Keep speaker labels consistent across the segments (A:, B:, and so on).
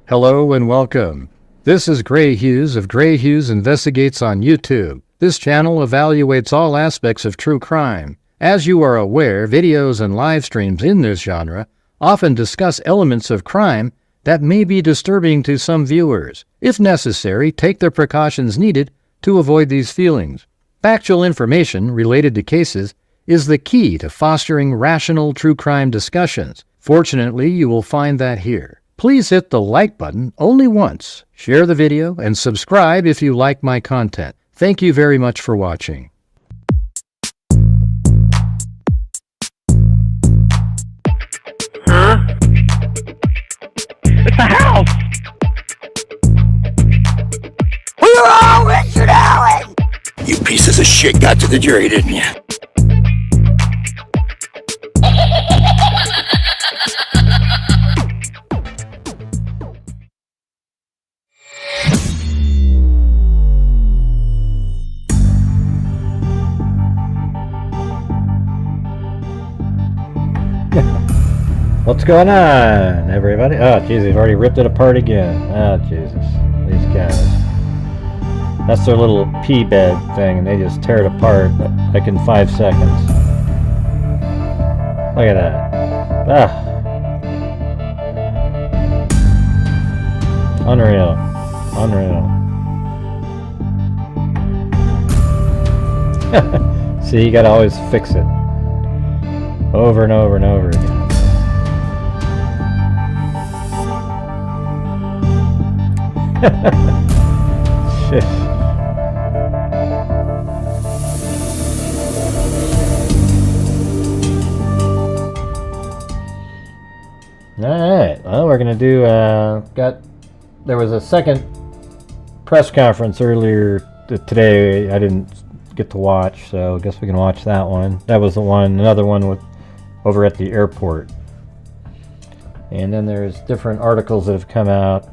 A: Hello and welcome. This is Gray Hughes of Gray Hughes Investigates on YouTube. This channel evaluates all aspects of true crime. As you are aware, videos and live streams in this genre often discuss elements of crime that may be disturbing to some viewers. If necessary, take the precautions needed to avoid these feelings. Factual information related to cases is the key to fostering rational true crime discussions. Fortunately, you will find that here. Please hit the like button only once, share the video, and subscribe if you like my content. Thank you very much for watching.
B: Huh? It's a house! What's wrong with you, Alan?
C: You pieces of shit got to the jury, didn't you?
D: What's going on, everybody? Oh, jeez, they've already ripped it apart again. Oh, Jesus. These guys. That's their little pea bed thing, and they just tear it apart like in 5 seconds. Look at that. Ah. Unreal. Unreal. See, you gotta always fix it. Over and over and over again. Shit. Alright, well, we're gonna do, there was a second press conference earlier today I didn't get to watch, so I guess we can watch that one. That was the one, another one with over at the airport. And then there's different articles that have come out.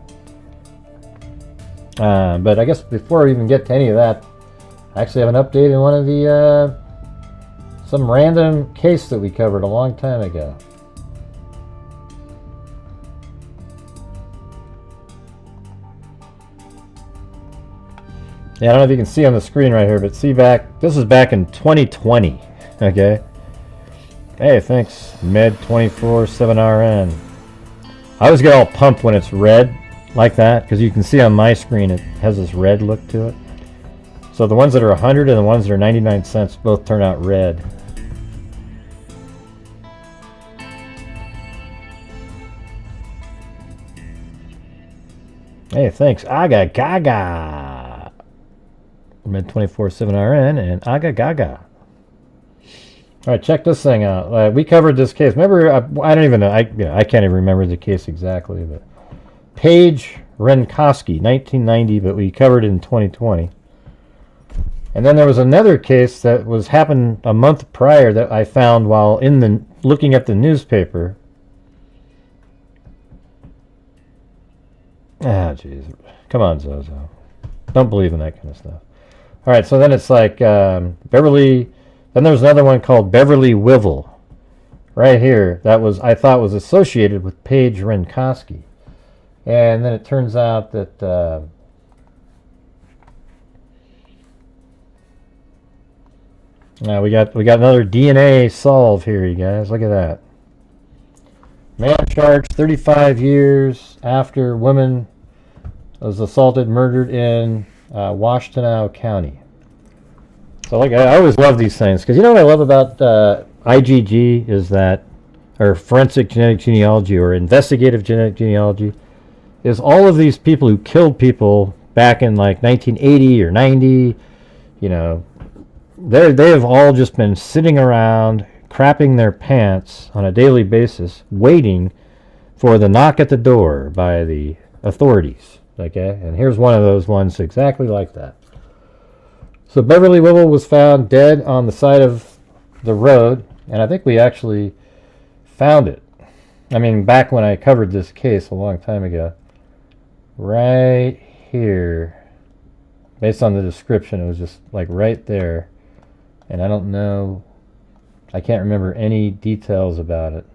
D: But I guess before we even get to any of that, I actually have an update in one of the, some random case that we covered a long time ago. Yeah, I don't know if you can see on the screen right here, but see this is back in 2020, okay? Hey, thanks, Med247RN. I always get all pumped when it's red like that, because you can see on my screen it has this red look to it. So the ones that are 100 and the ones that are 99 cents both turn out red. Hey, thanks, Aga Gaga. Med247RN and Aga Gaga. All right, check this thing out. We covered this case. Remember, I don't even know. I can't even remember the case exactly, but Paige Renkoski, 1990, but we covered it in 2020. And then there was another case that happened a month prior that I found while looking at the newspaper. Ah, jeez. Come on, Zozo. Don't believe in that kind of stuff. All right, so then it's like Beverly. Then there's another one called Beverly Wivel, right here. That I thought was associated with Paige Renkoski, and then it turns out that we got another DNA solve here, you guys. Look at that. Man charged 35 years after woman was assaulted, murdered in Washtenaw County. So like I always love these things, because you know what I love about IgG is that, or forensic genetic genealogy or investigative genetic genealogy, is all of these people who killed people back in like 1980 or 90, you know, they have all just been sitting around crapping their pants on a daily basis, waiting for the knock at the door by the authorities. Okay, and here's one of those ones exactly like that. So Beverly Wivel was found dead on the side of the road, and I think we actually found it. I mean, back when I covered this case a long time ago. Right here. Based on the description, it was just like right there. And I don't know, I can't remember any details about it.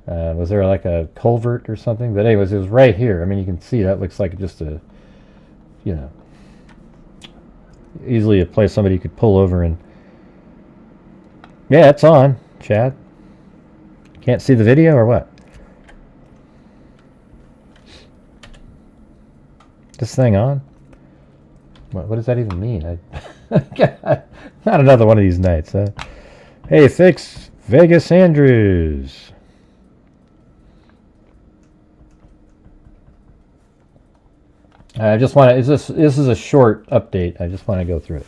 D: Was there like a culvert or something? But anyways, it was right here. I mean, you can see that looks like just a, easily a place somebody could pull over and. Yeah, it's on, Chad. Can't see the video or what? This thing on? What does that even mean? Not another one of these nights, huh? Hey, fix Vegas Andrews. I just want to. This is a short update. I just want to go through it.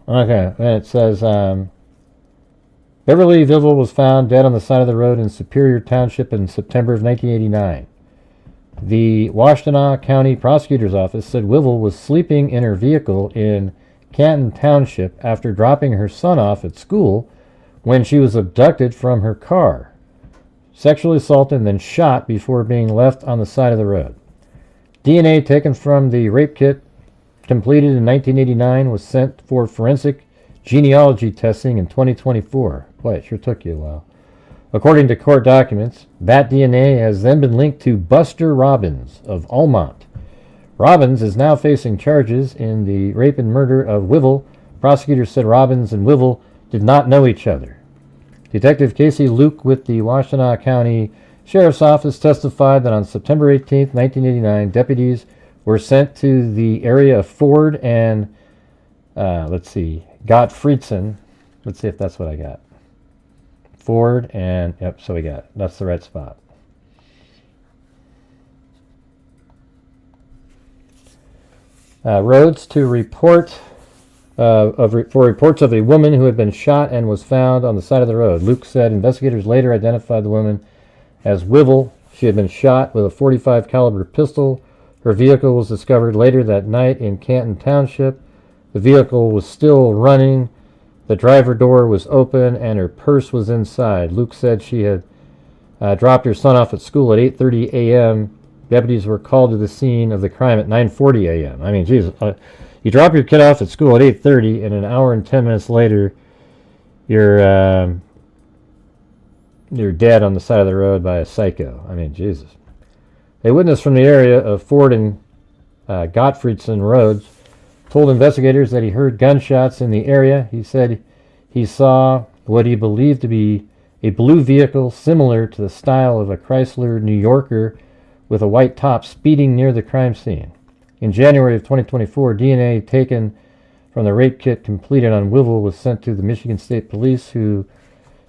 D: Okay, and it says Beverly Vivell was found dead on the side of the road in Superior Township in September of 1989. The Washtenaw County Prosecutor's Office said Wivel was sleeping in her vehicle in Canton Township after dropping her son off at school when she was abducted from her car, sexually assaulted, and then shot before being left on the side of the road. DNA taken from the rape kit completed in 1989 was sent for forensic genealogy testing in 2024. Boy, it sure took you a while. According to court documents, that DNA has then been linked to Buster Robbins of Almont. Robbins is now facing charges in the rape and murder of Wivel. Prosecutors said Robbins and Wivel did not know each other. Detective Casey Luke with the Washtenaw County Sheriff's Office testified that on September 18, 1989, deputies were sent to the area of Ford and, Gottfriedson. Let's see if that's what I got. Ford and, yep, so we got it. That's the right spot. Roads to report for reports of a woman who had been shot and was found on the side of the road. Luke said investigators later identified the woman as Wivel. She had been shot with a .45 caliber pistol. Her vehicle was discovered later that night in Canton Township. The vehicle was still running. The driver door was open and her purse was inside. Luke said she had dropped her son off at school at 8:30 a.m. Deputies were called to the scene of the crime at 9:40 a.m. I mean, Jesus, you drop your kid off at school at 8:30 and an hour and 10 minutes later, you're dead on the side of the road by a psycho. I mean, Jesus. A witness from the area of Ford and Gottfriedson roads told investigators that he heard gunshots in the area. He said he saw what he believed to be a blue vehicle similar to the style of a Chrysler New Yorker with a white top speeding near the crime scene. In January of 2024, DNA taken from the rape kit completed on Wivel was sent to the Michigan State Police, who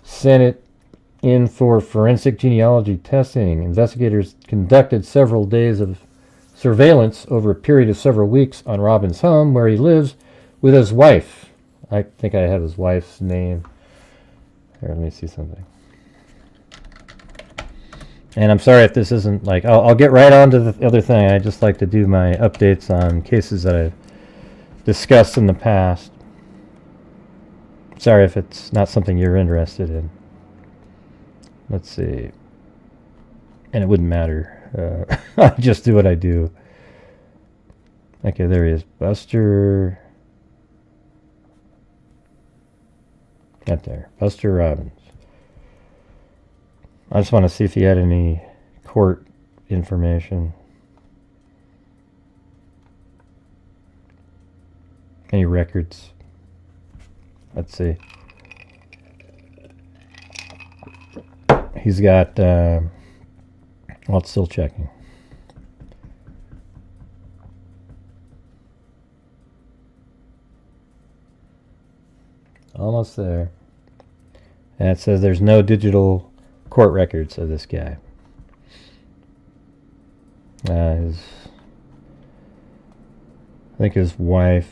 D: sent it in for forensic genealogy testing. Investigators conducted several days of surveillance over a period of several weeks on Robbins' home, where he lives with his wife. I think I have his wife's name. Here, let me see something. And I'm sorry if this isn't like... I'll get right on to the other thing. I just like to do my updates on cases that I've discussed in the past. Sorry if it's not something you're interested in. Let's see. And it wouldn't matter. I just do what I do. Okay, there he is. Buster. Right there. Buster Robbins. I just want to see if he had any court information. Any records. Let's see. He's got... well, it's still checking. Almost there. And it says there's no digital court records of this guy. I think his wife...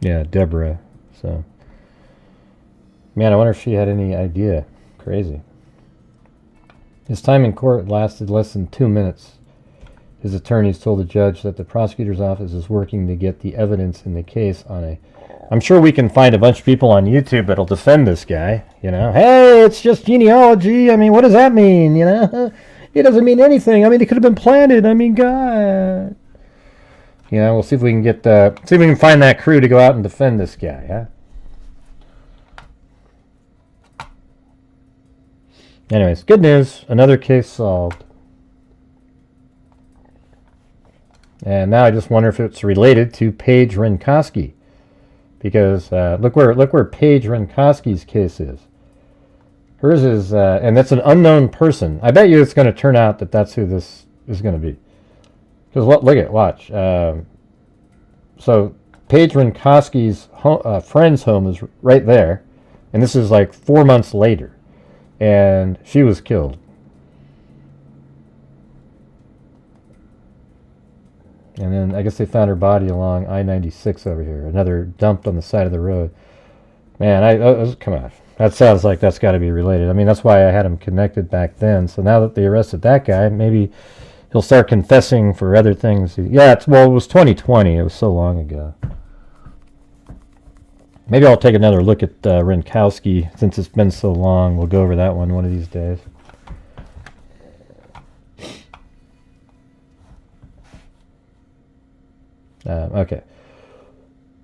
D: Yeah, Deborah. So, man, I wonder if she had any idea. Crazy. His time in court lasted less than 2 minutes. His attorneys told the judge that the prosecutor's office is working to get the evidence in the case on a... I'm sure we can find a bunch of people on YouTube that'll defend this guy, you know. Hey, it's just genealogy. I mean, what does that mean, you know? It doesn't mean anything. I mean, it could have been planted. I mean, God. You know, we'll see if we can get... see if we can find that crew to go out and defend this guy, huh? Anyways, good news. Another case solved. And now I just wonder if it's related to Paige Renkoski. Because look where Paige Renkoski's case is. Hers is, and that's an unknown person. I bet you it's going to turn out that that's who this is going to be. Because watch. So Paige Renkoski's friend's home is right there. And this is like 4 months later. And she was killed. And then I guess they found her body along I-96 over here. Another dumped on the side of the road. Man, come on. That sounds like that's got to be related. I mean, that's why I had him connected back then. So now that they arrested that guy, maybe he'll start confessing for other things. Yeah, it was 2020. It was so long ago. Maybe I'll take another look at Renkoski since it's been so long. We'll go over that one of these days. Okay.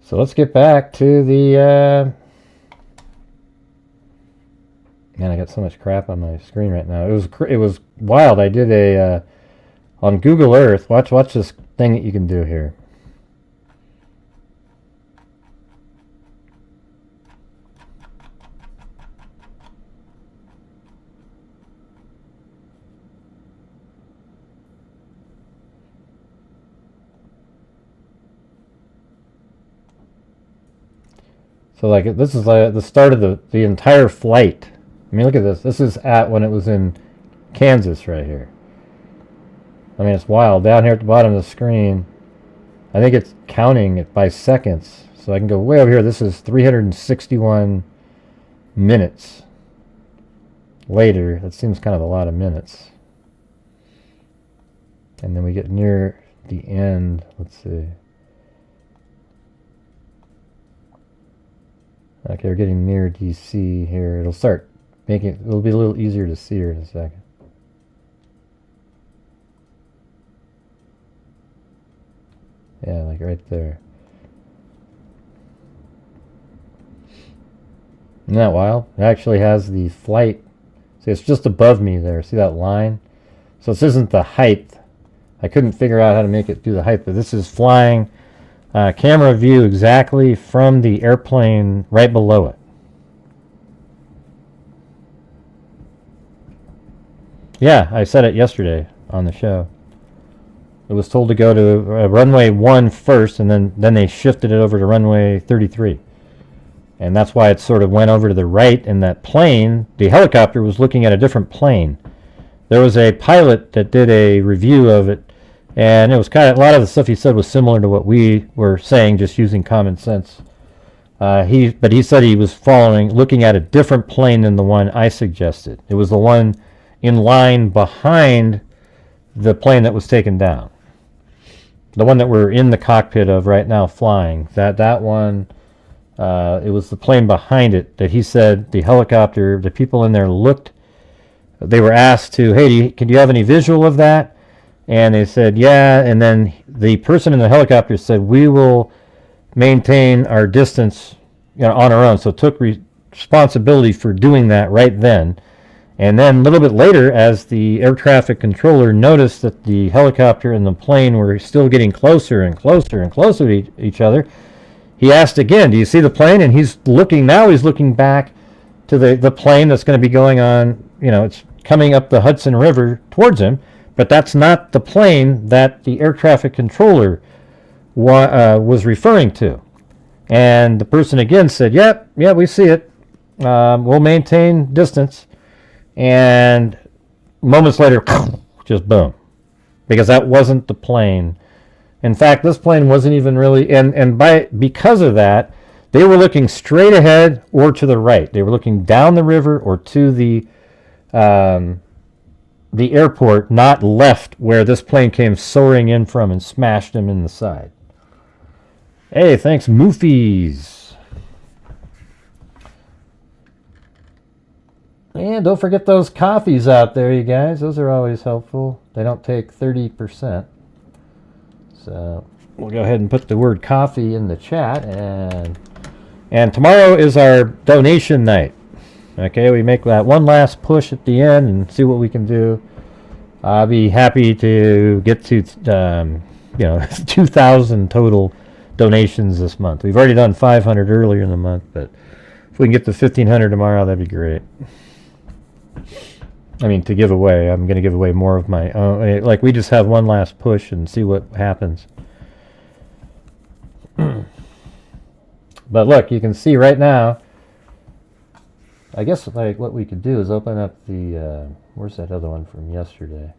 D: So let's get back to the... Man, I got so much crap on my screen right now. It was wild. I did a... on Google Earth. Watch this thing that you can do here. So like this is the start of the entire flight. I mean, look at this. This is at when it was in Kansas right here. I mean, it's wild. Down here at the bottom of the screen, I think it's counting it by seconds. So I can go way over here. This is 361 minutes later. That seems kind of a lot of minutes. And then we get near the end. Let's see. Okay, we're getting near DC here. It'll be a little easier to see here in a second. Yeah, like right there. Isn't that wild? It actually has the flight. See, it's just above me there. See that line? So this isn't the height. I couldn't figure out how to make it do the height, but this is flying camera view exactly from the airplane right below it. Yeah, I said it yesterday on the show. It was told to go to runway 1 first, and then they shifted it over to runway 33. And that's why it sort of went over to the right, and that plane, the helicopter, was looking at a different plane. There was a pilot that did a review of it, and it was kind of, a lot of the stuff he said was similar to what we were saying, just using common sense. But he said he was looking at a different plane than the one I suggested. It was the one in line behind the plane that was taken down. The one that we're in the cockpit of right now flying. That one, it was the plane behind it that he said the helicopter, the people in there they were asked to, hey, can you have any visual of that? And they said, yeah. And then the person in the helicopter said, we will maintain our distance on our own. So took responsibility for doing that right then. And then a little bit later, as the air traffic controller noticed that the helicopter and the plane were still getting closer and closer and closer to each other, he asked again, do you see the plane? And he's looking back to the plane that's going to be going on, it's coming up the Hudson River towards him. But that's not the plane that the air traffic controller was referring to. And the person again said, yeah, we see it. We'll maintain distance. And moments later, just boom. Because that wasn't the plane. In fact, this plane wasn't even really, because of that, they were looking straight ahead or to the right. They were looking down the river or to the airport, not left where this plane came soaring in from and smashed him in the side. Hey, thanks, Moofies. And don't forget those coffees out there, you guys. Those are always helpful. They don't take 30%. So we'll go ahead and put the word coffee in the chat. And tomorrow is our donation night. Okay, we make that one last push at the end and see what we can do. I'll be happy to get to 2,000 total donations this month. We've already done 500 earlier in the month, but if we can get to 1,500 tomorrow, that'd be great. I mean, to give away. I'm going to give away more of my own. Like, we just have one last push and see what happens. But look, you can see right now, I guess like what we could do is open up the, where's that other one from yesterday?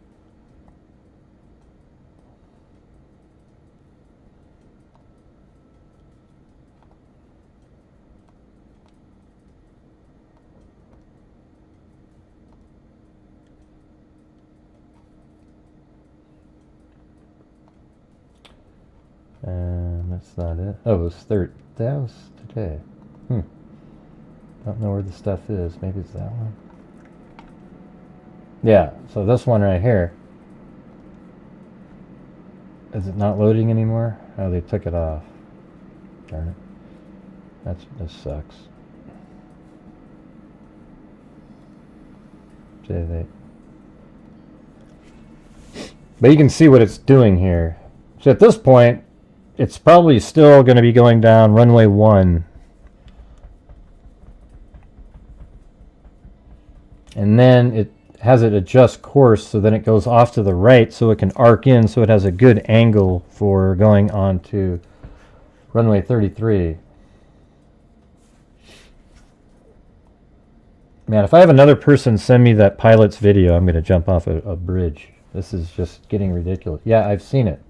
D: And that's not it. Oh, it was third. That was today. Don't know where the stuff is. Maybe it's that one. Yeah, so this one right here. Is it not loading anymore? Oh, they took it off. Darn it. This sucks. But you can see what it's doing here. So at this point, it's probably still going to be going down runway 1. And then it has it adjust course, so then it goes off to the right so it can arc in, so it has a good angle for going on to runway 33. Man, if I have another person send me that pilot's video, I'm going to jump off a bridge. This is just getting ridiculous. Yeah, I've seen it.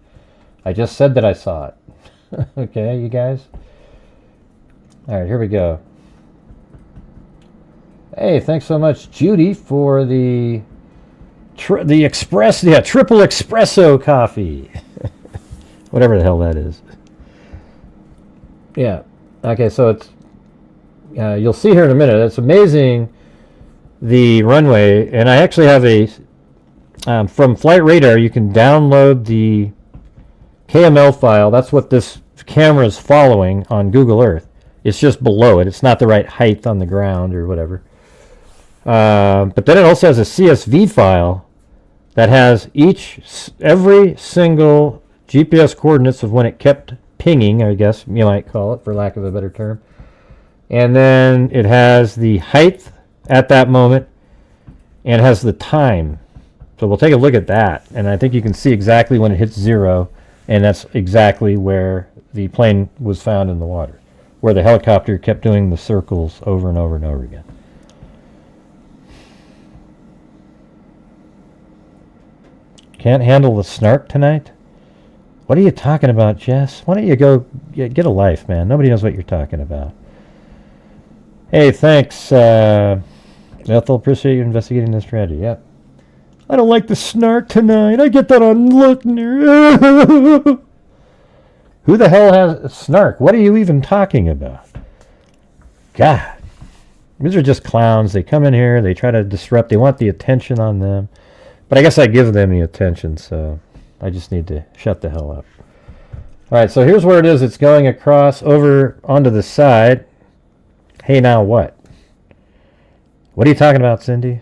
D: I just said that I saw it. Okay, you guys? All right, here we go. Hey, thanks so much, Judy, for the triple espresso coffee. Whatever the hell that is. Yeah. Okay, so it's you'll see here in a minute. It's amazing, the runway, and I actually have a from Flight Radar. You can download the KML file. That's what this camera is following on Google Earth. It's just below it. It's not the right height on the ground or whatever. But then it also has a CSV file that has every single GPS coordinates of when it kept pinging, I guess you might call it, for lack of a better term. And then it has the height at that moment, and it has the time. So we'll take a look at that, and I think you can see exactly when it hits 0, and that's exactly where the plane was found in the water, where the helicopter kept doing the circles over and over and over again. Can't handle the snark tonight? What are you talking about, Jess? Why don't you go get a life, man? Nobody knows what you're talking about. Hey, thanks, Ethel. Appreciate you investigating this strategy. Yep. I don't like the snark tonight. I get that on Lookner. Who the hell has a snark? What are you even talking about? God. These are just clowns. They come in here. They try to disrupt. They want the attention on them. But I guess I give them the attention, so I just need to shut the hell up. All right, so here's where it is. It's going across over onto the side. Hey, now what? What are you talking about, Cindy?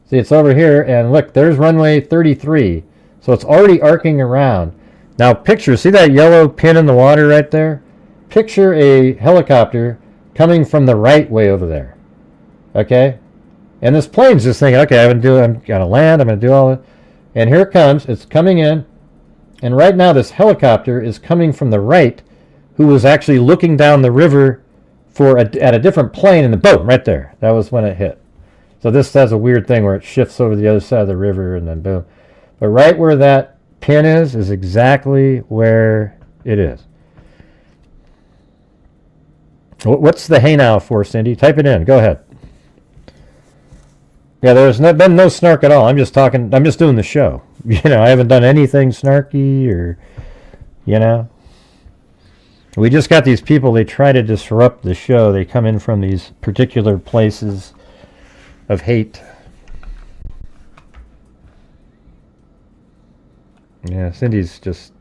D: See, it's over here, and look, there's runway 33. So it's already arcing around. Now picture, see that yellow pin in the water right there? Picture a helicopter coming from the right way over there. Okay? And this plane's just thinking, okay, I'm gonna land, I'm gonna do all that. And here it comes, it's coming in. And right now this helicopter is coming from the right, who was actually looking down the river at a different plane, in the boat right there. That was when it hit. So this has a weird thing where it shifts over to the other side of the river and then boom. But right where that pin is exactly where it is. What's the hey now for, Cindy? Type it in. Go ahead. Yeah, there's been no snark at all. I'm just doing the show. You know, I haven't done anything snarky or, you know. We just got these people, they try to disrupt the show. They come in from these particular places of hate. Yeah, Cindy's just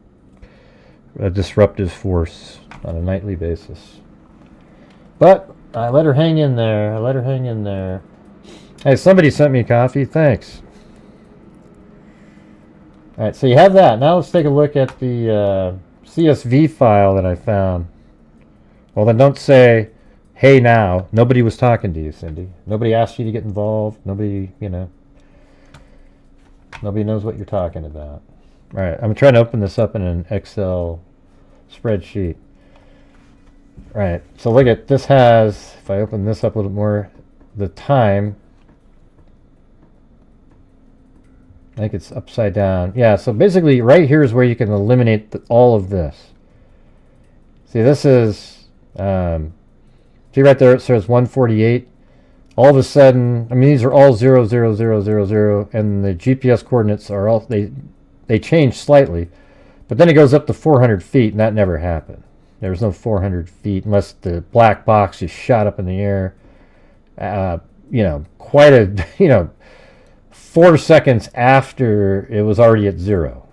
D: a disruptive force on a nightly basis. But I let her hang in there. I let her hang in there. Hey, somebody sent me coffee. Thanks. All right, so you have that. Now let's take a look at the CSV file that I found. Well, then don't say, hey, now. Nobody was talking to you, Cindy. Nobody asked you to get involved. Nobody, nobody knows what you're talking about. All right, I'm trying to open this up in an Excel spreadsheet. All right, so look at this has, if I open this up a little more, the time. I think it's upside down. Yeah, so basically right here is where you can eliminate all of this. See, this is, see right there it says 148. All of a sudden, I mean, these are all 0, 0, 0, 0, 0, and the GPS coordinates are all, they change slightly, but then it goes up to 400 feet, and that never happened. There was no 400 feet unless the black box just shot up in the air. Quite a, 4 seconds after it was already at 0.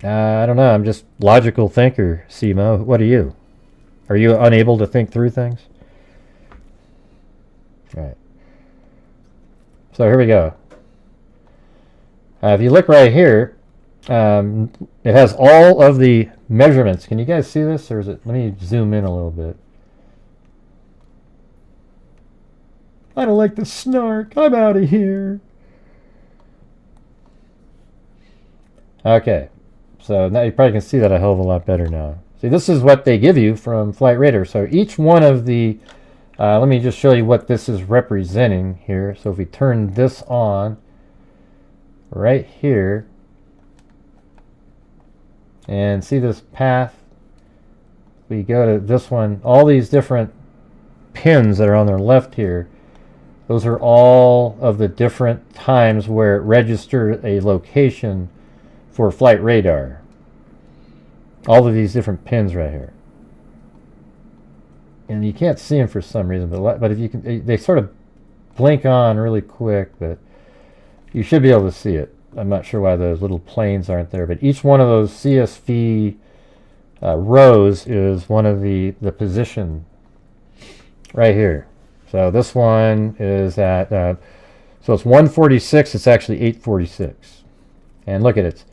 D: I don't know. I'm just logical thinker, Simo. What are you? Are you unable to think through things? All right. So here we go. If you look right here, it has all of the measurements. Can you guys see this, or is it? Let me zoom in a little bit. I don't like the snark. I'm out of here. Okay, so now you probably can see that a hell of a lot better now. See, this is what they give you from Flight Radar. So each one of the, let me just show you what this is representing here. So if we turn this on right here, and see this path, we go to this one, all these different pins that are on their left here, those are all of the different times where it registered a location for Flight Radar. All of these different pins right here. And you can't see them for some reason, but if you can, they sort of blink on really quick, but you should be able to see it. I'm not sure why those little planes aren't there, but each one of those CSV rows is one of the position right here. So this one is at, so it's 146, it's actually 846. And look at it,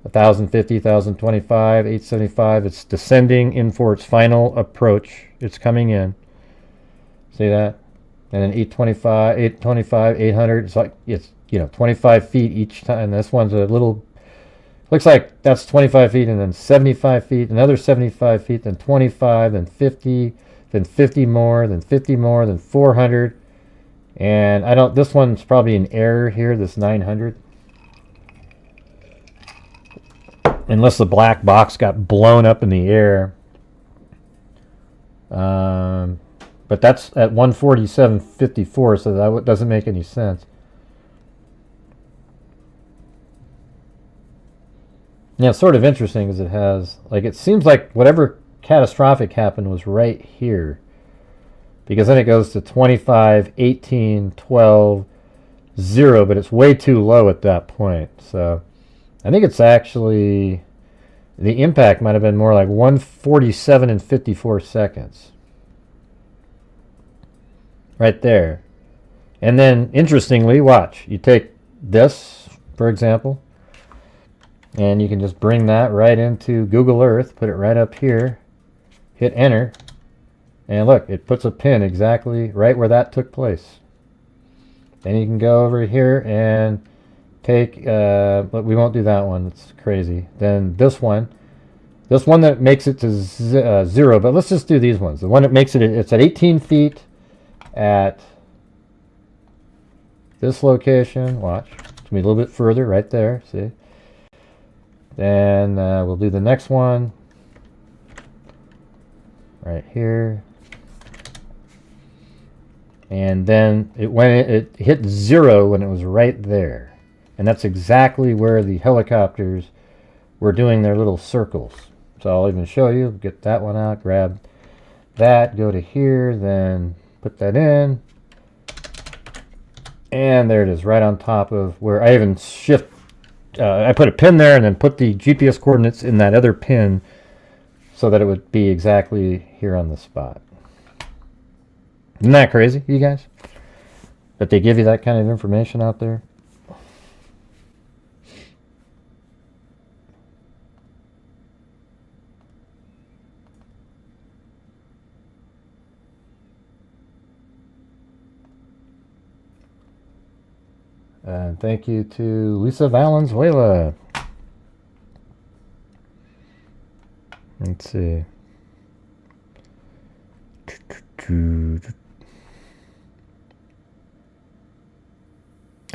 D: 1,050, 1,025, 875, it's descending in for its final approach. It's coming in. See that? And then 825, 800, it's like, it's, 25 feet each time. This one's a little, looks like that's 25 feet, and then 75 feet, another 75 feet, then 25, then 50, then 50 more, then 50 more, then 400. And this one's probably an error here, this 900. Unless the black box got blown up in the air. But that's at 147.54, so that doesn't make any sense. Yeah, it's sort of interesting because it has, like, it seems like whatever catastrophic happened was right here. Because then it goes to 25, 18, 12, 0, but it's way too low at that point. So I think it's actually, the impact might have been more like 147 and 54 seconds. Right there. And then, interestingly, watch. You take this, for example, and you can just bring that right into Google Earth, put it right up here, hit enter, and look, it puts a pin exactly right where that took place. Then you can go over here and take, but we won't do that one, it's crazy. Then this one that makes it to 0, but let's just do these ones. The one that makes it, it's at 18 feet at this location. Watch, it's going to be a little bit further right there, see? Then we'll do the next one right here. And then it hit 0 when it was right there. And that's exactly where the helicopters were doing their little circles. So I'll even show you. Get that one out, grab that, go to here, then put that in. And there it is, right on top of where I even I put a pin there and then put the GPS coordinates in that other pin so that it would be exactly here on the spot. Isn't that crazy, you guys? That they give you that kind of information out there? And thank you to Lisa Valenzuela. Let's see.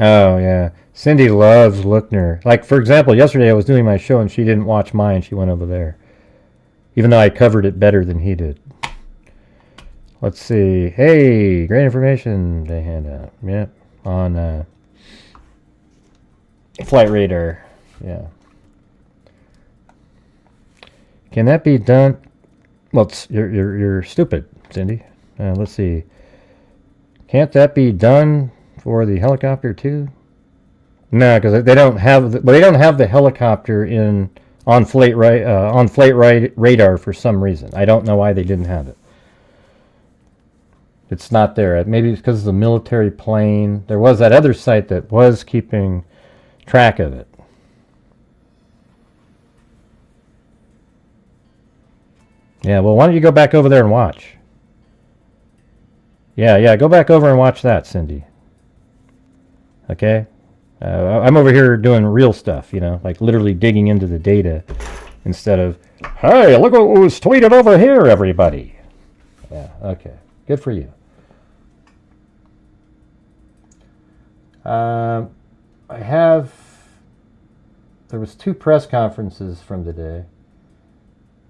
D: Oh, yeah. Cindy loves Lookner. Like, for example, yesterday I was doing my show and she didn't watch mine. She went over there. Even though I covered it better than he did. Let's see. Hey, great information they hand out. Yep. On Flight Radar. Yeah. Can that be done? Well, you're stupid, Cindy. Let's see. Can't that be done for the helicopter too? No, because they don't have the helicopter on flight radar for some reason. I don't know why they didn't have it. It's not there. Maybe it's because of the military plane. There was that other site that was keeping track of it. Yeah, well, why don't you go back over there and watch? Yeah, go back over and watch that, Cindy. Okay? I'm over here doing real stuff, like literally digging into the data instead of, hey, look what was tweeted over here, everybody. Yeah, okay. Good for you. There was 2 press conferences from today.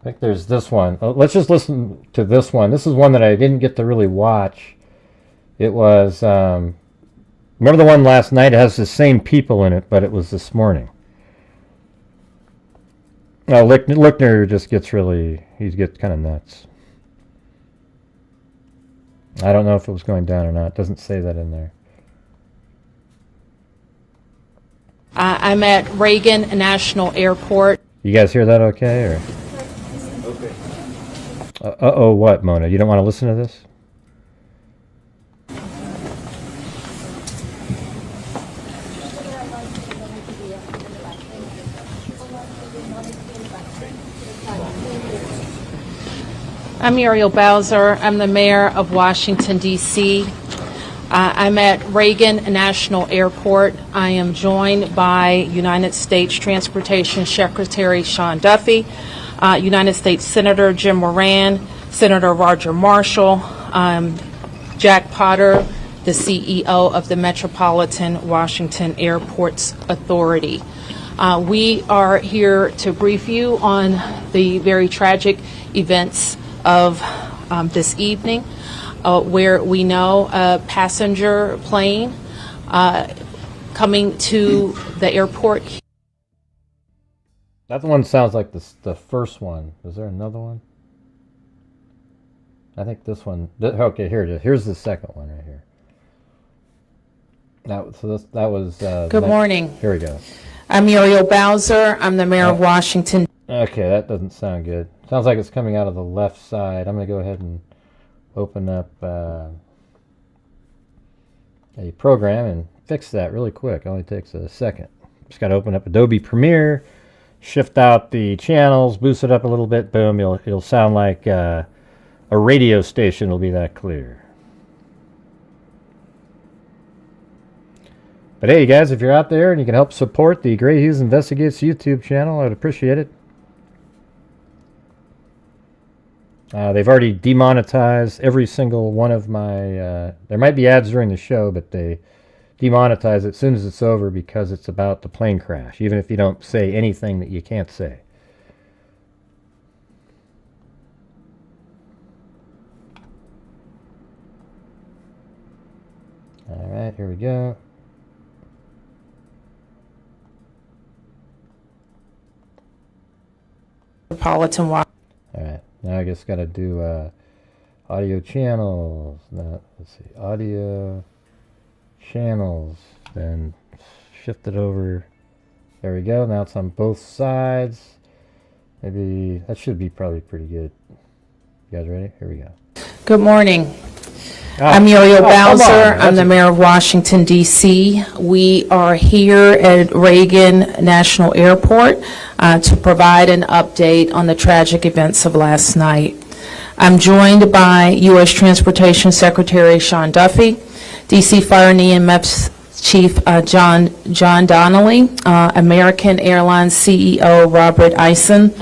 D: I think there's this one. Let's just listen to this one. This is one that I didn't get to really watch. It was, remember the one last night? It has the same people in it, but it was this morning. Oh, Lickner just gets he gets kind of nuts. I don't know if it was going down or not. It doesn't say that in there.
E: I'm at Reagan National Airport.
D: You guys hear that okay? Or?
C: Okay.
D: Uh-oh, what, Mona? You don't want to listen to this?
E: I'm Muriel Bowser. I'm the mayor of Washington, D.C. I'm at Reagan National Airport. I am joined by United States Transportation Secretary Sean Duffy, United States Senator Jim Moran, Senator Roger Marshall, Jack Potter, the CEO of the Metropolitan Washington Airports Authority. We are here to brief you on the very tragic events of this evening, where we know a passenger plane coming to the airport.
D: That one sounds like the first one. Is there another one? I think this one. Okay, here it is. Here's the second one right here. That was.
E: Good morning.
D: Here we go.
E: I'm Muriel Bowser. I'm the mayor of Washington.
D: Okay, that doesn't sound good. Sounds like it's coming out of the left side. I'm going to go ahead and open up a program and fix that really quick. It only takes a second. Just got to open up Adobe Premiere, shift out the channels, boost it up a little bit. Boom! It'll sound like a radio station. Will be that clear. But hey, guys, if you're out there and you can help support the Gray Hughes Investigates YouTube channel, I'd appreciate it. They've already demonetized every single one of my... there might be ads during the show, but they demonetize it as soon as it's over because it's about the plane crash, even if you don't say anything that you can't say. All right, here we go.
E: Metropolitan
D: All right. Now I just got to do audio channels. Now, let's see, audio channels. Then shift it over. There we go. Now it's on both sides. Maybe that should be probably pretty good. You guys ready? Here we go.
E: Good morning.
D: Oh,
E: I'm Muriel
D: come on,
E: Bowser.
D: man.
E: I'm the mayor of Washington, D.C. We are here at Reagan National Airport to provide an update on the tragic events of last night. I'm joined by U.S. Transportation Secretary Sean Duffy, D.C. Fire and EMS Chief John Donnelly, American Airlines CEO Robert Eisen,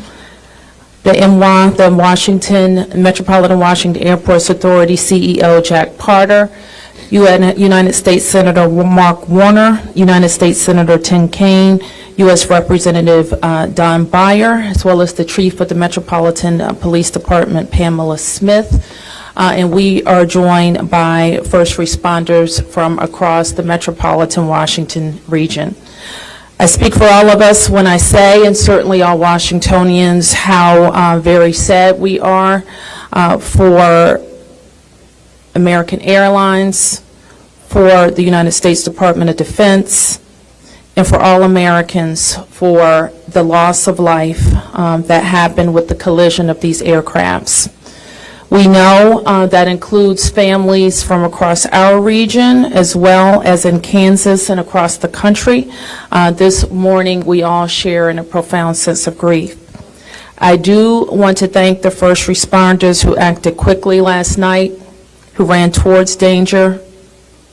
E: the Washington Metropolitan Washington Airports Authority CEO Jack Parter, United States Senator Mark Warner, United States Senator Tim Kaine, U.S. Representative Don Beyer, as well as the Chief of the Metropolitan Police Department, Pamela Smith. And we are joined by first responders from across the Metropolitan Washington region. I speak for all of us when I say, and certainly all Washingtonians, how very sad we are for American Airlines, for the United States Department of Defense, and for all Americans for the loss of life that happened with the collision of these aircrafts. We know that includes families from across our region as well as in Kansas and across the country. This morning we all share in a profound sense of grief. I do want to thank the first responders who acted quickly last night, who ran towards danger,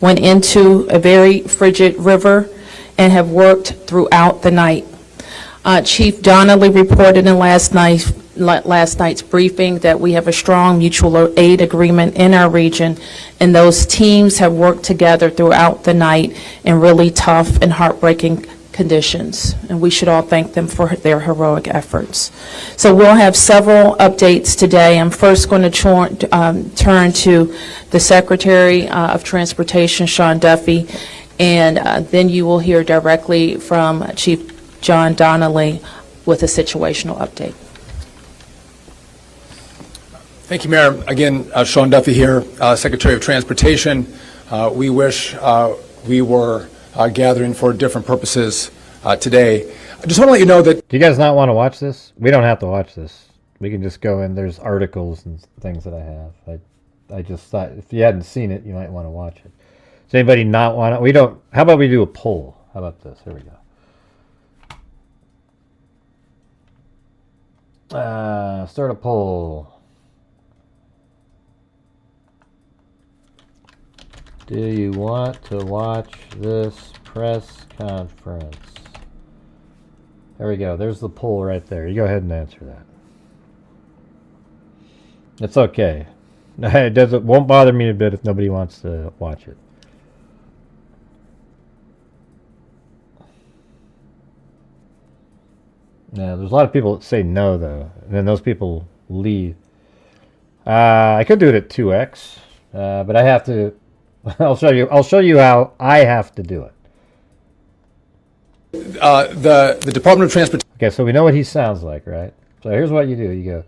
E: went into a very frigid river, and have worked throughout the night. Chief Donnelly reported in last night's briefing that we have a strong mutual aid agreement in our region, and those teams have worked together throughout the night in really tough and heartbreaking conditions, and we should all thank them for their heroic efforts. So we'll have several updates today. I'm first going to turn to the Secretary of Transportation, Sean Duffy, and then you will hear directly from Chief John Donnelly with a situational update.
F: Thank you, Mayor. Again, Sean Duffy here, Secretary of Transportation. We wish we were gathering for different purposes today. I just want to let you know that...
D: Do you guys not want to watch this? We don't have to watch this. We can just go in. There's articles and things that I have. I just thought if you hadn't seen it, you might want to watch it. Does anybody not want to? We don't. How about we do a poll? How about this? Here we go. Start a poll. Do you want to watch this press conference? There we go. There's the poll right there. You go ahead and answer that. It's okay. It won't bother me a bit if nobody wants to watch it. Yeah, there's a lot of people that say no, though, and then those people leave. I could do it at 2x, but I have to. I'll show you how I have to do it.
F: The Department of Transportation...
D: Okay, so we know what he sounds like, right? So here's what you do. You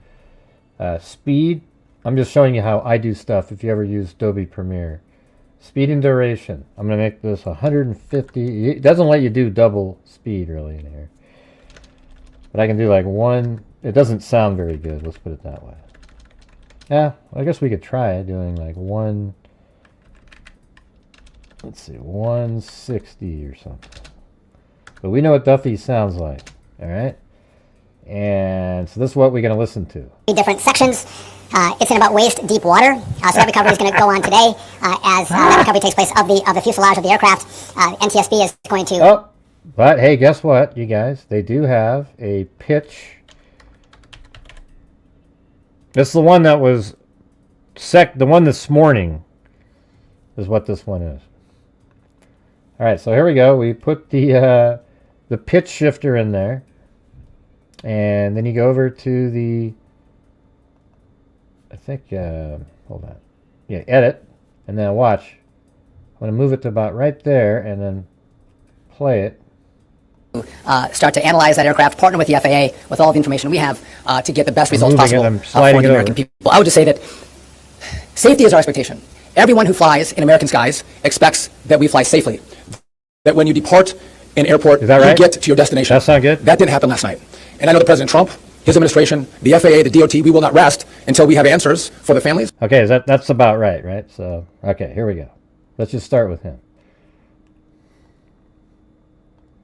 D: go, speed. I'm just showing you how I do stuff if you ever use Adobe Premiere. Speed and duration. I'm going to make this 150. It doesn't let you do double speed really in here. But I can do like one. It doesn't sound very good. Let's put it that way. Yeah, I guess we could try doing like one. Let's see, 160 or something. But we know what Duffy sounds like, all right? And so this is what we're going to listen to.
G: Different sections. It's in about waist deep water. So that recovery is going to go on today as that recovery takes place of the fuselage of the aircraft. NTSB is going to...
D: Oh, but hey, guess what, you guys? They do have a pitch. This is the one that was... the one this morning is what this one is. All right, so here we go. We put the pitch shifter in there, and then you go over to the, I think, hold on, yeah, edit, and then watch. I'm going to move it to about right there, and then play it.
H: Start to analyze that aircraft, partner with the FAA with all the information we have to get the best results possible for the American people. I would just say that safety is our expectation. Everyone who flies in American skies expects that we fly safely. That when you depart an airport,
D: right?
H: You get to your destination.
D: That sound good?
H: That didn't happen last night. And I know that President Trump
F: his administration, the FAA, the DOT, we will not rest until we have answers for the families.
D: Okay, that's about right? So, okay, here we go. Let's just start with him.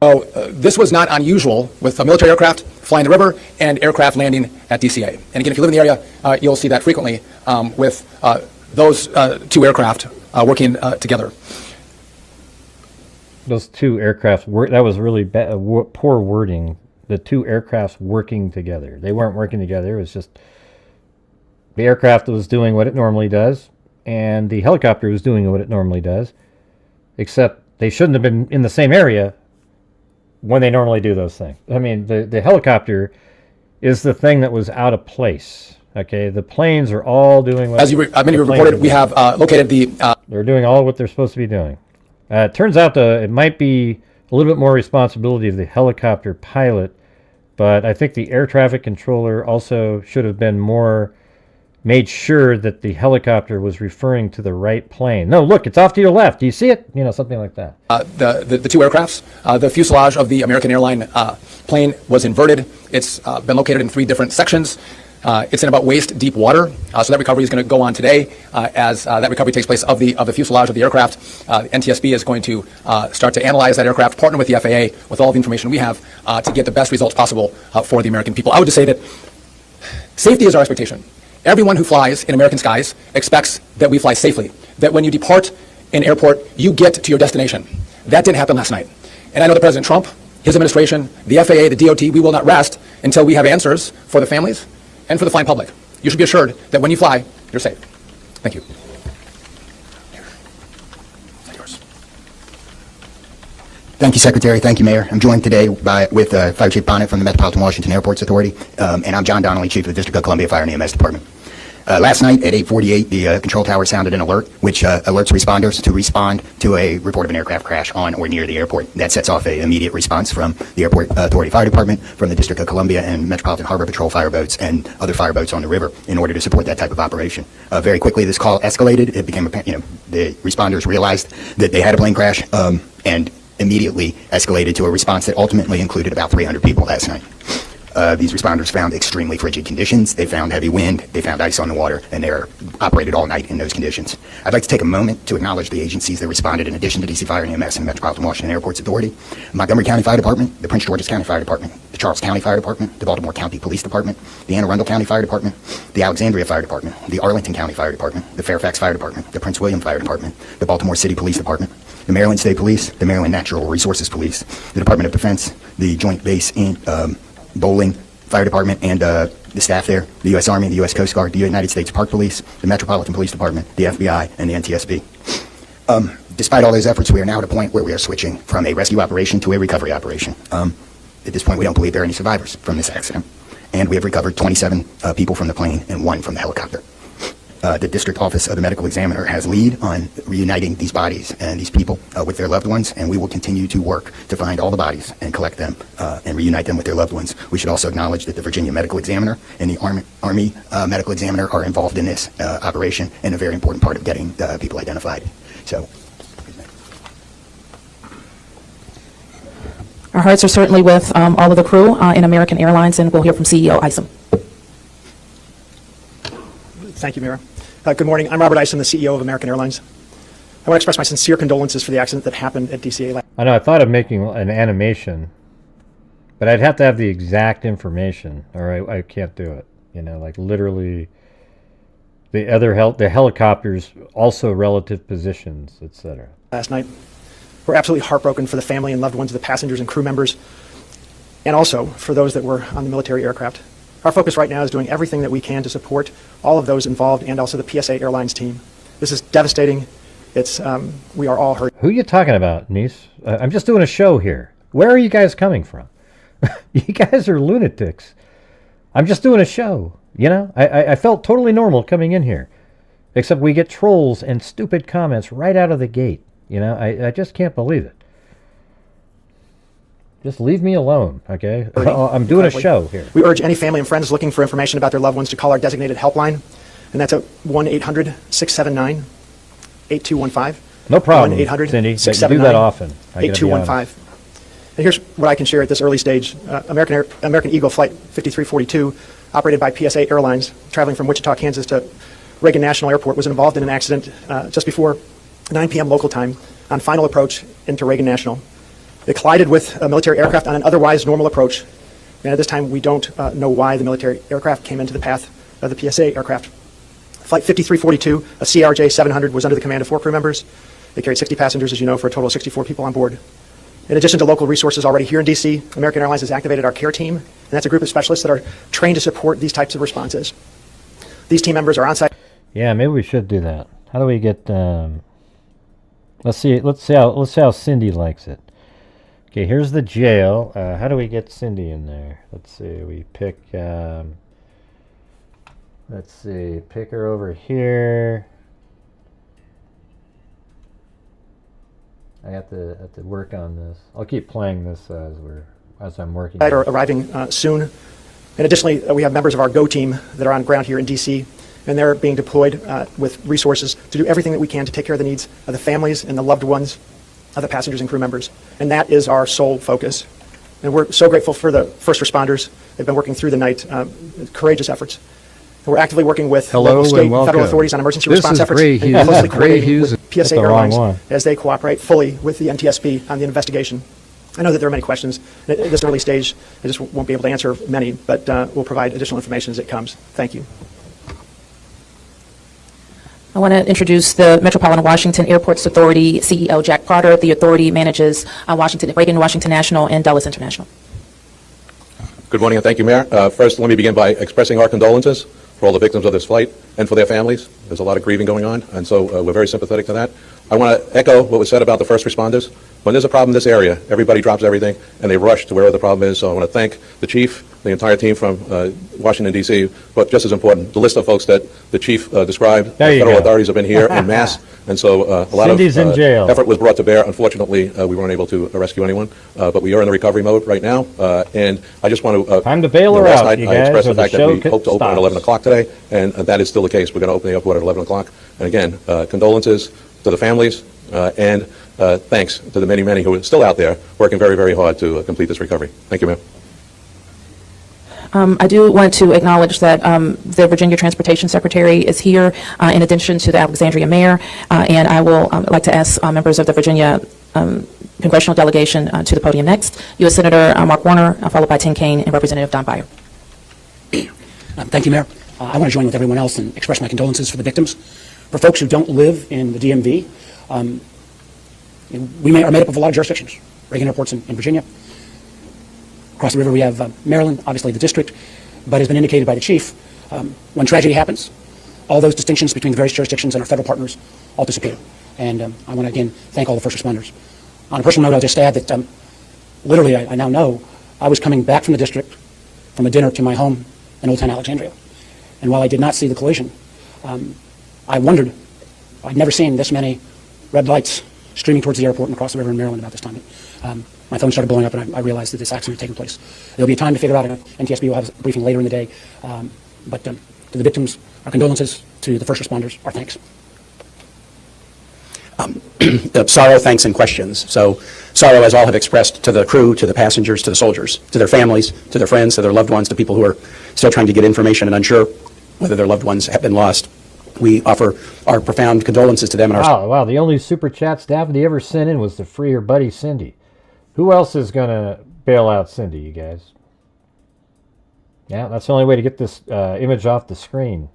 F: So this was not unusual with a military aircraft flying the river and aircraft landing at DCA. And again, if you live in the area, you'll see that frequently with those two aircraft working together.
D: Those two aircraft, that was really poor wording. The two aircrafts working together. They weren't working together. It was just the aircraft was doing what it normally does, and the helicopter was doing what it normally does, except they shouldn't have been in the same area when they normally do those things. I mean, the helicopter is the thing that was out of place. Okay, the planes are all doing what...
F: As many of you reported, we have located the...
D: They're doing all what they're supposed to be doing. It turns out it might be a little bit more responsibility of the helicopter pilot, but I think the air traffic controller also should have been made sure that the helicopter was referring to the right plane. No, look, it's off to your left. Do you see it? Something like that.
F: The two aircrafts, the fuselage of the American airline plane was inverted. It's been located in 3 different sections. It's in about waist-deep water, so that recovery is going to go on today. As that recovery takes place of the fuselage of the aircraft, NTSB is going to start to analyze that aircraft, partner with the FAA with all the information we have to get the best results possible for the American people. I would just say that safety is our expectation. Everyone who flies in American skies expects that we fly safely, that when you depart an airport, you get to your destination. That didn't happen last night. And I know that President Trump, his administration, the FAA, the DOT, we will not rest until we have answers for the families and for the flying public. You should be assured that when you fly, you're safe. Thank you.
I: Thank you, Secretary. Thank you, Mayor. I'm joined today with Fire Chief Bonnet from the Metropolitan Washington Airports Authority, and I'm John Donnelly, Chief of the District of Columbia Fire and EMS Department. Last night at 8:48, the control tower sounded an alert, which alerts responders to respond to a report of an aircraft crash on or near the airport. That sets off an immediate response from the Airport Authority Fire Department, from the District of Columbia and Metropolitan Harbor Patrol fireboats, and other fireboats on the river in order to support that type of operation. Very quickly, this call escalated. It became the responders realized that they had a plane crash and immediately escalated to a response that ultimately included about 300 people last night. These responders found extremely frigid conditions. They found heavy wind, they found ice on the water, and they operated all night in those conditions. I'd like to take a moment to acknowledge the agencies that responded in addition to DC Fire and EMS and Metropolitan Washington Airports Authority: Montgomery County Fire Department, the Prince George's County Fire Department, the Charles County Fire Department, the Baltimore County Police Department, the Anne Arundel County Fire Department, the Alexandria Fire Department, the Arlington County Fire Department, the Fairfax Fire Department, the Prince William Fire Department, the Baltimore City Police Department, the Maryland State Police, the Maryland Natural Resources Police, the Department of Defense, the Joint Base in Bowling Fire Department and the staff there, the U.S. Army, the U.S. Coast Guard, the United States Park Police, the Metropolitan Police Department, the FBI, and the NTSB. Despite all those efforts, we are now at a point where we are switching from a rescue operation to a recovery operation. At this point, we don't believe there are any survivors from this accident, and we have recovered 27 people from the plane and 1 from the helicopter. The District Office of the Medical Examiner has lead on reuniting these bodies and these people with their loved ones, and we will continue to work to find all the bodies and collect them and reunite them with their loved ones. We should also acknowledge that the Virginia Medical Examiner and the Army Medical Examiner are involved in this operation and a very important part of getting people identified. So,
J: our hearts are certainly with all of the crew in American Airlines, and we'll hear from CEO Isom.
K: Thank you, Mayor. Good morning. I'm Robert Isom, the CEO of American Airlines. I want to express my sincere condolences for the accident that happened at DCA.
D: I know, I thought of making an animation, but I'd have to have the exact information, or I can't do it. Like literally the helicopters, also relative positions, etc.
K: Last night, we're absolutely heartbroken for the family and loved ones of the passengers and crew members, and also for those that were on the military aircraft. Our focus right now is doing everything that we can to support all of those involved and also the PSA Airlines team. This is devastating. We are all hurt.
D: Who are you talking about, niece? I'm just doing a show here. Where are you guys coming from? You guys are lunatics. I'm just doing a show. I felt totally normal coming in here, except we get trolls and stupid comments right out of the gate. I just can't believe it. Just leave me alone, okay? I'm doing a show here.
K: We urge any family and friends looking for information about their loved ones to call our designated helpline, and that's at 1-800-679-8215.
D: No problem,
K: 1-800-679-8215.
D: Cindy. You do that often.
K: 8215. And here's what I can share at this early stage. American Eagle Flight 5342, operated by PSA Airlines, traveling from Wichita, Kansas to Reagan National Airport, was involved in an accident just before 9 p.m. local time on final approach into Reagan National. It collided with a military aircraft on an otherwise normal approach. And at this time, we don't know why the military aircraft came into the path of the PSA aircraft. Flight 5342, a CRJ 700, was under the command of 4 crew members. They carried 60 passengers, as you know, for a total of 64 people on board. In addition to local resources already here in D.C., American Airlines has activated our care team, and that's a group of specialists that are trained to support these types of responses. These team members are on site.
D: Yeah, maybe we should do that. How do we get? Let's see how Cindy likes it. Okay, here's the jail. How do we get Cindy in there? Let's see. We pick. Let's see. Pick her over here. I have to work on this. I'll keep playing this as I'm working.
K: Are arriving soon, and additionally, we have members of our GO team that are on ground here in D.C., and they're being deployed with resources to do everything that we can to take care of the needs of the families and the loved ones of the passengers and crew members, and that is our sole focus. And we're so grateful for the first responders. They've been working through the night, courageous efforts. And we're actively working with local, state, and federal authorities on emergency response efforts, and closely coordinating with PSA Airlines as they cooperate fully with the NTSB on the investigation. I know that there are many questions. At this early stage, I just won't be able to answer many, but we'll provide additional information as it comes. Thank you.
J: I want to introduce the Metropolitan Washington Airports Authority CEO, Jack Potter. The authority manages Reagan Washington National and Dulles International.
L: Good morning and thank you, Mayor. First, let me begin by expressing our condolences for all the victims of this flight and for their families. There's a lot of grieving going on, and so we're very sympathetic to that. I want to echo what was said about the first responders. When there's a problem in this area, everybody drops everything and they rush to wherever the problem is. So I want to thank the chief, the entire team from Washington, D.C., but just as important, the list of folks that the chief described. Federal authorities have been here en masse, and so a lot
D: Cindy's
L: of
D: in jail.
L: effort was brought to bear. Unfortunately, we weren't able to rescue anyone, but we are in the recovery mode right now, and I just want to...
D: Time to bail her
L: last
D: out,
L: night,
D: you
L: I
D: guys,
L: expressed
D: or
L: the fact
D: the
L: that we
D: show
L: hope to open at
D: stops.
L: 11 o'clock today, and that is still the case. We're going to open the airport at 11 o'clock. And again, condolences to the families, and thanks to the many, many who are still out there working very, very hard to complete this recovery. Thank you, ma'am.
J: I do want to acknowledge that the Virginia Transportation Secretary is here, in addition to the Alexandria Mayor, and I will like to ask members of the Virginia congressional delegation to the podium next. U.S. Senator Mark Warner, followed by Tim Kaine and Representative Don Beyer.
H: Thank you, Mayor. I want to join with everyone else and express my condolences for the victims. For folks who don't live in the DMV, we are made up of a lot of jurisdictions, Reagan airports in Virginia. Across the river we have Maryland, obviously the district, but as been indicated by the chief, when tragedy happens, all those distinctions between the various jurisdictions and our federal partners all disappear. And I want to again thank all the first responders. On a personal note, I'll just add that literally I now know I was coming back from the district from a dinner to my home in Old Town Alexandria. And while I did not see the collision, I wondered, I'd never seen this many red lights streaming towards the airport and across the river in Maryland about this time. My phone started blowing up and I realized that this accident had taken place. There'll be a time to figure out, NTSB will have a briefing later in the day, but to the victims, our condolences. To the first responders, our thanks.
I: Sorrow, thanks, and questions. So sorrow, as all have expressed, to the crew, to the passengers, to the soldiers, to their families, to their friends, to their loved ones, to people who are still trying to get information and unsure whether their loved ones have been lost. We offer our profound condolences to them. And
D: wow, the only super chat Daphne ever sent in was to free her buddy Cindy. Who else is going to bail out Cindy, you guys? Yeah, that's the only way to get this image off the screen.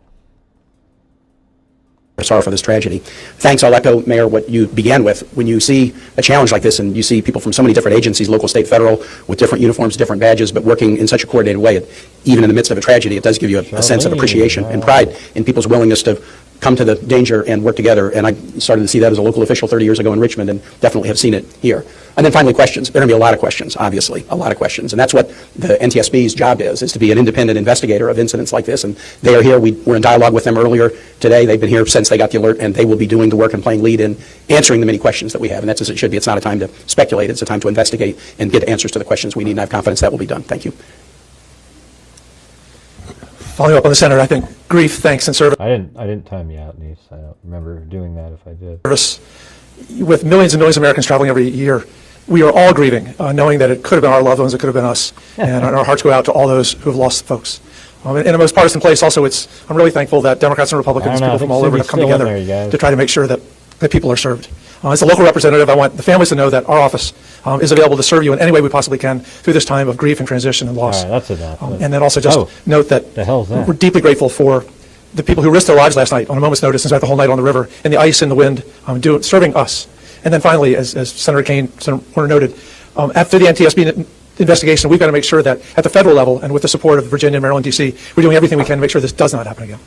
I: Sorry for this tragedy. Thanks. I'll echo, Mayor, what you began with. When you see a challenge like this and you see people from so many different agencies, local, state, federal, with different uniforms, different badges, but working in such a coordinated way, even in the midst of a tragedy, it does give you a sense of appreciation and pride in people's willingness to come to the danger and work together. And I started to see that as a local official 30 years ago in Richmond, and definitely have seen it here. And then finally, questions. There are going to be a lot of questions, obviously, a lot of questions. And that's what the NTSB's job is to be an independent investigator of incidents like this. And they are here. We were in dialogue with them earlier today. They've been here since they got the alert, and they will be doing the work and playing lead in answering the many questions that we have. And that's as it should be. It's not a time to speculate. It's a time to investigate and get answers to the questions we need. And I have confidence that will be done. Thank you.
M: Following up on the Senator, I think grief, thanks, and service.
D: I didn't time you out, Niece. I don't remember doing that if I did.
M: With millions and millions of Americans traveling every year, we are all grieving, knowing that it could have been our loved ones, it could have been us, and our hearts go out to all those who have lost folks. In a most partisan place, also, I'm really thankful that Democrats and Republicans, people from all over, have come together to try to make sure that people are served. As a local representative, I want the families to know that our office is available to serve you in any way we possibly can through this time of grief and transition and loss.
D: All right, that's enough.
M: And then also just note that we're deeply grateful for the people who risked their lives last night on a moment's notice and spent the whole night on the river in the ice and the wind, serving us. And then finally, as Senator Kane, Senator Warner noted, after the NTSB investigation, we've got to make sure that at the federal level and with the support of Virginia, Maryland, D.C., we're doing everything we can to make sure this does not happen again.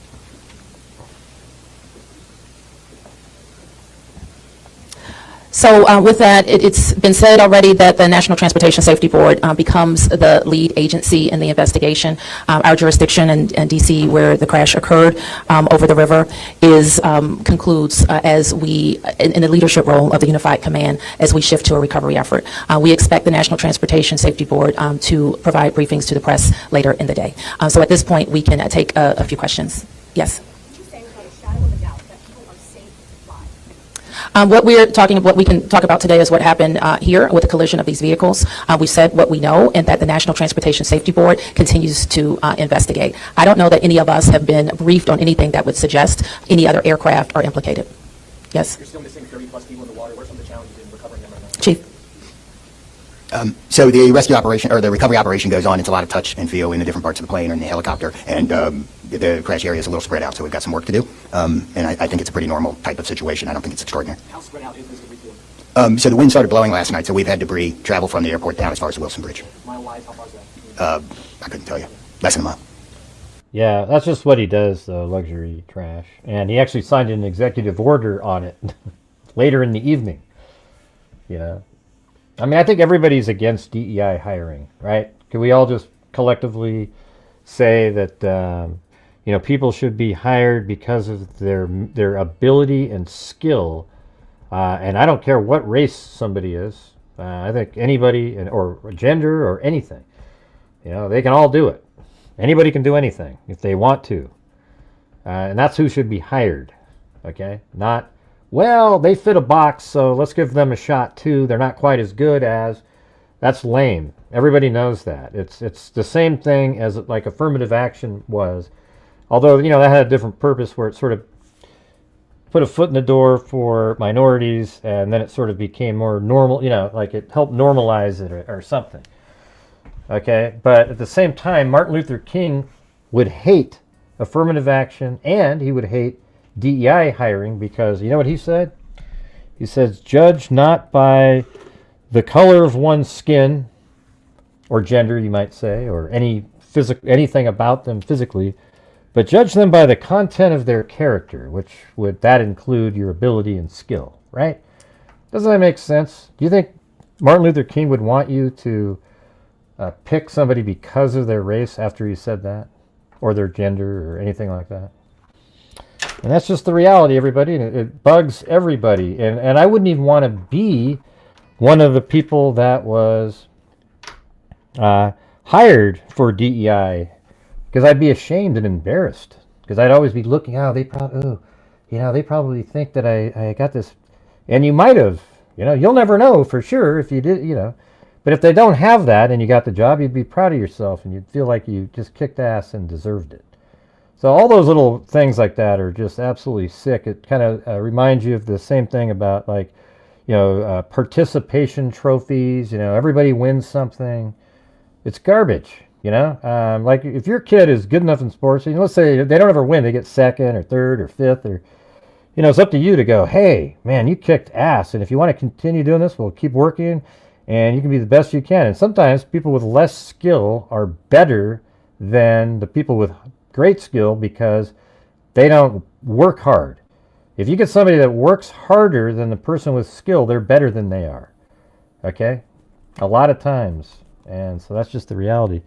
J: So with that, it's been said already that the National Transportation Safety Board becomes the lead agency in the investigation. Our jurisdiction in D.C., where the crash occurred over the river, concludes as we, in the leadership role of the Unified Command, as we shift to a recovery effort. We expect the National Transportation Safety Board to provide briefings to the press later in the day. So at this point, we can take a few questions. Yes? What we can talk about today is what happened here with the collision of these vehicles. We said what we know and that the National Transportation Safety Board continues to investigate. I don't know that any of us have been briefed on anything that would suggest any other aircraft are implicated. Yes?
K: You're still missing 30-plus people in the water. What are some of the challenges in recovering them right now?
J: Chief?
I: So the rescue operation, or the recovery operation goes on. It's a lot of touch and feel in the different parts of the plane or in the helicopter, and the crash area is a little spread out, so we've got some work to do. And I think it's a pretty normal type of situation. I don't think it's extraordinary.
K: How spread out is this debris field?
I: So the wind started blowing last night, so we've had debris travel from the airport down as far as the Wilson Bridge.
K: Mile-wise, how far is that?
I: I couldn't tell you. Less than a mile.
D: Yeah, that's just what he does, though, luxury trash. And he actually signed an executive order on it later in the evening. You know? I mean, I think everybody's against DEI hiring, right? Can we all just collectively say that, people should be hired because of their ability and skill? And I don't care what race somebody is. I think anybody, or gender or anything, they can all do it. Anybody can do anything if they want to. And that's who should be hired, okay? Not, well, they fit a box, so let's give them a shot too. They're not quite as good as. That's lame. Everybody knows that. It's the same thing as like affirmative action was. Although, that had a different purpose where it sort of put a foot in the door for minorities, and then it sort of became more normal, like it helped normalize it or something. Okay? But at the same time, Martin Luther King would hate affirmative action, and he would hate DEI hiring because, you know what he said? He says, judge not by the color of one's skin, or gender, you might say, or anything about them physically, but judge them by the content of their character, which would that include your ability and skill, right? Doesn't that make sense? Do you think Martin Luther King would want you to pick somebody because of their race after he said that, or their gender, or anything like that? And that's just the reality, everybody, and it bugs everybody. And I wouldn't even want to be one of the people that was hired for DEI, because I'd be ashamed and embarrassed, because I'd always be looking, they probably think that I got this. And you might have, you'll never know for sure if you did, but if they don't have that and you got the job, you'd be proud of yourself and you'd feel like you just kicked ass and deserved it. So all those little things like that are just absolutely sick. It kind of reminds you of the same thing about participation trophies. Everybody wins something. It's garbage. Like if your kid is good enough in sports, let's say they don't ever win, they get second or third or fifth, or it's up to you to go, hey man, you kicked ass, and if you want to continue doing this, we'll keep working, and you can be the best you can. And sometimes people with less skill are better than the people with great skill because they don't work hard. If you get somebody that works harder than the person with skill, they're better than they are. Okay? A lot of times. And so that's just the reality.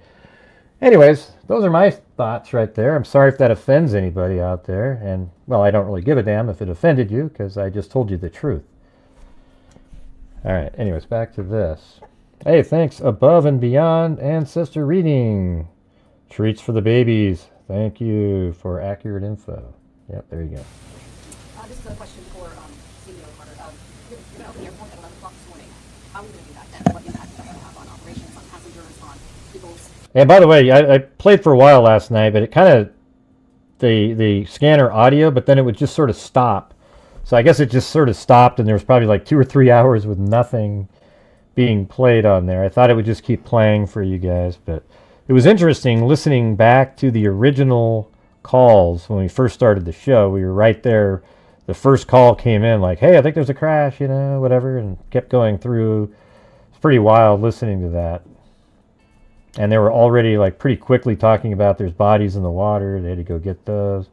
D: Anyways, those are my thoughts right there. I'm sorry if that offends anybody out there. And, well, I don't really give a damn if it offended you because I just told you the truth. All right. Anyways, back to this. Hey, thanks Above and Beyond Ancestor Reading. Treats for the babies. Thank you for accurate info. Yep, there you go.
N: This is a question for CEO Carter. You're going to open the airport at 11 o'clock this morning.
D: And by the way, I played for a while last night, but it kind of, the scanner audio, but then it would just sort of stop. So I guess it just sort of stopped, and there was probably like 2 or 3 hours with nothing being played on there. I thought it would just keep playing for you guys, but it was interesting listening back to the original calls when we first started the show. We were right there. The first call came in like, hey, I think there's a crash, you know, whatever, and kept going through. It's pretty wild listening to that. And they were already like pretty quickly talking about there's bodies in the water. They had to go get those.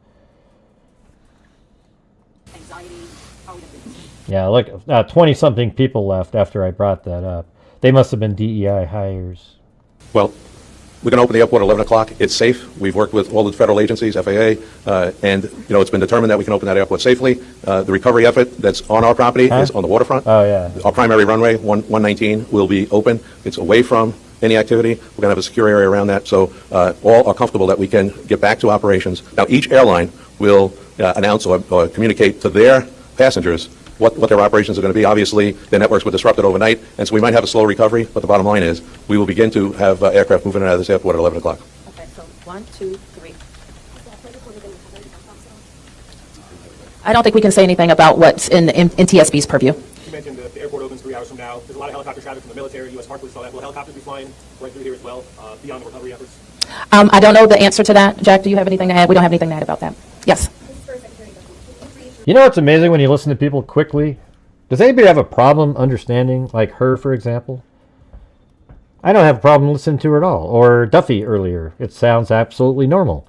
D: Yeah, look, 20-something people left after I brought that up. They must have been DEI hires.
L: Well, we're going to open the airport at 11 o'clock. It's safe. We've worked with all the federal agencies, FAA, and it's been determined that we can open that airport safely. The recovery effort that's on our property is on the waterfront.
D: Oh, yeah.
L: Our primary runway, 119, will be open. It's away from any activity. We're going to have a secure area around that, so all are comfortable that we can get back to operations. Now, each airline will announce or communicate to their passengers what their operations are going to be. Obviously, their networks were disrupted overnight, and so we might have a slow recovery, but the bottom line is we will begin to have aircraft moving in and out of this airport at 11 o'clock.
J: Okay, so 1, 2, 3. I don't think we can say anything about what's in TSB's purview.
N: You mentioned the airport opens 3 hours from now. There's a lot of helicopter traffic from the military. U.S. Park Police saw that. Will helicopters be flying right through here as well, beyond the recovery efforts?
J: I don't know the answer to that. Jack, do you have anything to add? We don't have anything to add about that. Yes.
D: You know what's amazing when you listen to people quickly? Does anybody have a problem understanding, like her, for example? I don't have a problem listening to her at all. Or Duffy earlier. It sounds absolutely normal.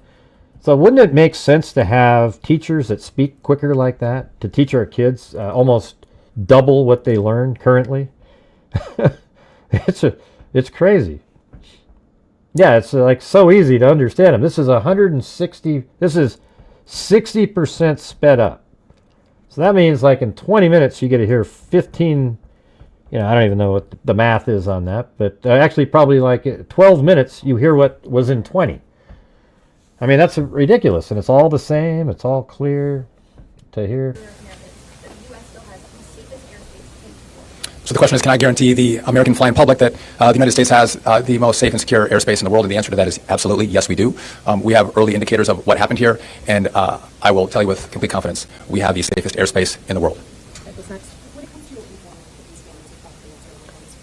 D: So wouldn't it make sense to have teachers that speak quicker like that, to teach our kids almost double what they learn currently? It's crazy. Yeah, it's like so easy to understand them. This is 160, this is 60% sped up. So that means like in 20 minutes you get to hear 15, I don't even know what the math is on that, but actually probably like 12 minutes you hear what was in 20. I mean, that's ridiculous, and it's all the same, it's all clear to hear.
F: So the question is, can I guarantee the American flying public that the United States has the most safe and secure airspace in the world? And the answer to that is absolutely, yes, we do. We have early indicators of what happened here, and I will tell you with complete confidence, we have the safest airspace in the world.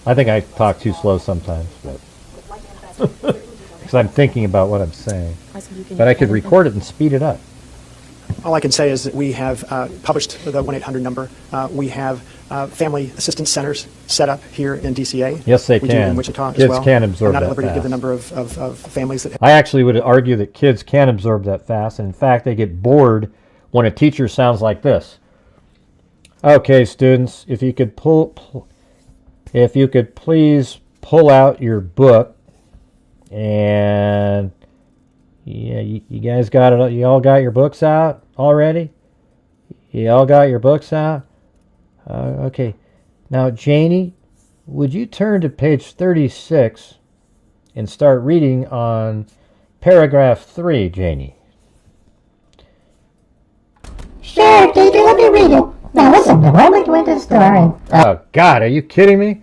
D: I think I talk too slow sometimes, but because I'm thinking about what I'm saying. But I could record it and speed it up.
K: All I can say is that we have published the 1-800 number. We have family assistance centers set up here in DCA.
D: Yes, they
K: we
D: can.
K: do in Wichita
D: Kids
K: as well.
D: can absorb
K: I'm not
D: that
K: at liberty to give
D: fast.
K: the number of families that.
D: I actually would argue that kids can absorb that fast, and in fact, they get bored when a teacher sounds like this. Okay, students, if you could please pull out your book, and yeah, you guys got it. You all got your books out already? You all got your books out? Okay. Now, Janie, would you turn to page 36 and start reading on paragraph 3, Janie?
B: Sure, teacher, let me read it. Now listen, the moment with the story.
D: Oh, God, are you kidding me?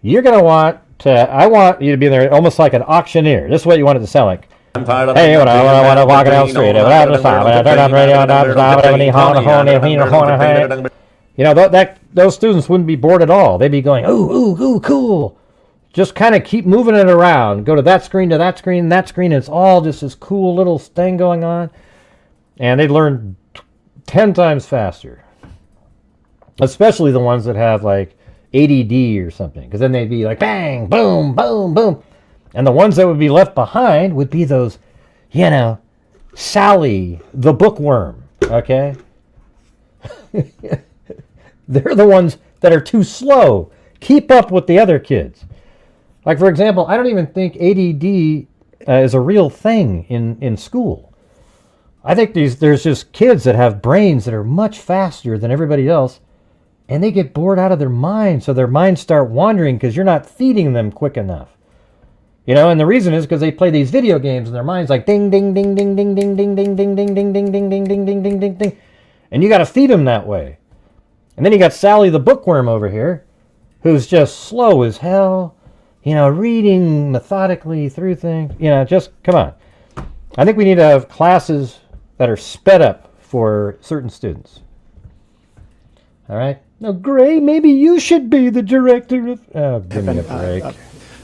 D: You're going to I want you to be there almost like an auctioneer. This is what you want it to sound like. Hey, when I want to walk down the street, those students wouldn't be bored at all. They'd be going, ooh, cool. Just kind of keep moving it around. Go to that screen, and it's all just this cool little thing going on. And they'd learn 10 times faster. Especially the ones that have like ADD or something, because then they'd be like bang, boom, boom, boom. And the ones that would be left behind would be those, Sally, the bookworm, okay? They're the ones that are too slow. Keep up with the other kids. Like, for example, I don't even think ADD is a real thing in school. I think there's just kids that have brains that are much faster than everybody else, and they get bored out of their minds, so their minds start wandering because you're not feeding them quick enough. And the reason is because they play these video games and their mind's like ding, ding, ding, ding, ding, ding, ding, ding, ding, ding, ding, ding, ding, ding, ding, ding, ding, ding, ding. And you got to feed them that way. And then you got Sally the bookworm over here. who's just slow as hell, reading methodically through things. Just come on. I think we need to have classes that are sped up for certain students. All right? Now, Gray, maybe you should be the director of... Oh, give me a break.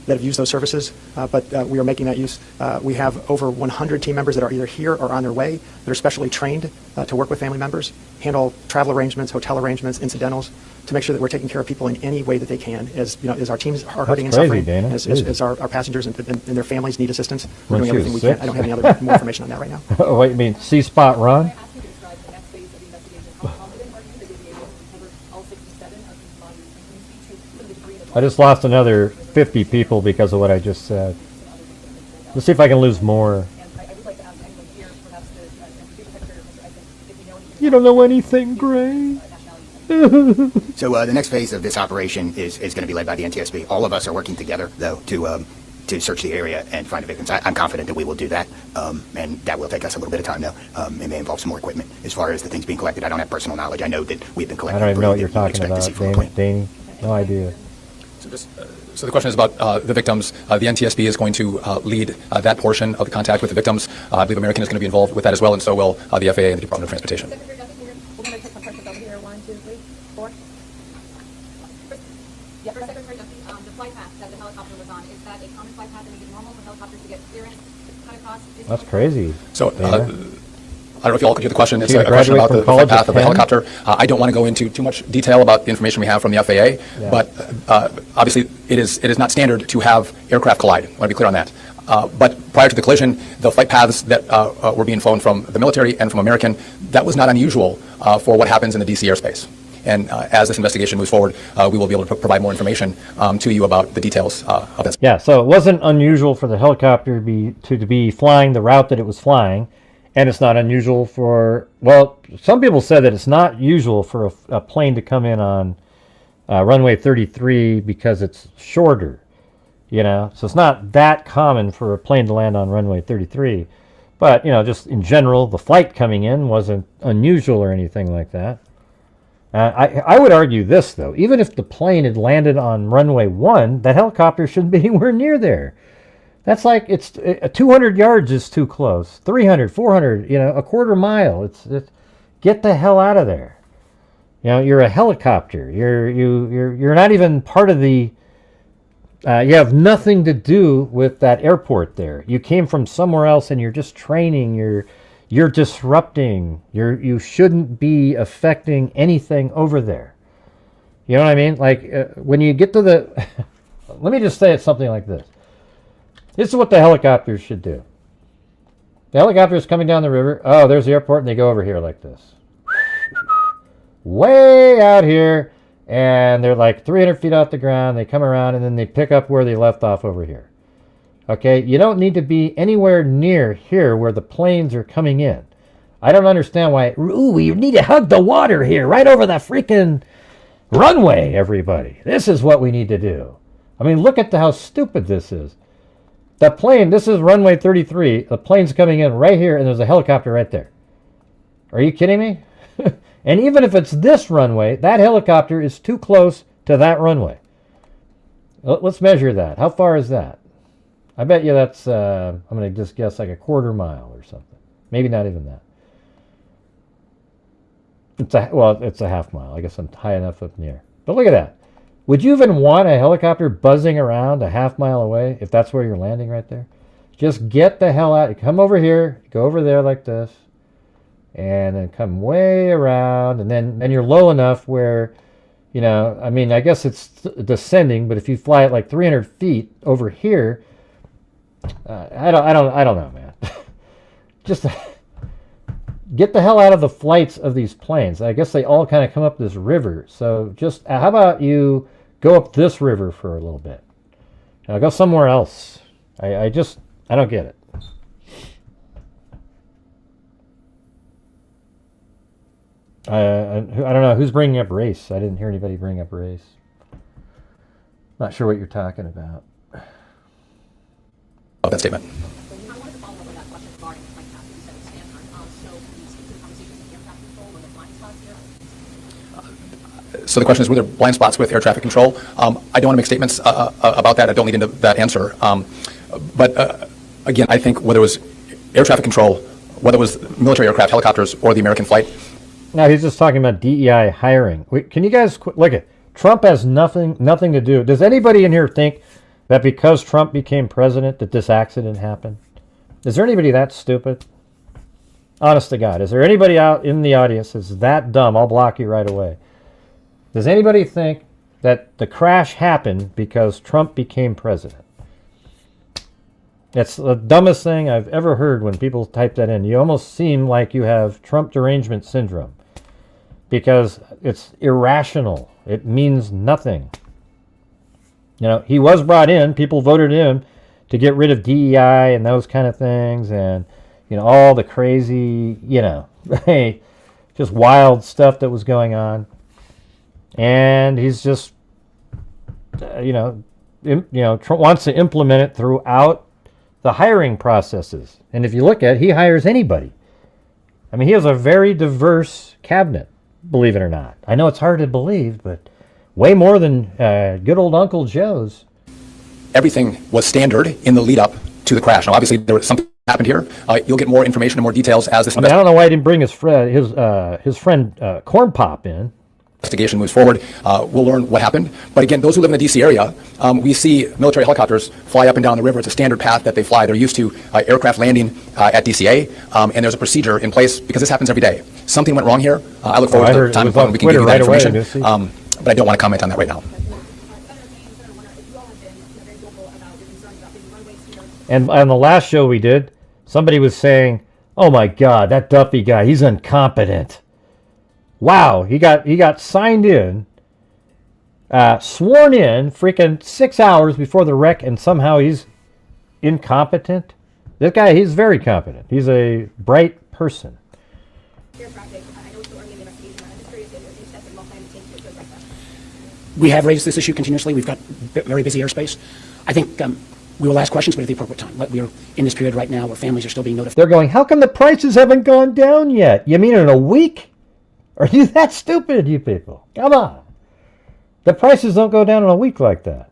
K: That have used those services, but we are making that use. We have over 100 team members that are either here or on their way that are specially trained to work with family members, handle travel arrangements, hotel arrangements, incidentals, to make sure that we're taking care of people in any way that they can. As our teams are hurting and suffering,
D: Dana.
K: as our passengers and their families need assistance, we're doing everything we can. I don't have any other more information on that right now.
D: Oh, wait, you mean C-Spot Ron? I just lost another 50 people because of what I just said. Let's see if I can lose more. You don't know anything, Gray.
I: So the next phase of this operation is going to be led by the NTSB. All of us are working together, though, to search the area and find the victims. I'm confident that we will do that, and that will take us a little bit of time, though. It may involve some more equipment. As far as the things being collected, I don't have personal knowledge. I know that we've been collecting.
D: I don't even know what you're talking about, Danny. No idea.
F: So the question is about the victims. The NTSB is going to lead that portion of the contact with the victims. I believe American is going to be involved with that as well, and so will the FAA and the Department of Transportation.
O: We're going to take some questions over here. 1, 2, 3, 4. Yeah, for Secretary Duffy, the flight path that the helicopter was on, is that a common flight path, and is it normal for helicopters to get clearance cut across?
D: That's crazy.
F: So, I don't know if you all could hear the question. It's a question about the flight path of the helicopter. I don't want to go into too much detail about the information we have from the FAA, but obviously it is not standard to have aircraft collide. I want to be clear on that. But prior to the collision, the flight paths that were being flown from the military and from American, that was not unusual for what happens in the DC airspace. And as this investigation moves forward, we will be able to provide more information to you about the details of this.
D: Yeah, so it wasn't unusual for the helicopter to be flying the route that it was flying. And it's not unusual for, well, some people said that it's not usual for a plane to come in on runway 33 because it's shorter, So it's not that common for a plane to land on runway 33. But, just in general, the flight coming in wasn't unusual or anything like that. I would argue this, though. Even if the plane had landed on runway 1, that helicopter shouldn't be anywhere near there. That's like, it's 200 yards is too close. 300, 400, a quarter mile. It's get the hell out of there. You're a helicopter. You're not even part of the. You have nothing to do with that airport there. You came from somewhere else, and you're just training. You're disrupting. You shouldn't be affecting anything over there. You know what I mean? Like when you get to the. Let me just say it something like this. This is what the helicopters should do. The helicopter is coming down the river. Oh, there's the airport, and they go over here like this. Way out here, and they're like 300 feet off the ground. They come around, and then they pick up where they left off over here. Okay, you don't need to be anywhere near here where the planes are coming in. I don't understand why. Ooh, we need to hug the water here, right over the freaking runway, everybody. This is what we need to do. I mean, look at how stupid this is. The plane, this is runway 33. The plane's coming in right here, and there's a helicopter right there. Are you kidding me? And even if it's this runway, that helicopter is too close to that runway. Let's measure that. How far is that? I bet you that's, I'm going to just guess like a quarter mile or something. Maybe not even that. It's a half mile. I guess I'm high enough up in the air. But look at that. Would you even want a helicopter buzzing around a half mile away if that's where you're landing right there? Just get the hell out. Come over here. Go over there like this. And then come way around. And then you're low enough where, I mean, I guess it's descending. But if you fly at like 300 feet over here, I don't know, man. Just get the hell out of the flights of these planes. I guess they all kind of come up this river. So just, how about you go up this river for a little bit? Go somewhere else. I don't get it. I don't know. Who's bringing up race? I didn't hear anybody bring up race. Not sure what you're talking about.
F: Of that statement. So the question is, were there blind spots with air traffic control? I don't want to make statements about that. I don't lead into that answer. But again, I think whether it was air traffic control, whether it was military aircraft, helicopters, or the American flight.
D: Now he's just talking about DEI hiring. Can you guys look at Trump has nothing to do. Does anybody in here think that because Trump became president that this accident happened? Is there anybody that stupid? Honest to God, is there anybody out in the audience that's that dumb? I'll block you right away. Does anybody think that the crash happened because Trump became president? That's the dumbest thing I've ever heard when people type that in. You almost seem like you have Trump derangement syndrome because it's irrational. It means nothing. You know, he was brought in. People voted him to get rid of DEI and those kind of things and, you know, all the crazy, you know, just wild stuff that was going on. And he's just, Trump wants to implement it throughout the hiring processes. And if you look at it, he hires anybody. I mean, he has a very diverse cabinet, believe it or not. I know it's hard to believe, but way more than good old Uncle Joe's.
F: Everything was standard in the lead up to the crash. Now, obviously, there was something happened here. You'll get more information and more details as this
D: I don't know why he didn't bring his friend Corn Pop in.
F: Investigation moves forward. We'll learn what happened. But again, those who live in the D.C. area, we see military helicopters fly up and down the river. It's a standard path that they fly. They're used to aircraft landing at DCA, and there's a procedure in place because this happens every day. Something went wrong here. I look forward to the time when we can give you that information, but I don't want to comment on that right now.
D: And on the last show we did, somebody was saying, "Oh my God, that Duffy guy, he's incompetent." Wow, he got signed in, sworn in, freaking 6 hours before the wreck, and somehow he's incompetent. This guy, he's very competent. He's a bright person.
P: We have raised this issue continuously. We've got very busy airspace. I think we will ask questions, but at the appropriate time. We are in this period right now where families are still being notified.
D: They're going, how come the prices haven't gone down yet? You mean in a week? Are you that stupid, you people? Come on. The prices don't go down in a week like that.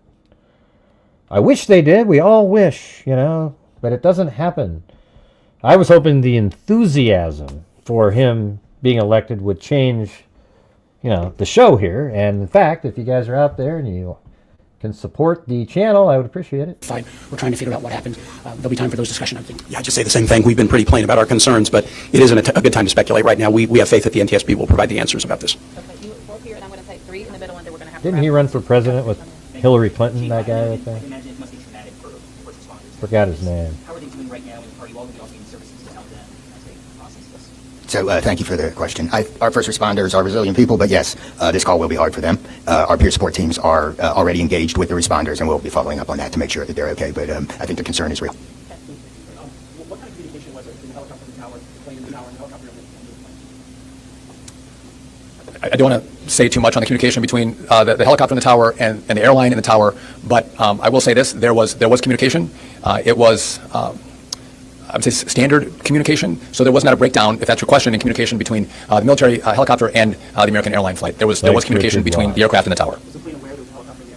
D: I wish they did. We all wish, but it doesn't happen. I was hoping the enthusiasm for him being elected would change, the show here. And in fact, if you guys are out there and you can support the channel, I would appreciate it.
P: Fine. We're trying to figure out what happened. There'll be time for those discussions, I think.
Q: Yeah, I just say the same thing. We've been pretty plain about our concerns, but it isn't a good time to speculate right now. We have faith that the NTSB will provide the answers about this.
O: Okay, you both here, and I'm going to say 3 in the middle, and then we're going to have
D: Didn't he run for president with Hillary Clinton, that guy, I think? Forgot his name.
O: How are they doing right now, and are you all going to be offering services to help them as they process this?
I: So thank you for the question. Our first responders are resilient people, but yes, this call will be hard for them. Our peer support teams are already engaged with the responders, and we'll be following up on that to make sure that they're okay. But I think the concern is real.
N: What kind of communication was it between the helicopter in the tower, the plane in the tower, and the helicopter in the plane?
F: I don't want to say too much on the communication between the helicopter in the tower and the airline in the tower, but I will say this: there was communication. It was. I would say standard communication, so there was not a breakdown, if that's your question, in communication between the military helicopter and the American airline flight. There was communication between the aircraft and the tower.
N: Was the plane aware there was a helicopter in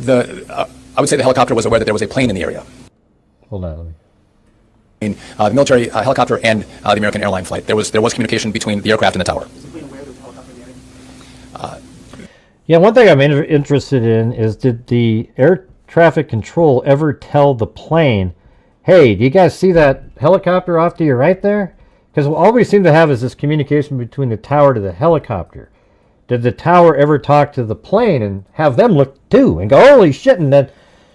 N: the area?
F: I would say the helicopter was aware that there was a plane in the area.
D: Hold on, let me.
F: The military helicopter and the American airline flight. There was communication between the aircraft and the tower.
N: Was the plane aware there was a helicopter in the area?
D: Yeah, one thing I'm interested in is, did the air traffic control ever tell the plane, hey, do you guys see that helicopter off to your right there? Because all we seem to have is this communication between the tower to the helicopter. Did the tower ever talk to the plane and have them look too and go, holy shit, and then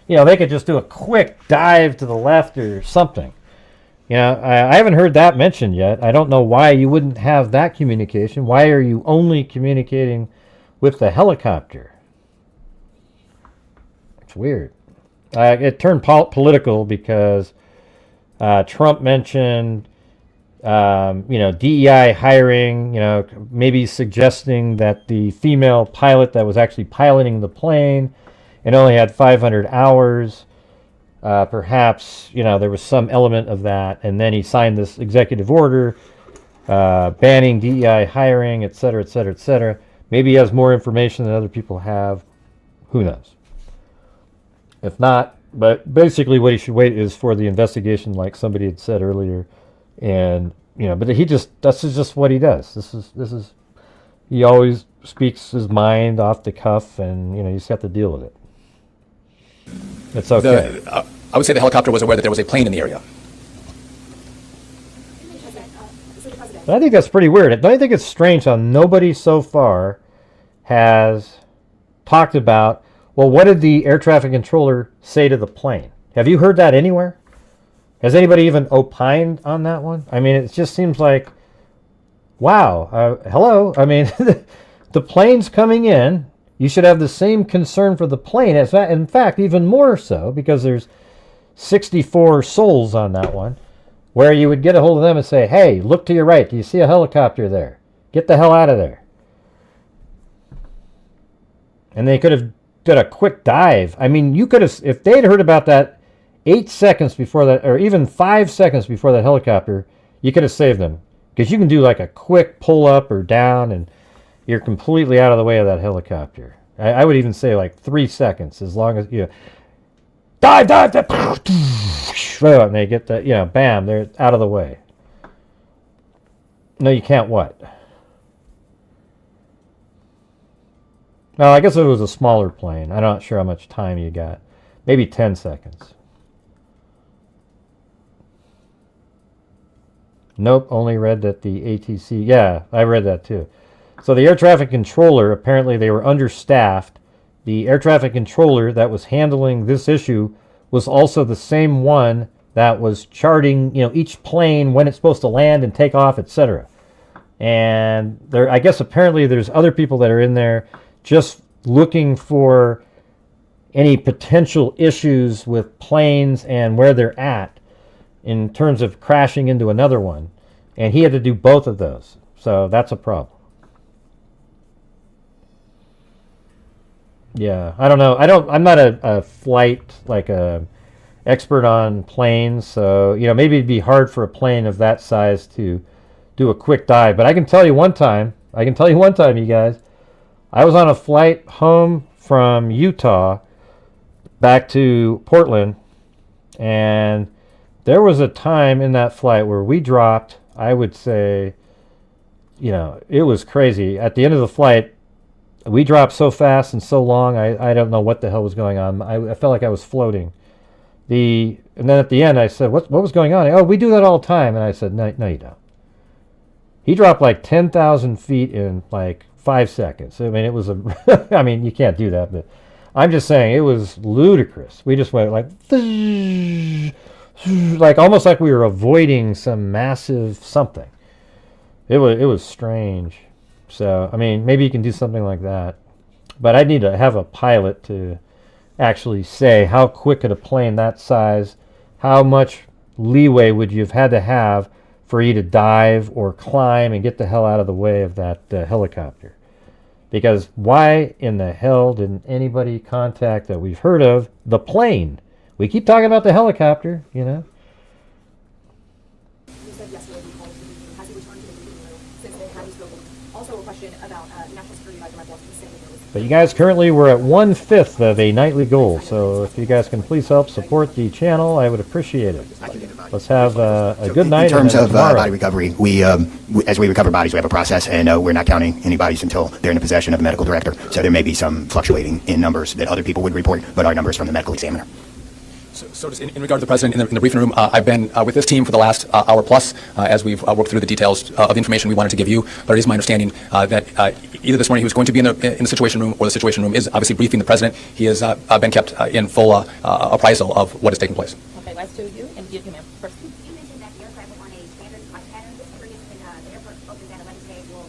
D: they could just do a quick dive to the left or something? I haven't heard that mentioned yet. I don't know why you wouldn't have that communication. Why are you only communicating with the helicopter? It's weird. It turned political because Trump mentioned, DEI hiring, maybe suggesting that the female pilot that was actually piloting the plane and only had 500 hours, perhaps, there was some element of that. And then he signed this executive order banning DEI hiring, et cetera, et cetera, et cetera. Maybe he has more information than other people have. Who knows? If not, but basically what he should wait is for the investigation, like somebody had said earlier. And, you know, but this is just what he does. This is, he always speaks his mind off the cuff, and, you know, you just have to deal with it. It's okay.
F: I would say the helicopter was aware that there was a plane in the area.
D: I think that's pretty weird. Don't you think it's strange how nobody so far has talked about, well, what did the air traffic controller say to the plane? Have you heard that anywhere? Has anybody even opined on that one? I mean, it just seems like, wow, hello? I mean, the plane's coming in. You should have the same concern for the plane. In fact, even more so, because there's 64 souls on that one, where you would get a hold of them and say, hey, look to your right. Do you see a helicopter there? Get the hell out of there. And they could have done a quick dive. I mean, you could have, if they'd heard about that 8 seconds before that, or even 5 seconds before that helicopter, you could have saved them. Because you can do like a quick pull up or down, and you're completely out of the way of that helicopter. I would even say like 3 seconds, as long as, you know, dive, and they get the, you know, bam, they're out of the way. No, you can't what? Well, I guess if it was a smaller plane, I'm not sure how much time you got. Maybe 10 seconds. Nope, only read that the ATC, yeah, I read that too. So the air traffic controller, apparently they were understaffed. The air traffic controller that was handling this issue was also the same one that was charting, you know, each plane, when it's supposed to land and take off, etc. And there, I guess apparently there's other people that are in there just looking for any potential issues with planes and where they're at in terms of crashing into another one. And he had to do both of those. So that's a problem. Yeah, I don't know. I'm not a flight, like a expert on planes, so, you know, maybe it'd be hard for a plane of that size to do a quick dive. But I can tell you one time, you guys, I was on a flight home from Utah back to Portland, and there was a time in that flight where we dropped, I would say, you know, it was crazy. At the end of the flight, we dropped so fast and so long, I don't know what the hell was going on. I felt like I was floating. And then at the end, I said, what was going on? Oh, we do that all the time. And I said, no, you don't. He dropped like 10,000 feet in like 5 seconds. I mean, it was I mean, you can't do that, but I'm just saying it was ludicrous. We just went like almost like we were avoiding some massive something. It was strange. So, I mean, maybe you can do something like that. But I'd need to have a pilot to actually say how quick could a plane that size, how much leeway would you have had to have for you to dive or climb and get the hell out of the way of that helicopter. Because why in the hell didn't anybody contact that we've heard of the plane? We keep talking about the helicopter, you know.
O: You said yesterday you called the has he returned to the meeting room since then? Have you spoken? Also a question about national security by Director Sanders.
D: But you guys, currently we're at 1/5 of a nightly goal, so if you guys can please help support the channel, I would appreciate it. Let's have a good night.
I: In terms of body recovery, we as we recover bodies, we have a process, and we're not counting any bodies until they're in the possession of the medical director. So there may be some fluctuating in numbers that other people would report, but our numbers from the medical examiner.
F: So just in regard to the President, in the briefing room, I've been with this team for the last hour plus as we've worked through the details of information we wanted to give you. But it is my understanding that either this morning he was going to be in the Situation Room, or the Situation Room is obviously briefing the President. He has been kept in full appraisal of what is taking place.
J: Okay, last two of you, and you, ma'am, first.
G: You mentioned that the aircraft was on a standard flight pattern. Just curious when the airport opens at 11 today, will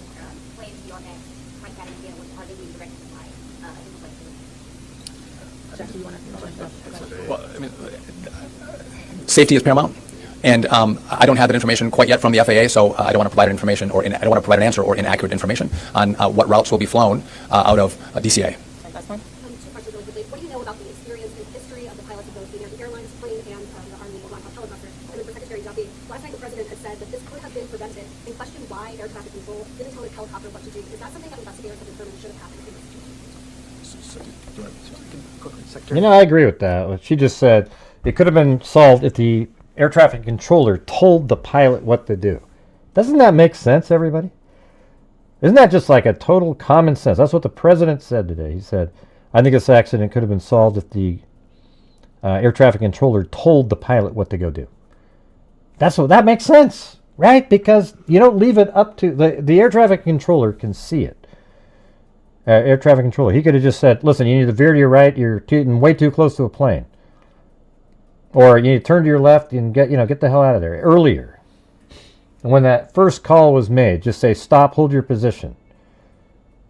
G: planes be on that flight pattern again, or are they being directed to fly a different place?
J: Jackie, you want to?
F: Well, I mean, safety is paramount, and I don't have that information quite yet from the FAA, so I don't want to provide information, I don't want to provide an answer or inaccurate information on what routes will be flown out of DCA.
O: Two questions really quickly. What do you know about the experience and history of the pilots of both the airlines, plane, and the Army Black Hawk helicopter? And then for Secretary Duffy, last night the President had said that this could have been prevented prevented and questioned why air traffic control didn't tell the helicopter what to do. Is that something that investigators have determined should have happened in this situation?
D: You know, I agree with that. What she just said, it could have been solved if the air traffic controller told the pilot what to do. Doesn't that make sense, everybody? Isn't that just like a total common sense? That's what the president said today. He said, I think this accident could have been solved if the air traffic controller told the pilot what to go do. That makes sense, right? Because you don't leave it up to the air traffic controller can see it. Air traffic controller. He could have just said, listen, you need to veer to your right. You're way too close to a plane. Or you need to turn to your left and get the hell out of there earlier. And when that first call was made, just say, stop, hold your position.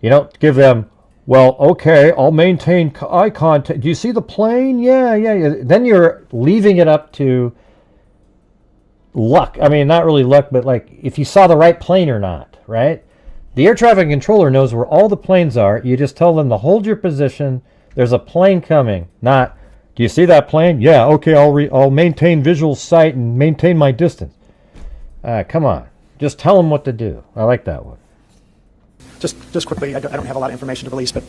D: You don't give them, well, okay, I'll maintain eye contact. Do you see the plane? Yeah. Then you're leaving it up to luck. I mean, not really luck, but like if you saw the right plane or not, right? The air traffic controller knows where all the planes are. You just tell them to hold your position. There's a plane coming. Not, do you see that plane? Yeah, okay, I'll maintain visual sight and maintain my distance. Come on. Just tell them what to do. I like that one.
K: Just quickly, I don't have a lot of information to release, but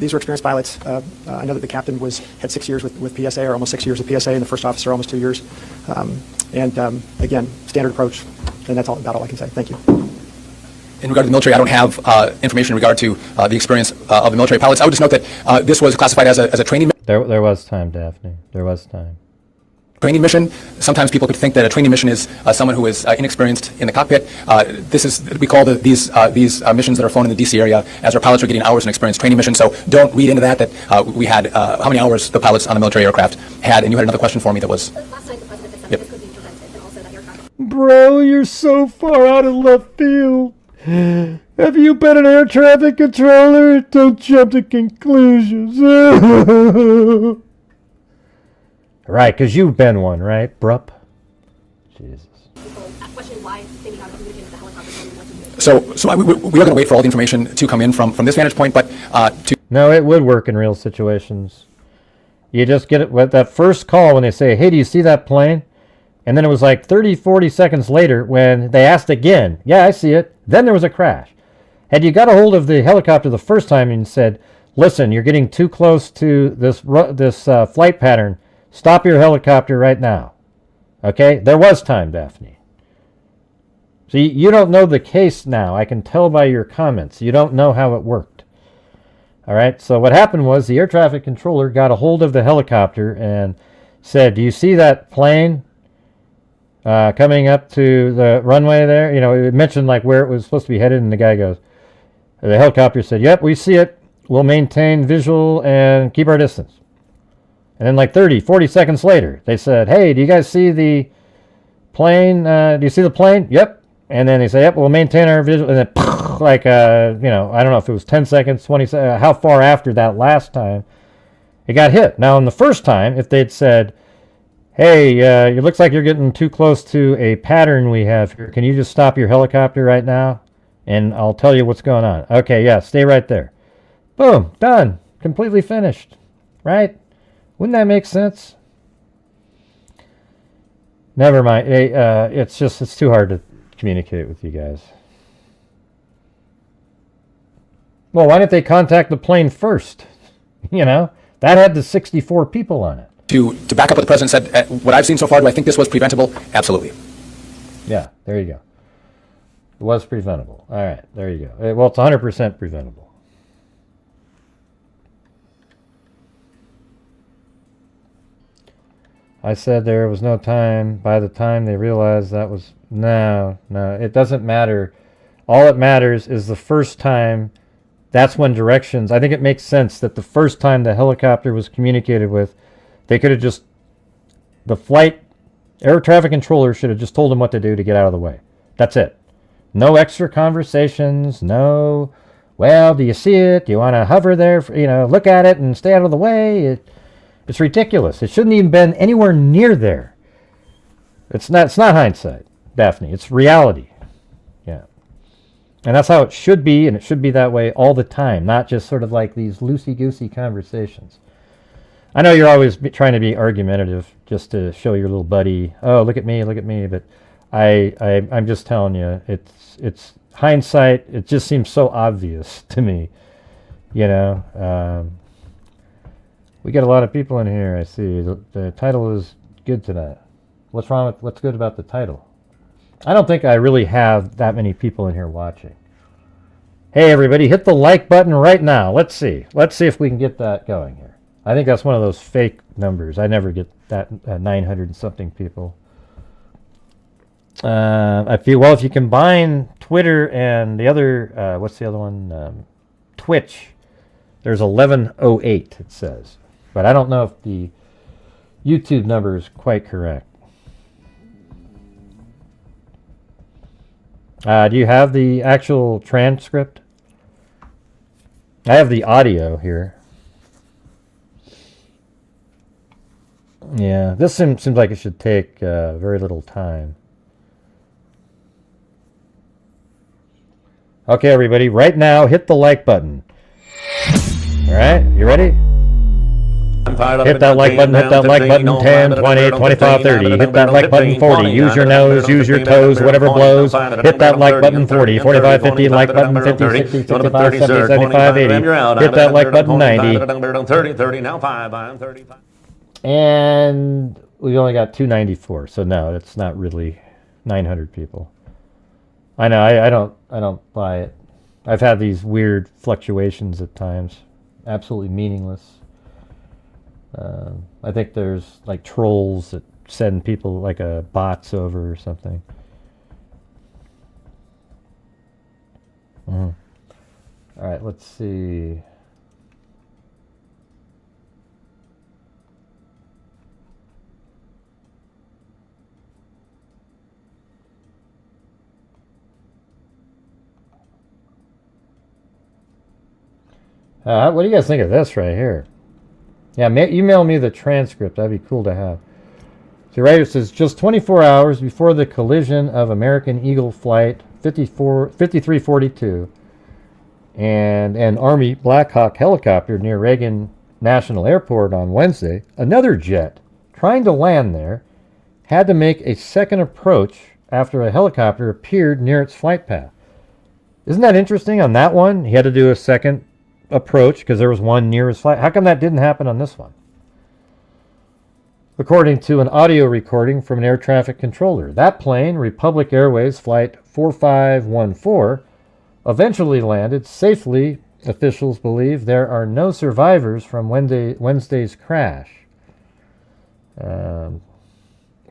K: these were experienced pilots. I know that the captain had 6 years with PSA, or almost 6 years with PSA, and the first officer almost 2 years. Again, standard approach, and that's about all I can say. Thank you.
F: In regard to the military, I don't have information in regard to the experience of the military pilots. I would just note that this was classified as a training mission.
D: There was time, Daphne. There was time.
F: Training mission. Sometimes people could think that a training mission is someone who is inexperienced in the cockpit. We call these missions that are flown in the D.C. area as our pilots are getting hours in experience training mission. So don't read into that we had how many hours the pilots on the military aircraft had. And you had another question for me that was.
O: Last night, the president said that this could be prevented, and also that aircraft.
D: Bro, you're so far out of left field. Have you been an air traffic controller? Don't jump to conclusions. Right, because you've been one, right, Brup? Jesus.
F: So we are going to wait for all the information to come in from this vantage point, but
D: No, it would work in real situations. You just get it with that first call when they say, hey, do you see that plane? And then it was like 30, 40 seconds later when they asked again, yeah, I see it. Then there was a crash. Had you got a hold of the helicopter the first time and said, listen, you're getting too close to this flight pattern, stop your helicopter right now. Okay? There was time, Daphne. See, you don't know the case now. I can tell by your comments. You don't know how it worked. All right? So what happened was the air traffic controller got a hold of the helicopter and said, do you see that plane coming up to the runway there? You know, it mentioned like where it was supposed to be headed, and the guy goes, the helicopter said, yep, we see it. We'll maintain visual and keep our distance. And then like 30, 40 seconds later, they said, hey, do you guys see the plane? Do you see the plane? Yep. And then they say, yep, we'll maintain our visual. And then like, I don't know if it was 10 seconds, 20 seconds, how far after that last time it got hit. Now, in the first time, if they'd said, hey, it looks like you're getting too close to a pattern we have here. Can you just stop your helicopter right now? And I'll tell you what's going on. Okay, yeah, stay right there. Boom, done. Completely finished. Right? Wouldn't that make sense? Never mind. Hey, it's too hard to communicate with you guys. Well, why didn't they contact the plane first? You know, that had the 64 people on it.
F: To back up what the president said, what I've seen so far, do I think this was preventable? Absolutely.
D: Yeah, there you go. It was preventable. All right, there you go. Well, it's 100% preventable. I said there was no time. By the time they realized that was... No, it doesn't matter. All that matters is the first time. That's when directions... I think it makes sense that the first time the helicopter was communicated with, they could have just... The flight air traffic controller should have just told them what to do to get out of the way. That's it. No extra conversations. No, well, do you see it? Do you want to hover there? Look at it and stay out of the way. It's ridiculous. It shouldn't even been anywhere near there. It's not hindsight, Daphne. It's reality. Yeah. And that's how it should be, and it should be that way all the time, not just sort of like these loosey-goosey conversations. I know you're always trying to be argumentative just to show your little buddy, oh, look at me, but I'm just telling you, it's hindsight. It just seems so obvious to me, you know. We got a lot of people in here. I see the title is good tonight. What's wrong with what's good about the title? I don't think I really have that many people in here watching. Hey everybody, hit the like button right now. Let's see if we can get that going here. I think that's one of those fake numbers. I never get that 900 and something people. I feel, well, if you combine Twitter and the other, what's the other one? Twitch, there's 1108, it says. But I don't know if the YouTube number is quite correct. Do you have the actual transcript? I have the audio here. Yeah, this seems like it should take very little time. Okay, everybody, right now, hit the like button. All right, you ready? Hit that like button, 10, 20, 25, 30. Hit that like button, 40. Use your nose, use your toes, whatever blows. Hit that like button, 40, 45, 50, like button, 50, 60, 65, 70, 75, 80. Hit that like button, 90.
R: 30, now 5, I'm 35.
D: And we only got 294, so no, it's not really 900 people. I know, I don't buy it. I've had these weird fluctuations at times. Absolutely meaningless. I think there's like trolls that send people like bots over or something. All right, let's see. What do you guys think of this right here? Yeah, email me the transcript. That'd be cool to have. So right here it says, just 24 hours before the collision of American Eagle Flight 5342 and an Army Black Hawk helicopter near Reagan National Airport on Wednesday, another jet trying to land there had to make a second approach after a helicopter appeared near its flight path. Isn't that interesting? On that one, he had to do a second approach because there was one near his flight. How come that didn't happen on this one? According to an audio recording from an air traffic controller, that plane, Republic Airways Flight 4514, eventually landed safely. Officials believe there are no survivors from Wednesday's crash.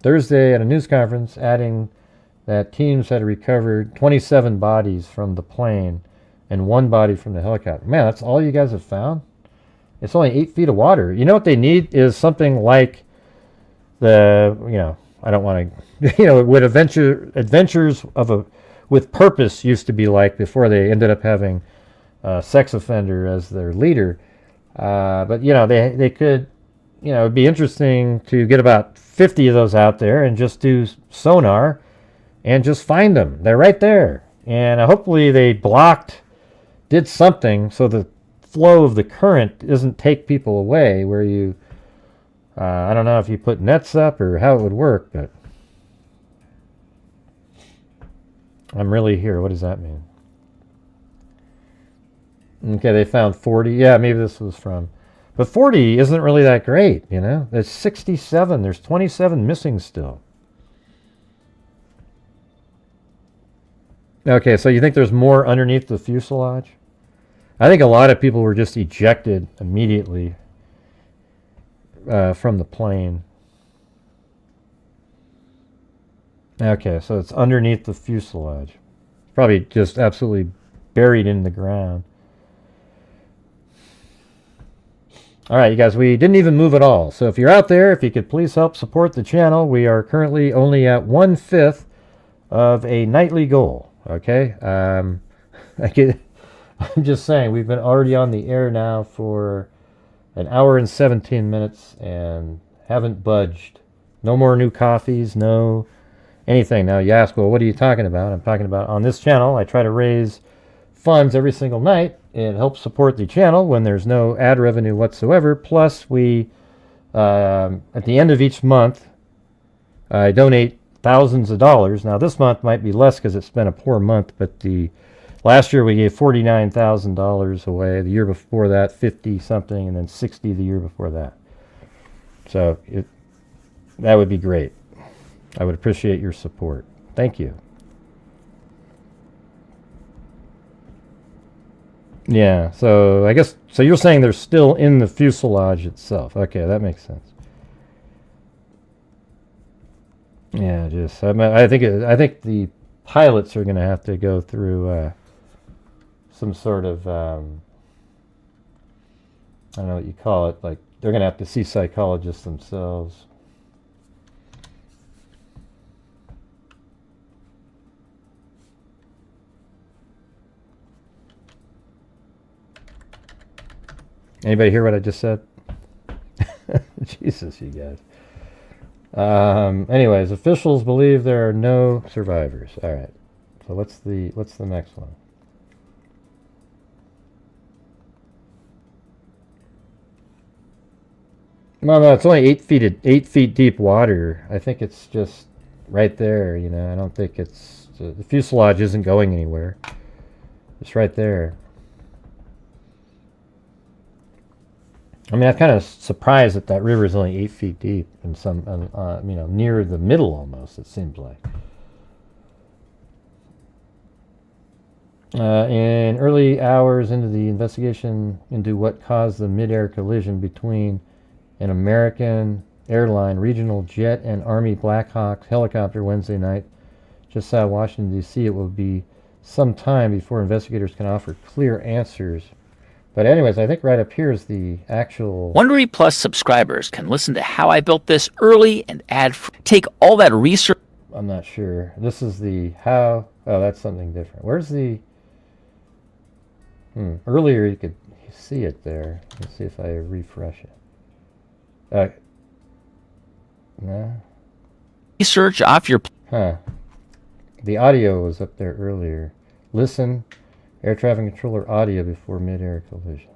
D: Thursday at a news conference, adding that teams had recovered 27 bodies from the plane and one body from the helicopter. Man, that's all you guys have found? It's only 8 feet of water. You know what they need is something like the, I don't want to, what Adventures with Purpose used to be like before they ended up having a sex offender as their leader. But, they could, it'd be interesting to get about 50 of those out there and just do sonar and just find them. They're right there. And hopefully they did something so the flow of the current doesn't take people away where you, I don't know if you put nets up or how it would work, but I'm really here. What does that mean? Okay, they found 40. Yeah, maybe this was from, but 40 isn't really that great, There's 67. There's 27 missing still. Okay, so you think there's more underneath the fuselage? I think a lot of people were just ejected immediately from the plane. Okay, so it's underneath the fuselage. Probably just absolutely buried in the ground. All right, you guys, we didn't even move at all. So if you're out there, if you could please help support the channel. We are currently only at 1/5 of a nightly goal. Okay, I'm just saying, we've been already on the air now for an hour and 17 minutes and haven't budged. No more new coffees, no anything. Now you ask, well, what are you talking about? I'm talking about on this channel, I try to raise funds every single night. It helps support the channel when there's no ad revenue whatsoever. Plus, we, at the end of each month, I donate thousands of dollars. Now this month might be less because it's been a poor month, but the last year we gave $49,000 away. The year before that, 50 something, and then 60 the year before that. So that would be great. I would appreciate your support. Thank you. Yeah, so I guess, so you're saying they're still in the fuselage itself. Okay, that makes sense. Yeah, I think the pilots are going to have to go through some sort of, I don't know what you call it, like they're going to have to see psychologists themselves. Anybody hear what I just said? Jesus, you guys. Anyways, officials believe there are no survivors. All right. So what's the next one? Well, no, it's only 8 feet deep water. I think it's just right there. You know, I don't think it's the fuselage isn't going anywhere. It's right there. I mean, I'm kind of surprised that river is only 8 feet deep and near the middle almost, it seems like. In early hours into the investigation into what caused the mid-air collision between an American airline regional jet and Army Black Hawk helicopter Wednesday night, just south of Washington, D.C., it will be some time before investigators can offer clear answers. But anyways, I think right up here is the actual...
S: Wondery Plus subscribers can listen to How I Built This early and take all that research...
D: I'm not sure. This is the how... Oh, that's something different. Where's the... Earlier you could see it there. Let's see if I refresh it. No.
S: Research off your...
D: Huh. The audio was up there earlier. Listen... Air traffic controller audio before mid-air collision.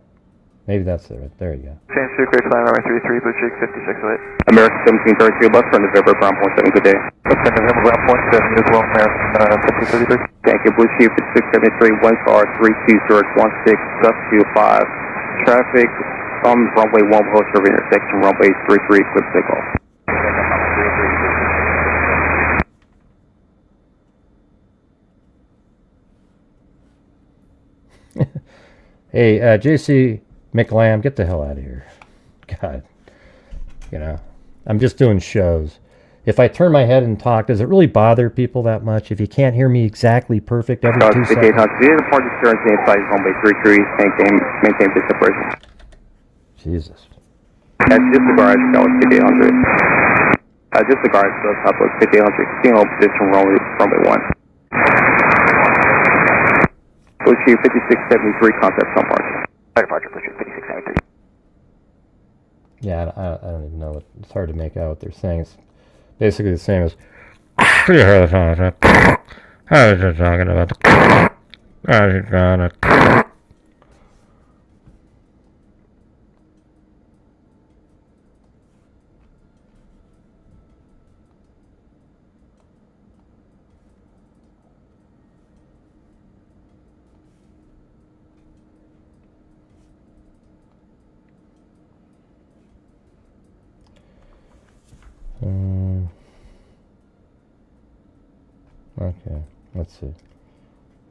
D: Maybe that's it. Right. There you go.
T: Change to Great Flight Runway 33, Blue Chic 5608.
U: American 1733 bus from November ground point 7, good day.
T: From November ground point 7 as well, American 1733.
U: Thank you, Blue Chic 5673, 1 star 32016, gust 25. Traffic from runway 1 host over intersection, runway 33, quick takeoff.
D: Hey, JC McLam, get the hell out of here. God. You know, I'm just doing shows. If I turn my head and talk, does it really bother people that much? If you can't hear me exactly perfect every 2 seconds?
U: Depart insurance inside runway 33, maintain this separation.
D: Jesus.
U: Disregard, that was 5800. Disregard, so top was 5800, signal position runway 1. Blue Chief 5673, contact some parking.
T: Departure, Blue Chief 5673.
D: Yeah, I don't even know. It's hard to make out what they're saying. It's basically the same as... How is it talking about? How is it going to... Okay, let's see.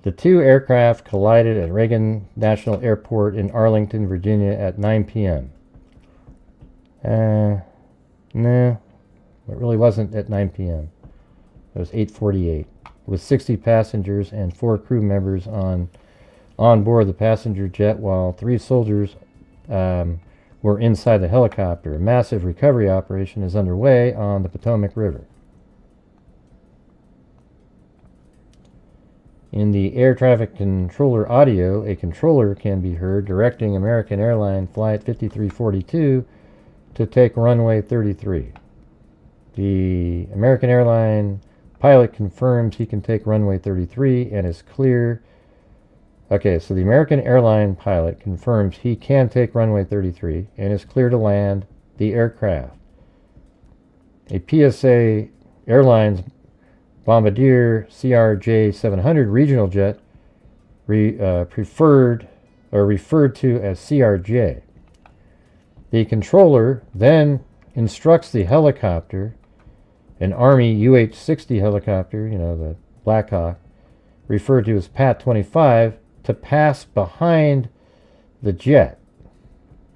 D: The two aircraft collided at Reagan National Airport in Arlington, Virginia at 9 p.m. No, it really wasn't at 9 p.m. It was 8:48. With 60 passengers and 4 crew members on board the passenger jet, while 3 soldiers were inside the helicopter. A massive recovery operation is underway on the Potomac River. In the air traffic controller audio, a controller can be heard directing American Airline Flight 5342 to take runway 33. The American Airline pilot confirms he can take runway 33 and is clear. Okay, so the American Airline pilot confirms he can take runway 33 and is clear to land the aircraft. A PSA Airlines Bombardier CRJ-700 regional jet, referred to as CRJ. The controller then instructs the helicopter, an Army UH-60 helicopter, the Black Hawk, referred to as Pat-25, to pass behind the jet.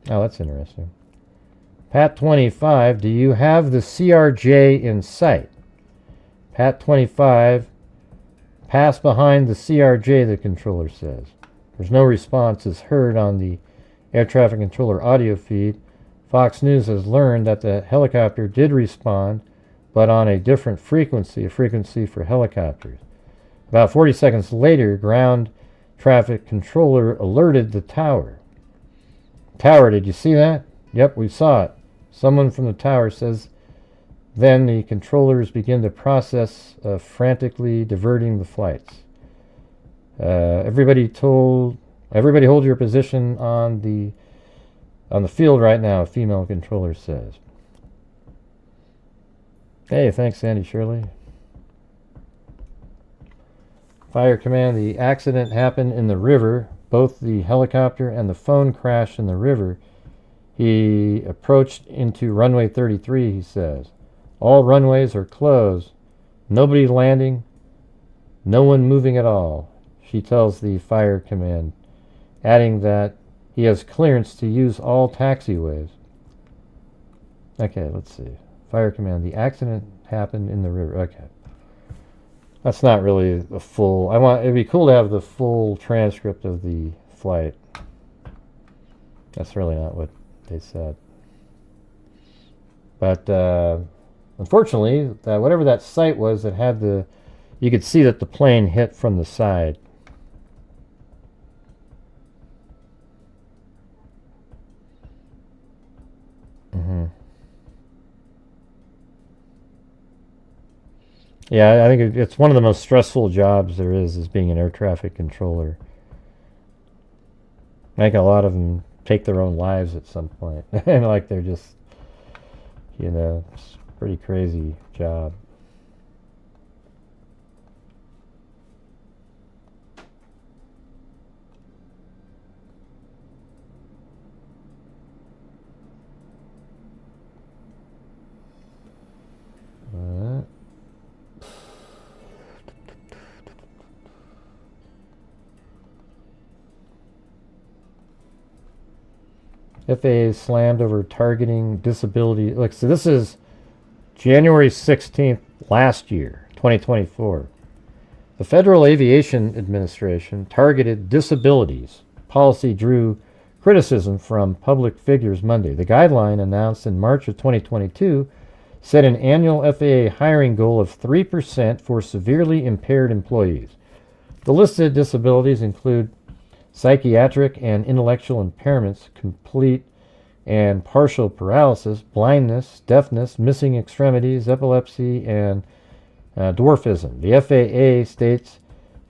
D: Oh, that's interesting. Pat-25, do you have the CRJ in sight? Pat-25, pass behind the CRJ, the controller says. There's no response is heard on the air traffic controller audio feed. Fox News has learned that the helicopter did respond, but on a different frequency, a frequency for helicopters. About 40 seconds later, ground traffic controller alerted the tower. Tower, did you see that? Yep, we saw it. Someone from the tower says then the controllers begin the process of frantically diverting the flights. Everybody hold your position on the field right now, a female controller says. Hey, thanks, Sandy Shirley. Fire Command, the accident happened in the river. Both the helicopter and the phone crashed in the river. He approached into runway 33, he says. All runways are closed. Nobody landing. No one moving at all, she tells the Fire Command, adding that he has clearance to use all taxiways. Okay, let's see. Fire Command, the accident happened in the river. Okay. That's not really a full... it'd be cool to have the full transcript of the flight. That's really not what they said. But unfortunately, whatever that site was that had you could see that the plane hit from the side. Yeah, I think it's one of the most stressful jobs there is being an air traffic controller. I think a lot of them take their own lives at some point. And like they're just, it's a pretty crazy job. FAA slammed over targeting disability. Look, so this is January 16th last year, 2024. The Federal Aviation Administration targeted disabilities. Policy drew criticism from public figures Monday. The guideline announced in March of 2022 set an annual FAA hiring goal of 3% for severely impaired employees. The listed disabilities include psychiatric and intellectual impairments, complete and partial paralysis, blindness, deafness, missing extremities, epilepsy, and dwarfism. The FAA states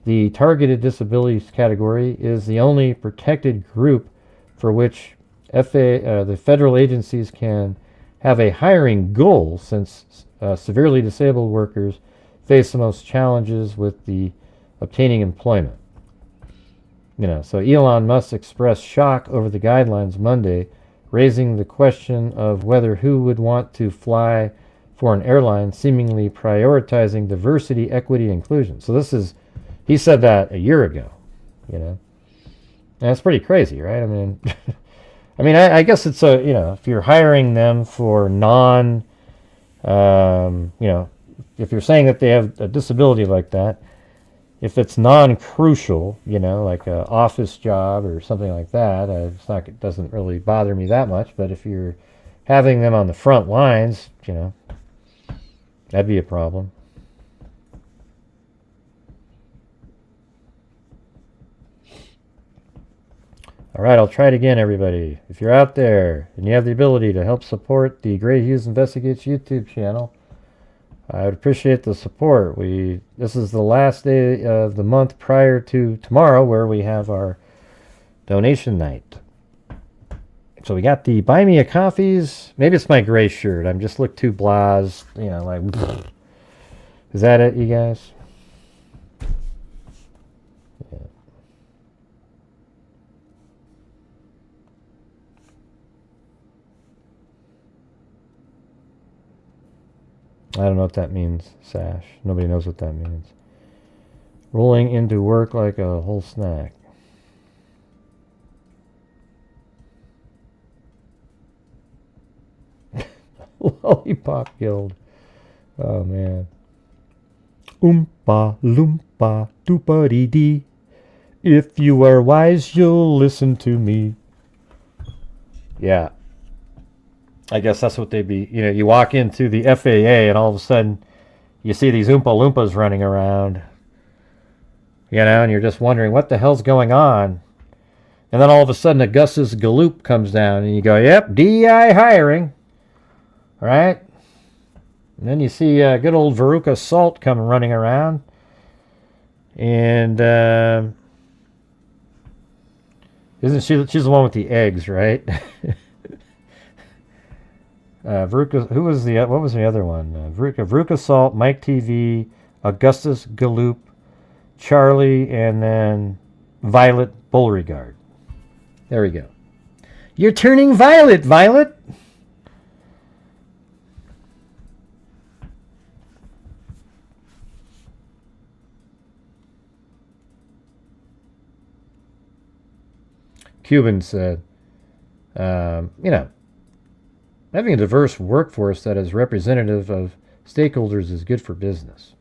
D: the targeted disabilities category is the only protected group for which the federal agencies can have a hiring goal, since severely disabled workers face the most challenges with the obtaining employment. So Elon Musk expressed shock over the guidelines Monday, raising the question of whether who would want to fly for an airline seemingly prioritizing diversity, equity, and inclusion. So he said that a year ago, And that's pretty crazy, right? I guess it's if you're hiring them for if you're saying that they have a disability like that, if it's non-crucial, like an office job or something like that, it doesn't really bother me that much. But if you're having them on the front lines, that'd be a problem. All right, I'll try it again, everybody. If you're out there and you have the ability to help support the Gray Hughes Investigates YouTube channel, I would appreciate the support. This is the last day of the month prior to tomorrow, where we have our donation night. So we got the Buy Me a Coffees. Maybe it's my gray shirt. I'm just look too blasé, Is that it, you guys? Yeah. I don't know what that means, Sash. Nobody knows what that means. Rolling into work like a whole snack. Lollipop Guild. Oh, man. Oompa loompa doopa dee. If you are wise, you'll listen to me. Yeah. I guess that's what they'd be. You know, you walk into the FAA and all of a sudden you see these Oompa Loompas running around. You know, and you're just wondering what the hell's going on. And then all of a sudden Augustus Galloop comes down and you go, yep, DEI hiring. Right? And then you see good old Veruca Salt come running around. And isn't she's the one with the eggs, right? Veruca, what was the other one? Veruca Salt, Mike TV, Augustus Galloop, Charlie, and then Violet Beauregard. There we go. You're turning violet, Violet! Cuban said, you know, having a diverse workforce that is representative of stakeholders is good for business.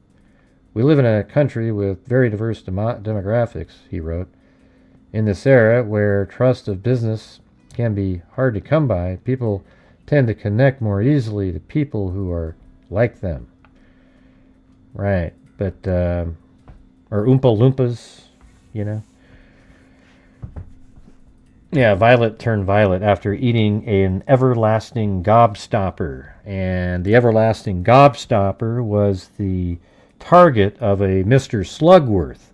D: We live in a country with very diverse demographics, he wrote. In this era where trust of business can be hard to come by, people tend to connect more easily to people who are like them. Right, but, or Oompa Loompas, you know. Yeah, Violet turned violet after eating an everlasting gobstopper. And the everlasting gobstopper was the target of a Mr. Slugworth,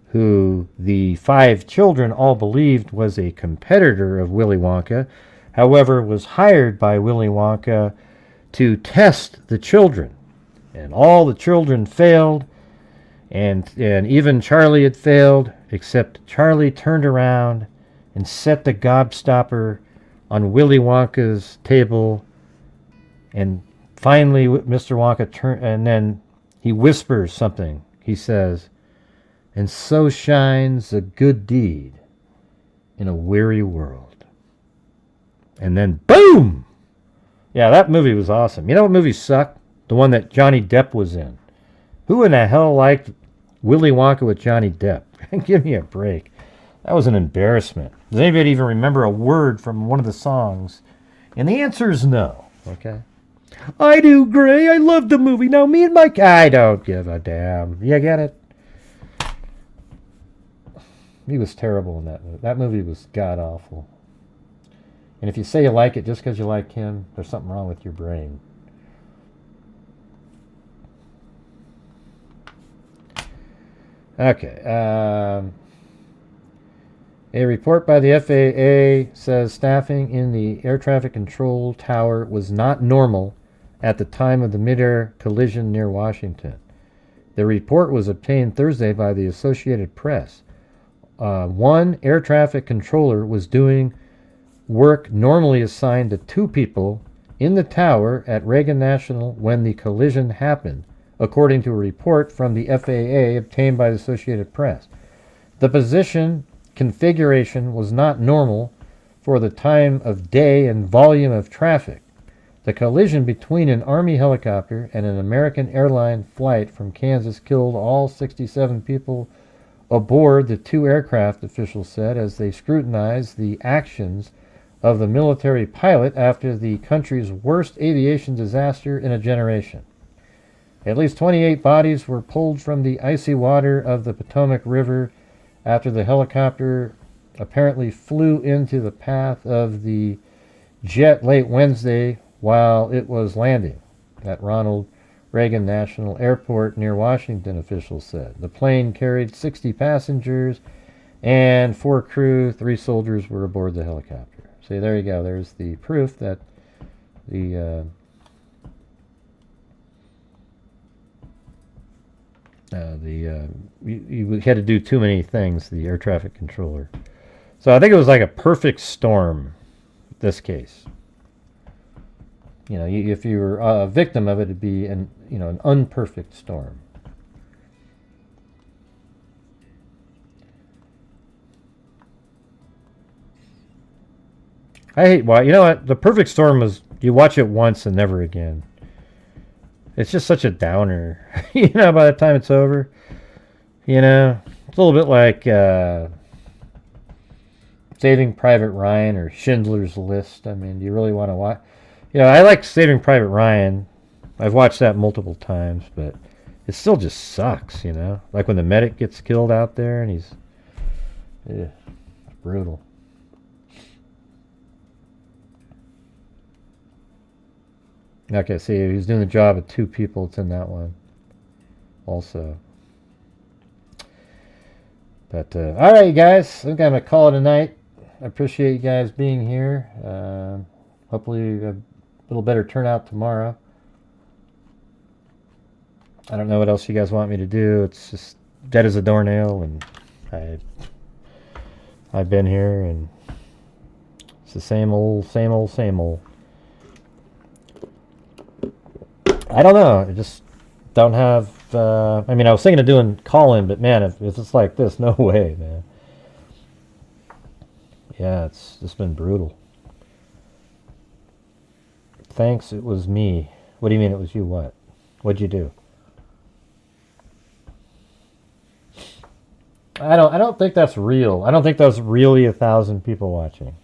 D: who the 5 children all believed was a competitor of Willy Wonka, however, was hired by Willy Wonka to test the children. And all the children failed, and even Charlie had failed, except Charlie turned around and set the gobstopper on Willy Wonka's table, and finally Mr. Wonka turned, and then he whispers something. He says, "And so shines a good deed in a weary world." And then boom! Yeah, that movie was awesome. You know what movie sucked? The one that Johnny Depp was in. Who in the hell liked Willy Wonka with Johnny Depp? Give me a break. That was an embarrassment. Does anybody even remember a word from one of the songs? And the answer is no. Okay. I do, Gray. I love the movie. Now me and Mike, I don't give a damn. You get it? He was terrible in that movie. That movie was god-awful. And if you say you like it just because you like him, there's something wrong with your brain. Okay. A report by the FAA says staffing in the air traffic control tower was not normal at the time of the mid-air collision near Washington. The report was obtained Thursday by the Associated Press. One air traffic controller was doing work normally assigned to 2 people in the tower at Reagan National when the collision happened, according to a report from the FAA obtained by the Associated Press. The position configuration was not normal for the time of day and volume of traffic. The collision between an Army helicopter and an American airline flight from Kansas killed all 67 people aboard the 2 aircraft, officials said, as they scrutinized the actions of the military pilot after the country's worst aviation disaster in a generation. At least 28 bodies were pulled from the icy water of the Potomac River after the helicopter apparently flew into the path of the jet late Wednesday while it was landing at Ronald Reagan National Airport near Washington, officials said. The plane carried 60 passengers and 4 crew, 3 soldiers were aboard the helicopter. So there you go. There's the proof that the You had to do too many things, the air traffic controller. So I think it was like a perfect storm, this case. If you were a victim of it, it'd be an unperfect storm. I hate you know what? The perfect storm was you watch it once and never again. It's just such a downer, by the time it's over. It's a little bit like Saving Private Ryan or Schindler's List. I mean, do you really want to watch? I like Saving Private Ryan. I've watched that multiple times, but it still just sucks, Like when the medic gets killed out there and he's... it's brutal. Okay, see, he's doing the job of two people. It's in that one also. But, all right, you guys. I think I'm going to call it a night. I appreciate you guys being here. Hopefully a little better turnout tomorrow. I don't know what else you guys want me to do. It's just dead as a doornail, and I've been here, and it's the same old. I don't know. I just don't have... I was thinking of doing call-in, but man, if it's like this, no way, man. Yeah, it's just been brutal. Thanks, it was me. What do you mean it was you? What? What'd you do? I don't think that's real. I don't think there's really 1,000 people watching.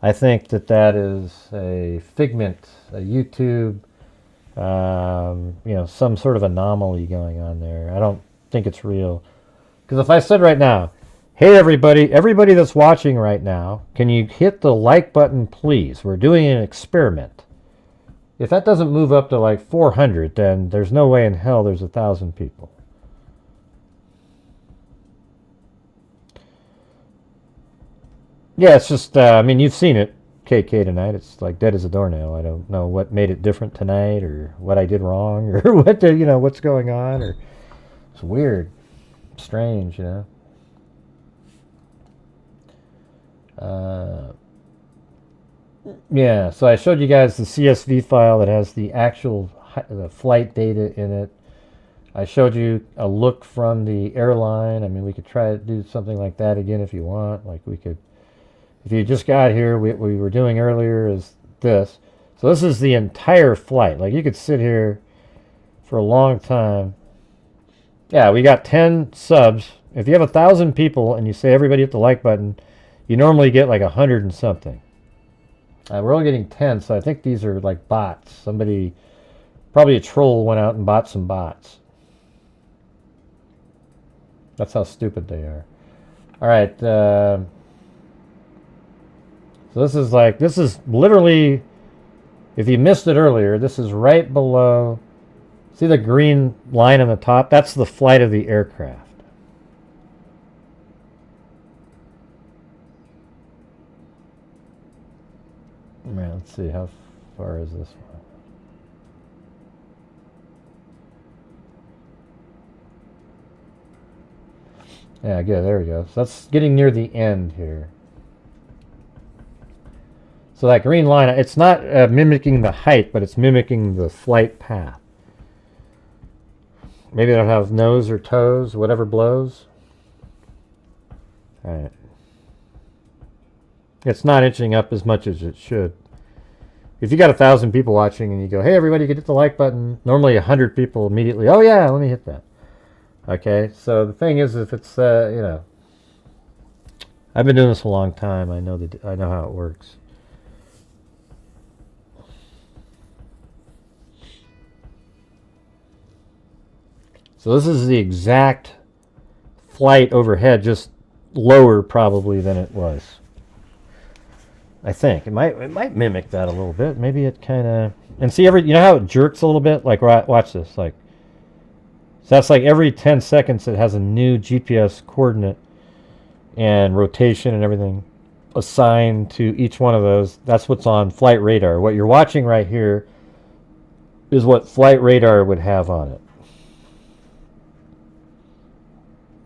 D: I think that is a figment, a YouTube... some sort of anomaly going on there. I don't think it's real. Because if I said right now, hey everybody that's watching right now, can you hit the like button please? We're doing an experiment. If that doesn't move up to like 400, then there's no way in hell there's 1,000 people. Yeah, it's just, you've seen it. KK tonight, it's like dead as a doornail. I don't know what made it different tonight, or what I did wrong, or what's going on, or it's weird, strange, yeah. So I showed you guys the CSV file that has the actual the flight data in it. I showed you a look from the airline. We could try to do something like that again if you want. Like we could. If you just got here, what we were doing earlier is this. So this is the entire flight. Like you could sit here for a long time. Yeah, we got 10 subs. If you have 1,000 people and you say everybody hit the like button, you normally get like 100 and something. We're only getting 10, so I think these are like bots. Somebody, probably a troll, went out and bought some bots. That's how stupid they are. All right. So this is literally, if you missed it earlier, this is right below, see the green line on the top? That's the flight of the aircraft. Man, let's see, how far is this one? Yeah, good, there we go. So that's getting near the end here. So that green line, it's not mimicking the height, but it's mimicking the flight path. Maybe they don't have nose or toes, whatever blows. All right. It's not inching up as much as it should. If you got 1,000 people watching and you go, hey, everybody, hit the like button, normally 100 people immediately, oh, yeah, let me hit that. Okay, so the thing is, if it's, I've been doing this a long time. I know how it works. So this is the exact flight overhead, just lower probably than it was. I think it might mimic that a little bit. Maybe it kind of, and see you know how it jerks a little bit. Like watch this. Like so that's like every 10 seconds it has a new GPS coordinate and rotation and everything assigned to each one of those. That's what's on flight radar. What you're watching right here is what flight radar would have on it.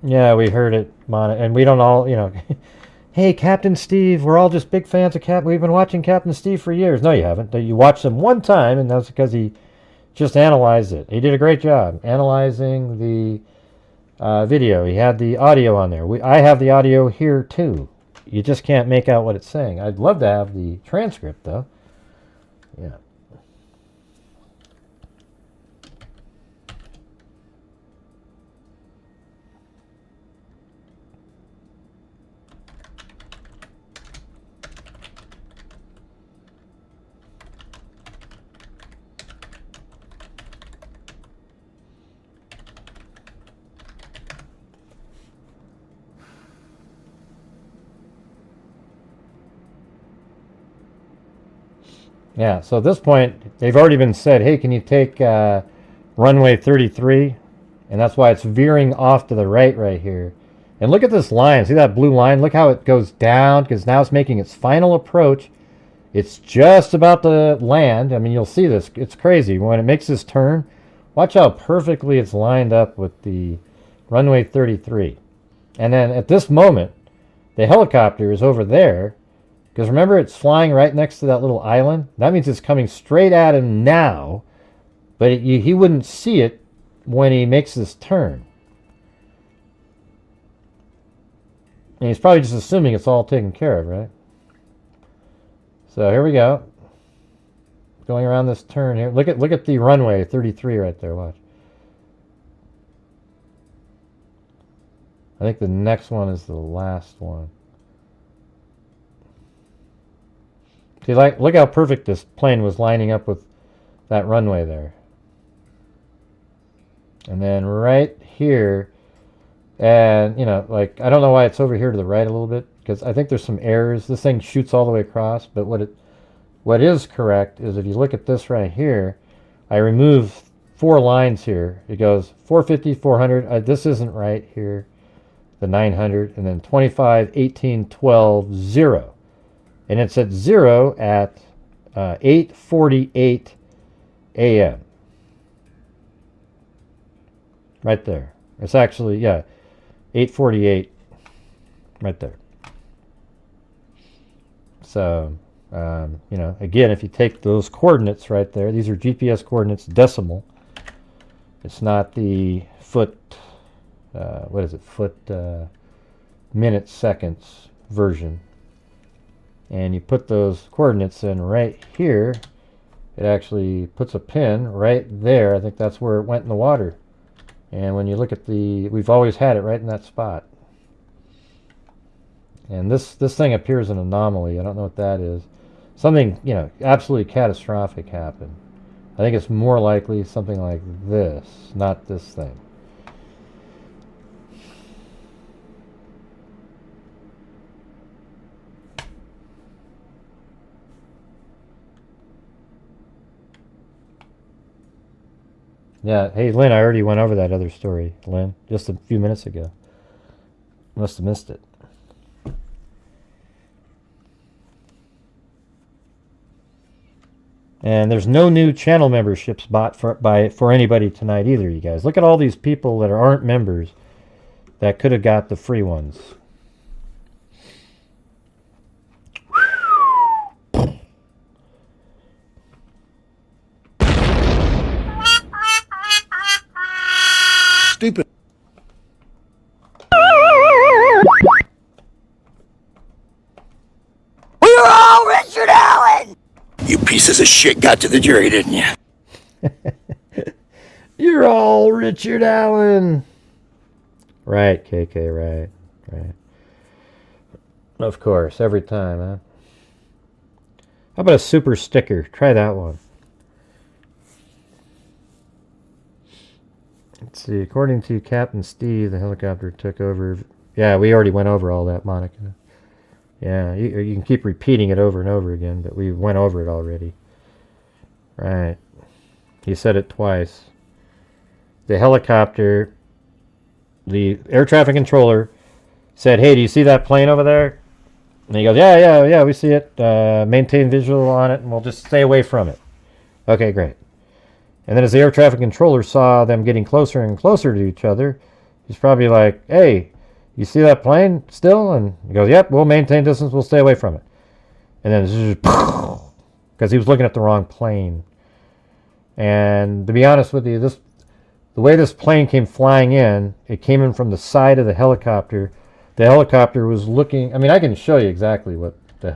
D: Yeah, we heard it, and we don't all, hey, Captain Steve, we're all just big fans of we've been watching Captain Steve for years. No, you haven't. You watched him one time, and that's because he just analyzed it. He did a great job analyzing the video. He had the audio on there. I have the audio here, too. You just can't make out what it's saying. I'd love to have the transcript, though. Yeah. Yeah, so at this point, they've already been said, hey, can you take runway 33? And that's why it's veering off to the right here. And look at this line. See that blue line? Look how it goes down, because now it's making its final approach. It's just about to land. I mean, you'll see this. It's crazy. When it makes this turn, watch how perfectly it's lined up with the runway 33. And then at this moment, the helicopter is over there. Because remember, it's flying right next to that little island. That means it's coming straight at him now, but he wouldn't see it when he makes this turn. And he's probably just assuming it's all taken care of, right? So here we go. Going around this turn here. Look at the runway 33 right there. Watch. I think the next one is the last one. See, look how perfect this plane was lining up with that runway there. And then right here, and, I don't know why it's over here to the right a little bit, because I think there's some errors. This thing shoots all the way across, but what is correct is if you look at this right here, I remove 4 lines here. It goes 450, 400. This isn't right here, the 900, and then 25, 18, 12, 0. And it's at 0 at 8:48 a.m. Right there. It's actually, 8:48 right there. So, again, if you take those coordinates right there, these are GPS coordinates, decimal. It's not the foot, minutes, seconds version. And you put those coordinates in right here, it actually puts a pin right there. I think that's where it went in the water. And when you look at we've always had it right in that spot. And this thing appears an anomaly. I don't know what that is. Something, absolutely catastrophic happened. I think it's more likely something like this, not this thing. Yeah, hey, Lynn, I already went over that other story, Lynn, just a few minutes ago. Must have missed it. And there's no new channel memberships bought for anybody tonight either, you guys. Look at all these people that aren't members that could have got the free ones.
C: Stupid.
B: We're all Richard Allen!
C: You pieces of shit got to the jury, didn't you?
D: You're all Richard Allen. Right, KK, right. Of course, every time, huh? How about a super sticker? Try that one. Let's see. According to Captain Steve, the helicopter took over. Yeah, we already went over all that, Monica. Yeah, you can keep repeating it over and over again, but we went over it already. Right. He said it twice. The helicopter, the air traffic controller said, hey, do you see that plane over there? And he goes, yeah, we see it. Maintain visual on it, and we'll just stay away from it. Okay, great. And then as the air traffic controller saw them getting closer and closer to each other, He's probably like, hey, you see that plane still? And he goes, yep, we'll maintain distance, we'll stay away from it. And then because he was looking at the wrong plane. And to be honest with you, the way this plane came flying in, it came in from the side of the helicopter. The helicopter was looking, I mean, I can show you exactly what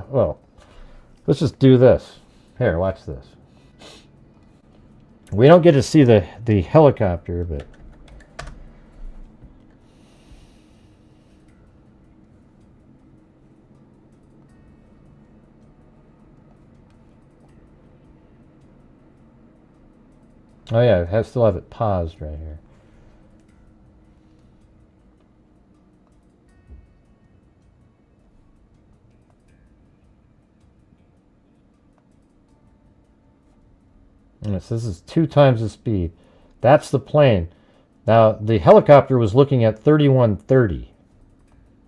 D: well, let's just do this. Here, watch this. We don't get to see the helicopter, but oh yeah, I still have it paused right here. And so this is 2 times the speed. That's the plane. Now the helicopter was looking at 3130.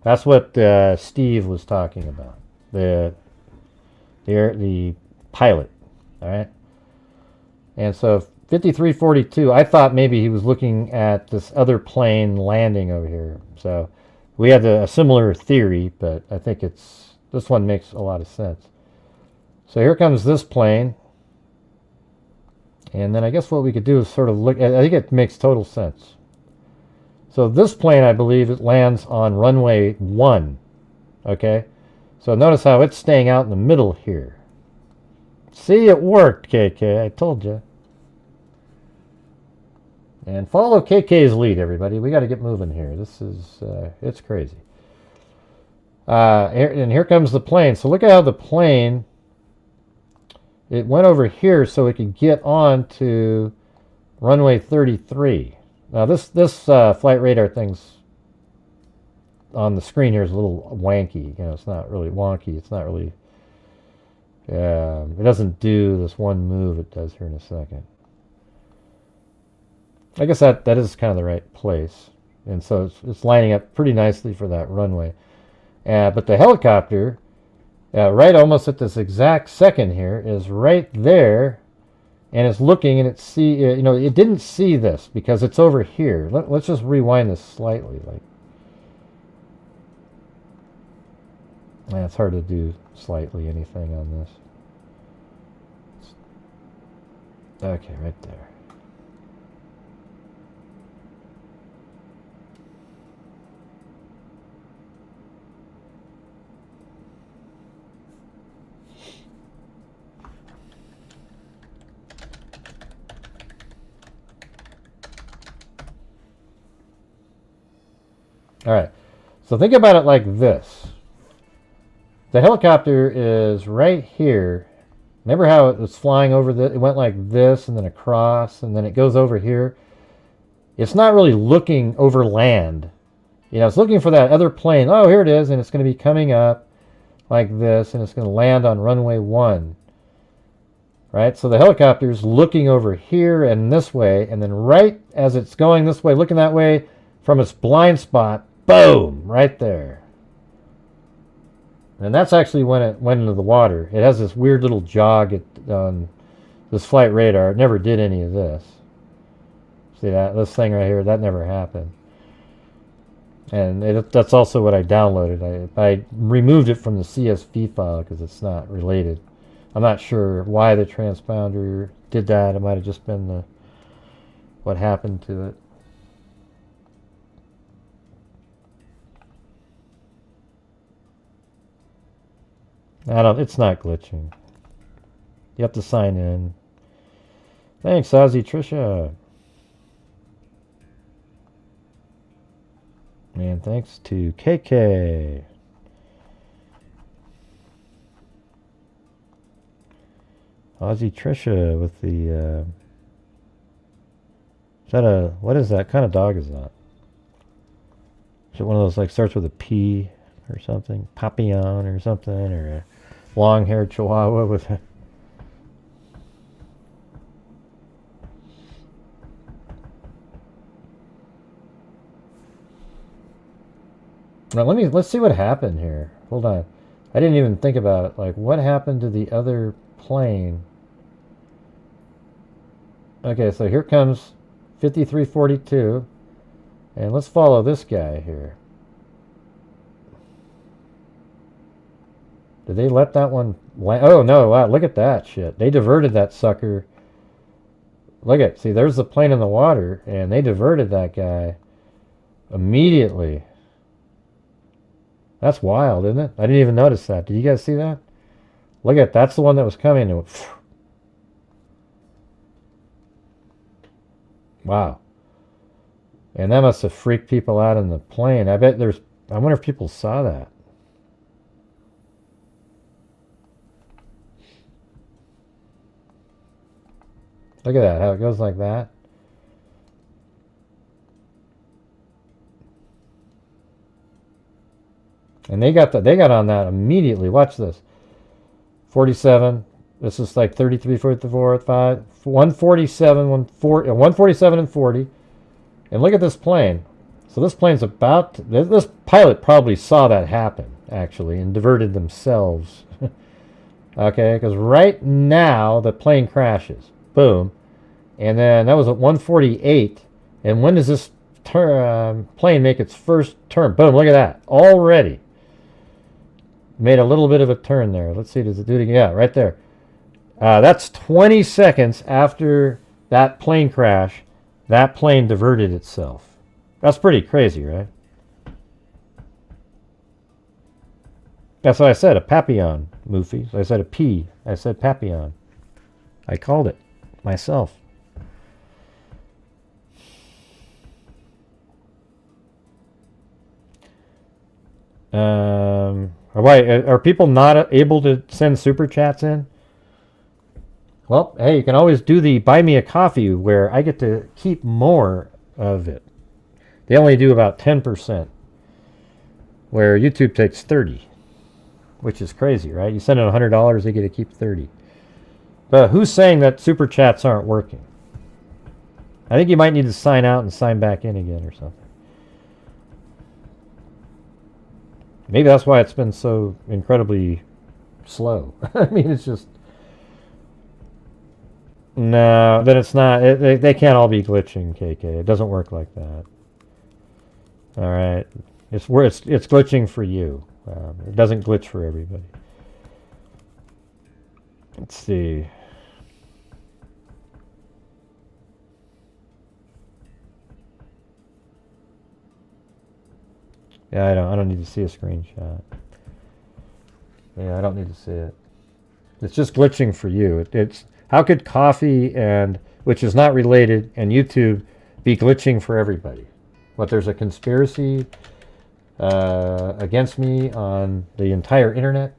D: That's what Steve was talking about. The pilot. All right. And so 5342, I thought maybe he was looking at this other plane landing over here. So we had a similar theory, but I think this one makes a lot of sense. So here comes this plane. And then I guess what we could do is sort of look, I think it makes total sense. So this plane, I believe, it lands on runway 1. Okay? So notice how it's staying out in the middle here. See, it worked, KK. I told you. And follow KK's lead, everybody. We got to get moving here. This is, it's crazy. And here comes the plane. So look at how the plane, it went over here so it could get on to runway 33. Now this flight radar thing's on the screen here is a little wanky. You know, it's not really wonky. It's not really, it doesn't do this one move it does here in a second. I guess that is kind of the right place. And so it's lining up pretty nicely for that runway. But the helicopter, right almost at this exact second here, is right there, and it's looking, and it didn't see this because it's over here. Let's just rewind this slightly. It's hard to do slightly anything on this. Okay, right there. All right, so think about it like this. The helicopter is right here. Remember how it was flying over it went like this and then across and then it goes over here? It's not really looking over land. You know, it's looking for that other plane. Oh, here it is, and it's going to be coming up like this, and it's going to land on runway 1. Right? So the helicopter is looking over here and this way, and then right as it's going this way, looking that way, from its blind spot, boom, right there. And that's actually when it went into the water. It has this weird little jog on this flight radar. It never did any of this. See that? This thing right here, that never happened. And that's also what I downloaded. I removed it from the CSV file because it's not related. I'm not sure why the transponder did that. It might have just been what happened to it. It's not glitching. You have to sign in. Thanks, Ozzy Trisha. And thanks to KK. Ozzy Trisha with the, what is that? Kind of dog is that? Is it one of those, like, starts with a P or something? Papillon or something? Or a long-haired Chihuahua with a... Now let's see what happened here. Hold on. I didn't even think about it. Like, what happened to the other plane? Okay, so here comes 5342. And let's follow this guy here. Did they let that one land? Oh, no. Wow, look at that shit. They diverted that sucker. Look at, see, there's the plane in the water, and they diverted that guy immediately. That's wild, isn't it? I didn't even notice that. Did you guys see that? Look at, that's the one that was coming. Wow. And that must have freaked people out in the plane. I wonder if people saw that. Look at that, how it goes like that. And they got on that immediately. Watch this. 47. This is like 33, 44, 5, 147, 147 and 40. And look at this plane. So this plane's this pilot probably saw that happen, actually, and diverted themselves. Okay, because right now the plane crashes. Boom. And then that was at 148. And when does this plane make its first turn? Boom, look at that. Already. Made a little bit of a turn there. Let's see, does it do it again? Yeah, right there. That's 20 seconds after that plane crash. That plane diverted itself. That's pretty crazy, right? That's what I said, a papillon, Moofy. So I said a P. I said papillon. I called it myself. Are people not able to send super chats in? Well, hey, you can always do the buy me a coffee where I get to keep more of it. They only do about 10%, where YouTube takes 30, which is crazy, right? You send in $100, they get to keep 30. But who's saying that super chats aren't working? I think you might need to sign out and sign back in again or something. Maybe that's why it's been so incredibly slow. I mean, it's just... No, then it's not. They can't all be glitching, KK. It doesn't work like that. All right. It's glitching for you. It doesn't glitch for everybody. Let's see. Yeah, I don't need to see a screenshot. Yeah, I don't need to see it. It's just glitching for you. It's how could coffee which is not related, and YouTube be glitching for everybody? What, there's a conspiracy against me on the entire internet?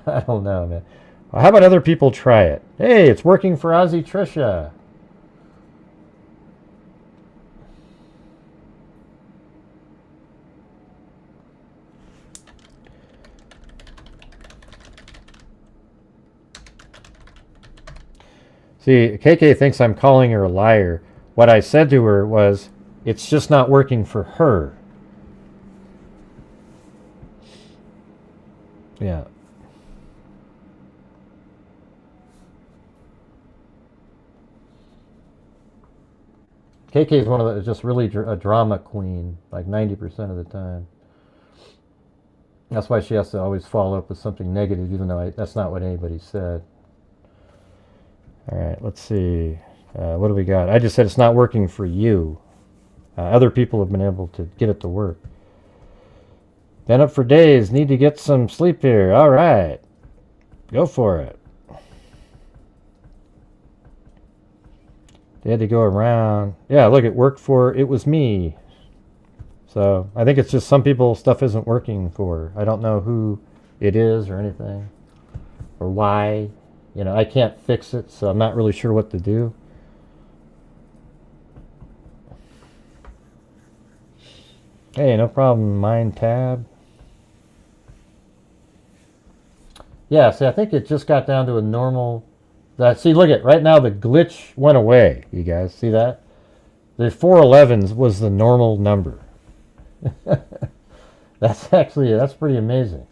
D: I don't know, man. Well, how about other people try it? Hey, it's working for Ozzy Trisha. See, KK thinks I'm calling her a liar. What I said to her was, it's just not working for her. Yeah. KK is one of the, just really a drama queen, like 90% of the time. That's why she has to always follow up with something negative, even though that's not what anybody said. All right, let's see. What do we got? I just said it's not working for you. Other people have been able to get it to work. Been up for days. Need to get some sleep here. All right. Go for it. They had to go around. Yeah, look, it worked for It Was Me. So I think it's just some people stuff isn't working for. I don't know who it is or anything. Or why. You know, I can't fix it, so I'm not really sure what to do. Hey, no problem. Mind tab. Yeah, see, I think it just got down to a normal... see, look at right now the glitch went away. You guys see that? The 411s was the normal number. That's pretty amazing.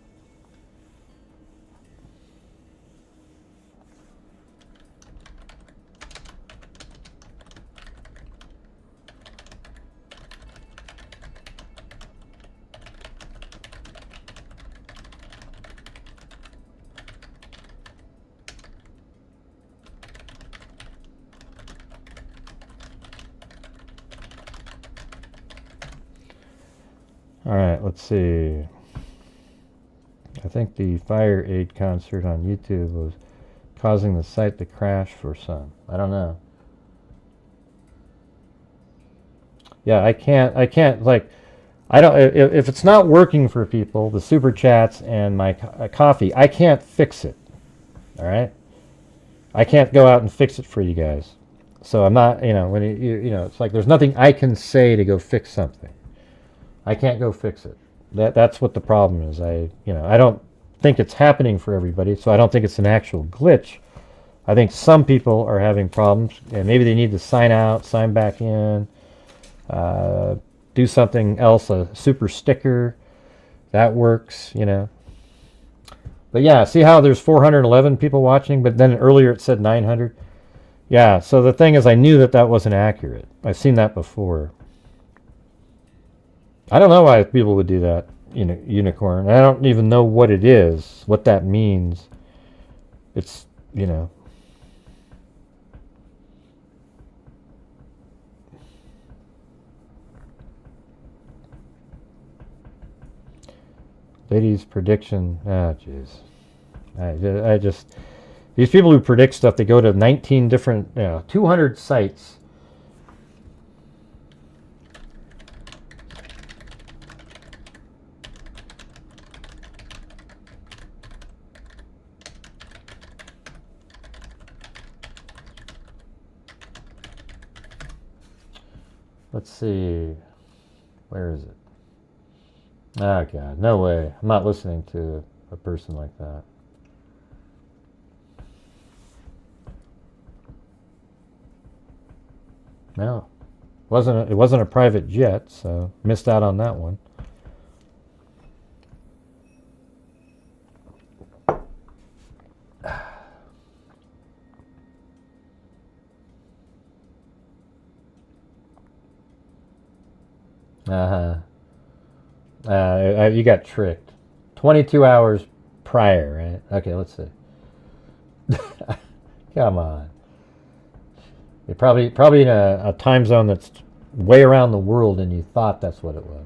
D: All right, let's see. I think the Fire Aid concert on YouTube was causing the site to crash for some. I don't know. Yeah, I can't like, I don't, if it's not working for people, the super chats and my coffee, I can't fix it. All right? I can't go out and fix it for you guys. So I'm not, when you know, it's like there's nothing I can say to go fix something. I can't go fix it. That's what the problem is. I don't think it's happening for everybody, so I don't think it's an actual glitch. I think some people are having problems, and maybe they need to sign out, sign back in, do something else, a super sticker. That works, But yeah, see how there's 411 people watching, but then earlier it said 900? Yeah, so the thing is I knew that wasn't accurate. I've seen that before. I don't know why people would do that, unicorn. I don't even know what it is, what that means. It's, Lady's prediction. Ah, jeez. I just... These people who predict stuff, they go to 19 different, 200 sites. Let's see. Where is it? Oh, God. No way. I'm not listening to a person like that. No. It wasn't a private jet, so missed out on that one. You got tricked. 22 hours prior, right? Okay, let's see. Come on. You're probably in a time zone that's way around the world, and you thought that's what it was.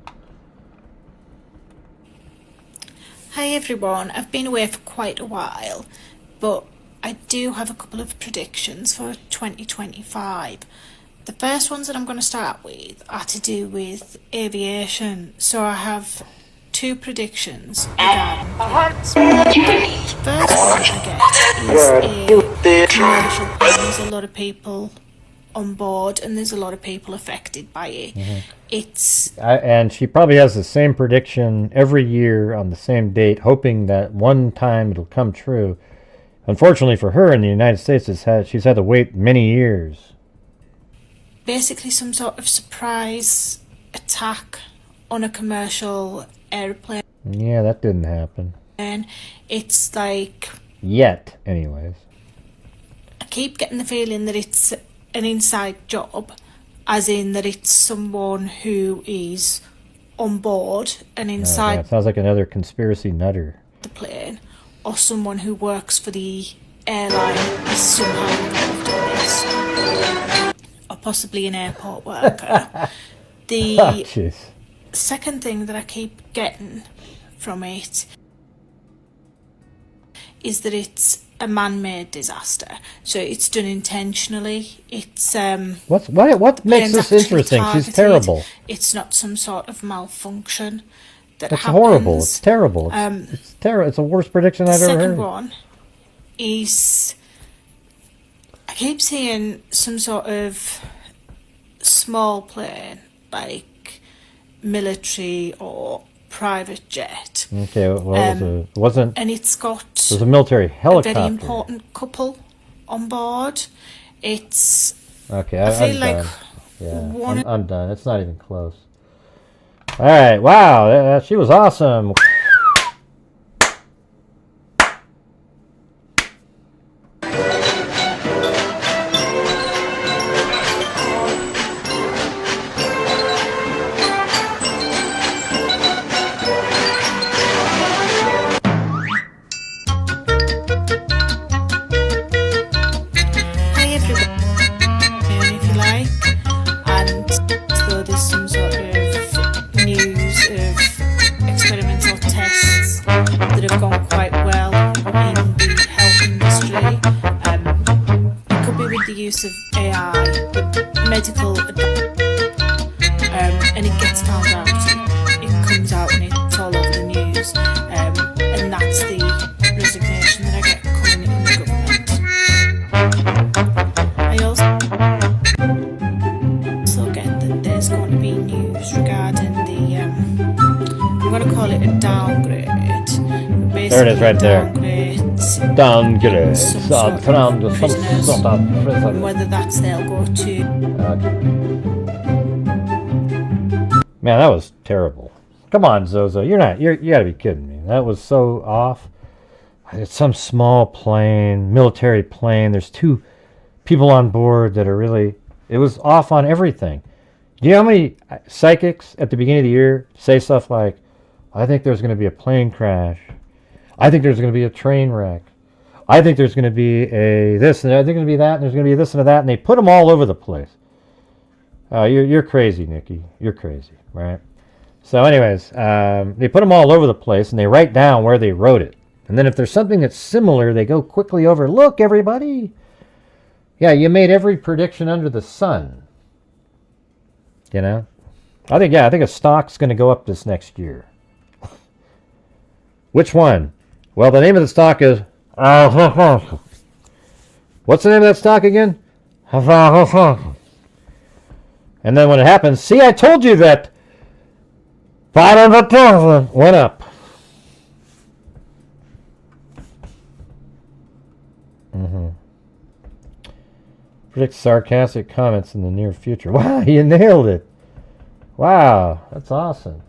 A: Hi everyone, I've been away for quite a while, but I do have a couple of predictions for 2025. The first ones that I'm going to start with are to do with aviation. So I have two predictions regarding planes. The first one I get is a commercial plane. There's a lot of people on board and there's a lot of people affected by it. Mm-hmm.
D: And she probably has the same prediction every year on the same date, hoping that one time it'll come true. Unfortunately for her in the United States, she's had to wait many years.
A: Basically some sort of surprise attack on a commercial airplane.
D: Yeah, that didn't happen.
A: And it's like...
D: Yet, anyways.
A: I keep getting the feeling that it's an inside job, as in that it's someone who is on board and inside...
D: Yeah, it sounds like another conspiracy nutter.
A: ...the plane, or someone who works for the airline is somehow involved in this. Or possibly an airport worker. The second thing that I keep getting from it is that it's a man-made disaster. So it's done intentionally. It's
D: what makes this interesting? She's terrible.
A: It's not some sort of malfunction that
D: It's
A: happens.
D: horrible. It's terrible. It's terrible. It's the worst prediction I've ever heard.
A: The second one is I keep seeing some sort of small plane, like military or private jet.
D: Okay, well, it wasn't...
A: And it's got...
D: It was a military helicopter.
A: A very important couple on board. It's...
D: Okay,
A: I feel
D: I'm
A: like
D: done. Yeah, I'm done. It's not even close. All right, wow, she was awesome.
A: If you like, and so there's some sort of news of comes out, it comes out and it's all over the news. And that's the resignation that I get coming in the government. I also get that there's going to be news regarding the, I'm going to call it a downgrade.
D: There it is right there. Downgrade.
A: And whether that's they'll go to.
D: Man, that was terrible. Come on, Zozo. You gotta be kidding me. That was so off. It's some small plane, military plane. There's 2 people on board that are really, it was off on everything. Do you know how many psychics at the beginning of the year say stuff like, I think there's going to be a plane crash. I think there's going to be a train wreck. I think there's going to be a this, and I think there's going to be that, and there's going to be this and that, and they put them all over the place. You're crazy, Nikki. You're crazy, right? So anyways, they put them all over the place, and they write down where they wrote it. And then if there's something that's similar, they go quickly over, look, everybody. Yeah, you made every prediction under the sun. You know? I think a stock's going to go up this next year. Which one? Well, the name of the stock is... What's the name of that stock again? And then when it happens, see, I told you that went up. Predict sarcastic comments in the near future. Wow, you nailed it. Wow, that's awesome.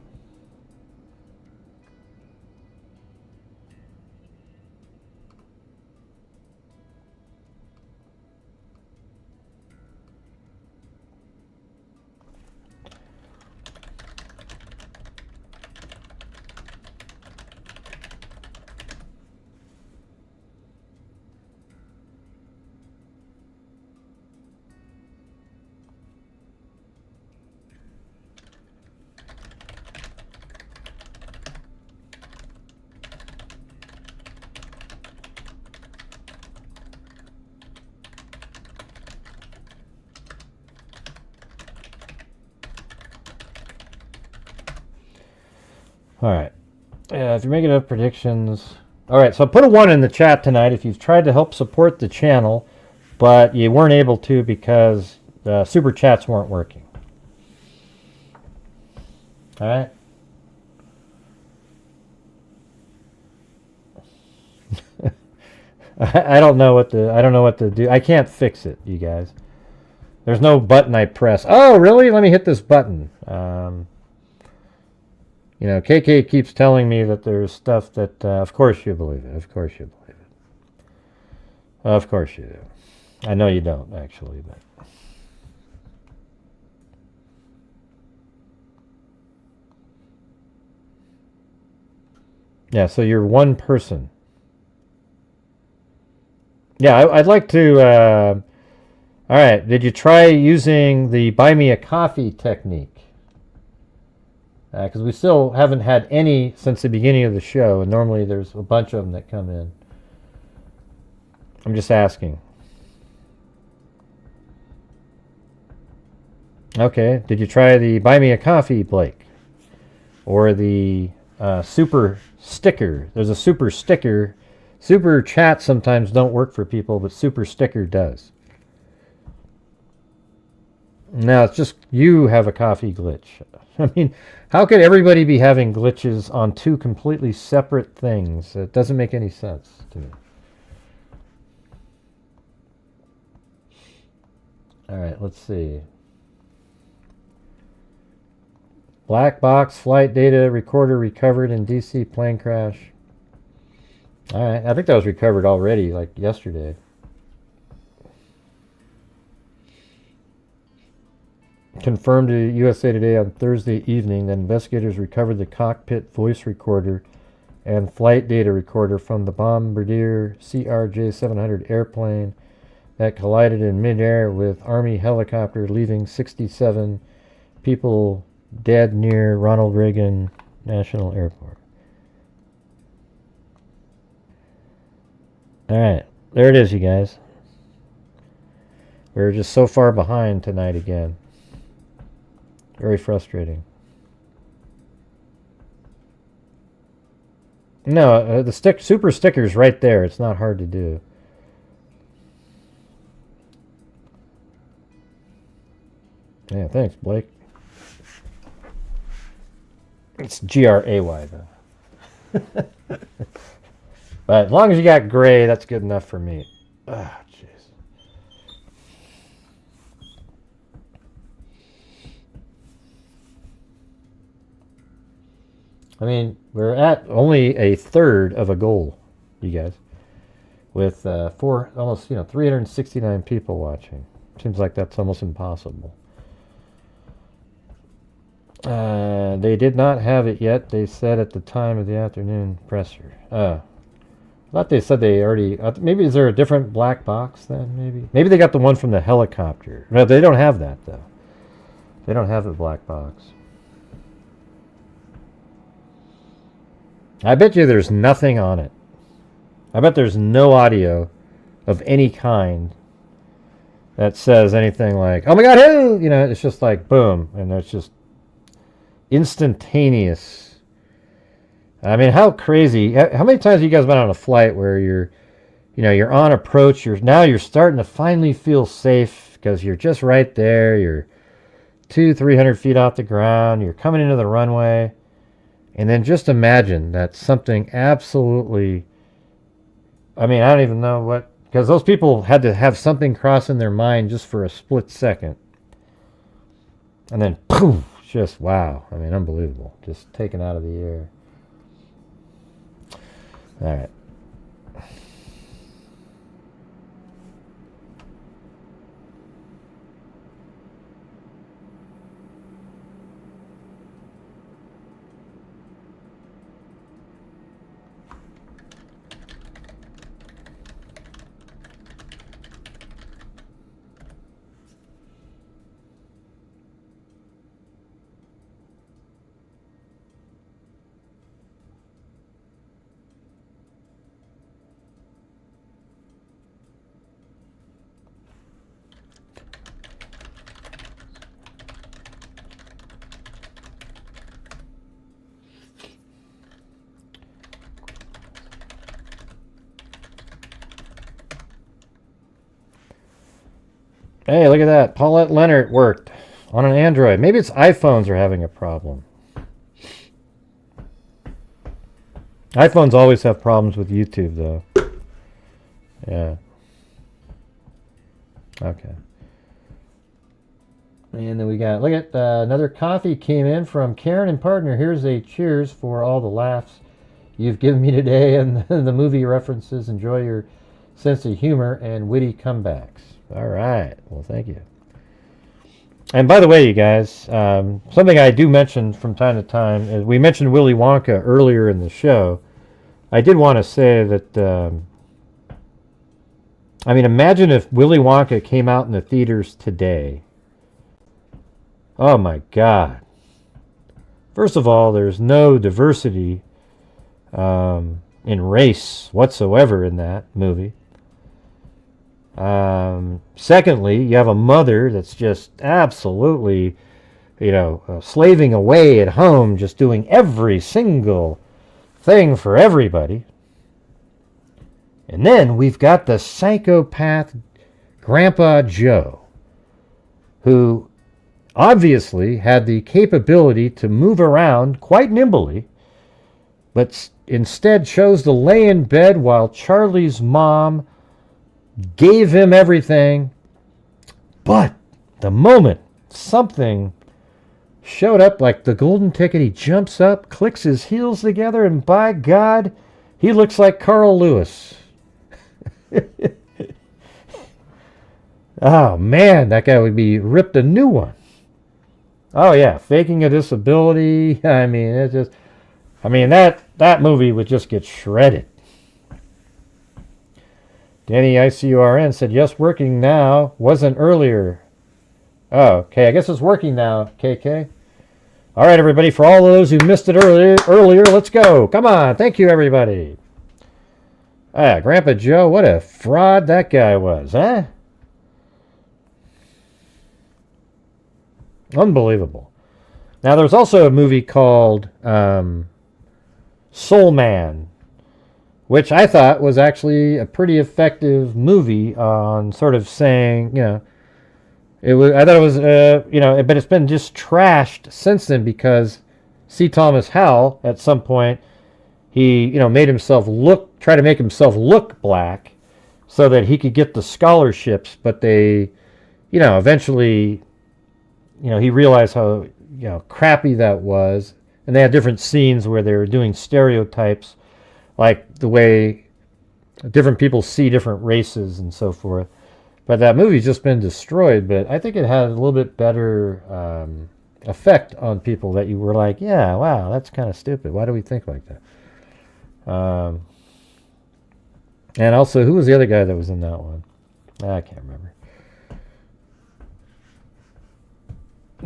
D: All right. If you're making enough predictions. All right. So put a 1 in the chat tonight if you've tried to help support the channel, but you weren't able to because the super chats weren't working. All right. I don't know what to do. I can't fix it, you guys. There's no button I press. Oh, really? Let me hit this button. You know, KK keeps telling me that there's stuff that, of course you believe it. Of course you believe it. Of course you do. I know you don't, actually, but. Yeah, so you're one person. Yeah, I'd like to, all right, did you try using the buy me a coffee technique? Because we still haven't had any since the beginning of the show, and normally there's a bunch of them that come in. I'm just asking. Okay, did you try the buy me a coffee, Blake? Or the super sticker? There's a super sticker. Super chat sometimes don't work for people, but super sticker does. Now it's just you have a coffee glitch. I mean, how could everybody be having glitches on 2 completely separate things? It doesn't make any sense to me. All right, let's see. Black box flight data recorder recovered in DC plane crash. All right, I think that was recovered already, like yesterday. Confirmed to USA Today on Thursday evening that investigators recovered the cockpit voice recorder and flight data recorder from the Bombardier CRJ-700 airplane that collided in midair with Army helicopter, leaving 67 people dead near Ronald Reagan National Airport. All right, there it is, you guys. We're just so far behind tonight again. Very frustrating. No, the super sticker's right there. It's not hard to do. Yeah, thanks, Blake. It's Gray, though. But as long as you got gray, that's good enough for me. Ah, jeez. I mean, we're at only a third of a goal, you guys, with almost 369 people watching. Seems like that's almost impossible. They did not have it yet. They said at the time of the afternoon presser. I thought they said they already. Maybe is there a different black box then? Maybe they got the one from the helicopter. No, they don't have that though. They don't have the black box. I bet you there's nothing on it. I bet there's no audio of any kind that says anything like, "Oh my God, who?" It's just like boom, and it's just instantaneous. I mean, how crazy? How many times have you guys been on a flight where you're on approach? You're starting to finally feel safe because you're just right there. You're 200-300 feet off the ground. You're coming into the runway, and then just imagine that something absolutely. I mean, I don't even know what, because those people had to have something cross in their mind just for a split second, and then poof, just wow. I mean, unbelievable. Just taken out of the air. All right. Hey, look at that. Paulette Leonard worked on an Android. Maybe it's iPhones are having a problem. iPhones always have problems with YouTube, though. Yeah. Okay. And then we got, look at another coffee came in from Karen and Partner. Here's a cheers for all the laughs you've given me today and the movie references. Enjoy your sense of humor and witty comebacks. All right. Well, thank you. And by the way, you guys, something I do mention from time to time is we mentioned Willy Wonka earlier in the show. I did want to say that, I mean, imagine if Willy Wonka came out in the theaters today. Oh my God. First of all, there's no diversity in race whatsoever in that movie. Secondly, you have a mother that's just absolutely, slaving away at home, just doing every single thing for everybody. And then we've got the psychopath Grandpa Joe, who obviously had the capability to move around quite nimbly, but instead chose to lay in bed while Charlie's mom gave him everything. But the moment something showed up like the golden ticket, he jumps up, clicks his heels together, and by God, he looks like Carl Lewis. Oh man, that guy would be ripped a new one. Oh yeah, faking a disability. I mean, that movie would just get shredded. Danny ICURN said, yes, working now. Wasn't earlier. Oh, okay. I guess it's working now, KK. All right, everybody. For all those who missed it earlier, let's go. Come on. Thank you, everybody. Grandpa Joe, what a fraud that guy was, huh? Unbelievable. Now, there's also a movie called Soul Man which I thought was actually a pretty effective movie on sort of saying, it was. I thought it was, but it's been just trashed since then because C. Thomas Howell, at some point, he, made himself try to make himself look black so that he could get the scholarships, but they, eventually, he realized how, crappy that was. And they had different scenes where they were doing stereotypes, like the way different people see different races and so forth. But that movie's just been destroyed, but I think it had a little bit better effect on people that you were like, yeah, wow, that's kind of stupid. Why do we think like that? And also, who was the other guy that was in that one? I can't remember.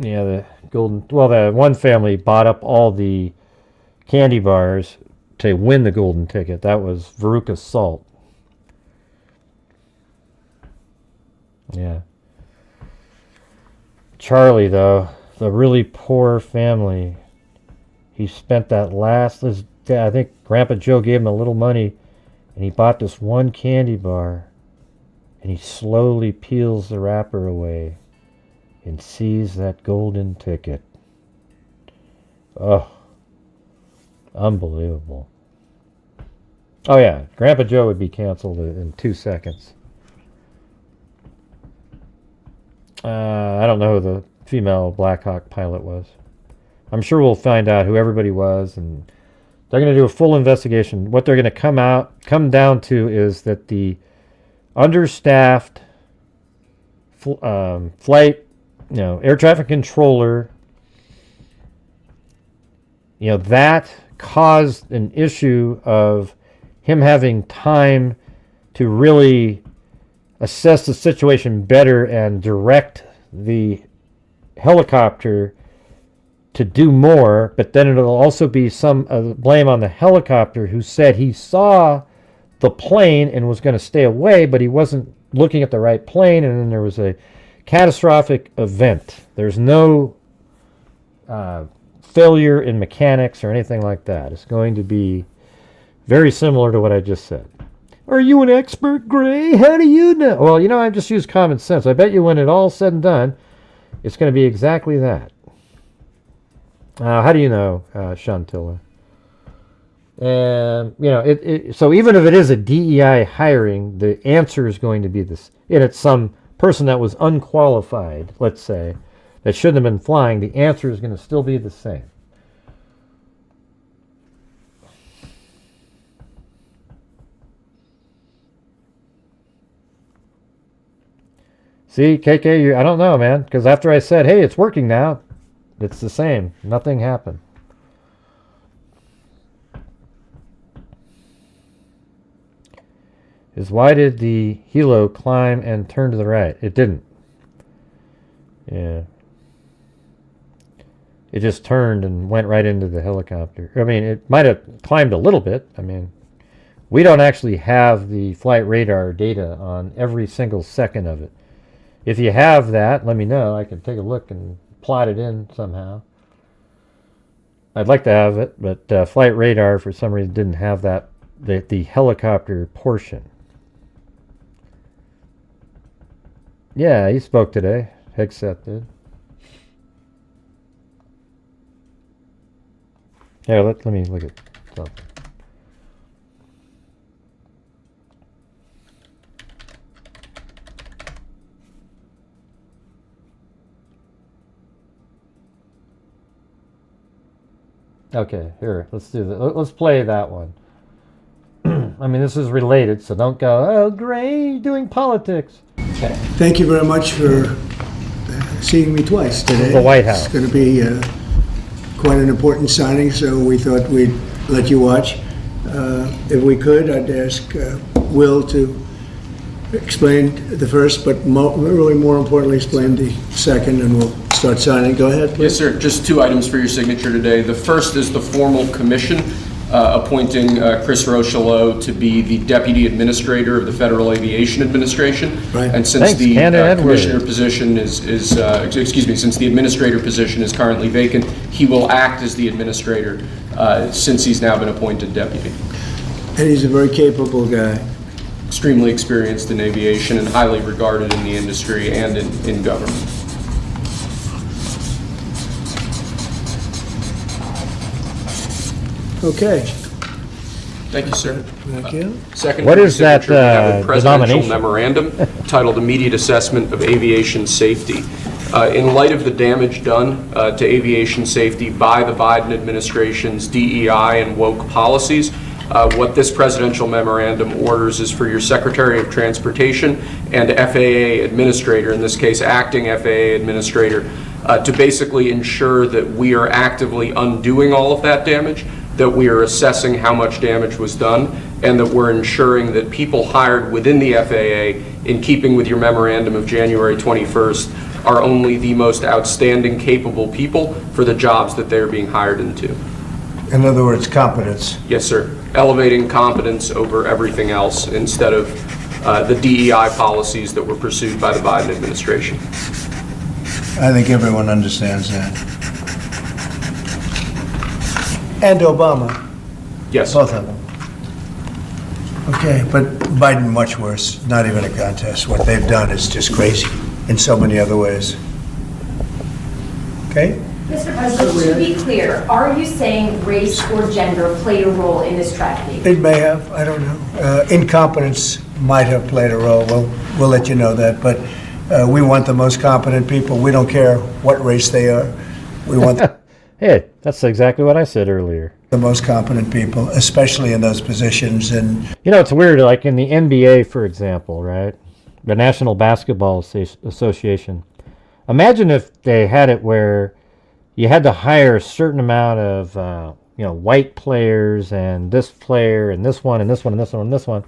D: Yeah, the one family bought up all the candy bars to win the golden ticket. That was Veruca Salt. Yeah. Charlie, though, the really poor family, he spent that last, I think Grandpa Joe gave him a little money, and he bought this one candy bar, and he slowly peels the wrapper away and sees that golden ticket. Oh, unbelievable. Oh yeah, Grandpa Joe would be canceled in 2 seconds. I don't know who the female Black Hawk pilot was. I'm sure we'll find out who everybody was, and they're going to do a full investigation. What they're going to come down to is that the understaffed flight, air traffic controller, that caused an issue of him having time to really assess the situation better and direct the helicopter to do more, but then it'll also be some blame on the helicopter who said he saw the plane and was going to stay away, but he wasn't looking at the right plane, and then there was a catastrophic event. There's no failure in mechanics or anything like that. It's going to be very similar to what I just said. Are you an expert, Gray? How do you know? Well, I just use common sense. I bet you when it all's said and done, it's going to be exactly that. How do you know, Shantilla? And, so even if it is a DEI hiring, the answer is going to be this. And it's some person that was unqualified, let's say, that shouldn't have been flying. The answer is going to still be the same. See, KK, I don't know, man, because after I said, hey, it's working now, it's the same. Nothing happened. Why did the helo climb and turn to the right? It didn't. Yeah. It just turned and went right into the helicopter. I mean, it might have climbed a little bit. I mean, we don't actually have the flight radar data on every single second of it. If you have that, let me know. I can take a look and plot it in somehow. I'd like to have it, but flight radar for some reason didn't have that, the helicopter portion. Yeah, he spoke today. Hegseth did. Here, let me look at something. Okay, here, let's do that. Let's play that one. I mean, this is related, so don't go, oh, Gray, doing politics. Okay.
E: Thank you very much for seeing me twice today.
D: The White House.
E: It's going to be quite an important signing, so we thought we'd let you watch. If we could, I'd ask Will to explain the first, but really more importantly, explain the second, and we'll start signing. Go ahead, please.
V: Yes, sir. Just 2 items for your signature today. The first is the formal commission appointing Chris Rochelot to be the Deputy Administrator of the Federal Aviation Administration.
E: Right.
V: And since the commissioner position since the administrator position is currently vacant, he will act as the administrator since he's now been appointed deputy.
E: And he's a very capable guy.
V: Extremely experienced in aviation and highly regarded in the industry and in government.
E: Okay.
V: Thank you, sir.
E: Thank you.
V: Second,
D: What is that,
V: signature, we have a presidential
D: denomination?
V: memorandum titled Immediate Assessment of Aviation Safety. In light of the damage done to aviation safety by the Biden administration's DEI and woke policies, what this presidential memorandum orders is for your Secretary of Transportation and FAA Administrator, in this case acting FAA Administrator, to basically ensure that we are actively undoing all of that damage, that we are assessing how much damage was done, and that we're ensuring that people hired within the FAA, in keeping with your memorandum of January 21st, are only the most outstanding, capable people for the jobs that they're being hired into.
E: In other words, competence.
V: Yes, sir. Elevating competence over everything else instead of the DEI policies that were pursued by the Biden administration.
E: I think everyone understands that. And Obama.
V: Yes.
E: Both of them. Okay, but Biden much worse. Not even a contest. What they've done is just crazy in so many other ways. Okay?
H: Mr. President, to be clear, are you saying race or gender played a role in this tragedy?
E: It may have. I don't know. Incompetence might have played a role. We'll let you know that. But we want the most competent people. We don't care what race they are. We want
D: Hey, that's exactly what I said earlier.
E: the most competent people, especially in those positions. And
D: You know, it's weird, like in the NBA, for example, right? The National Basketball Association. Imagine if they had it where you had to hire a certain amount of, white players and this player and this one and this one and this one and this one,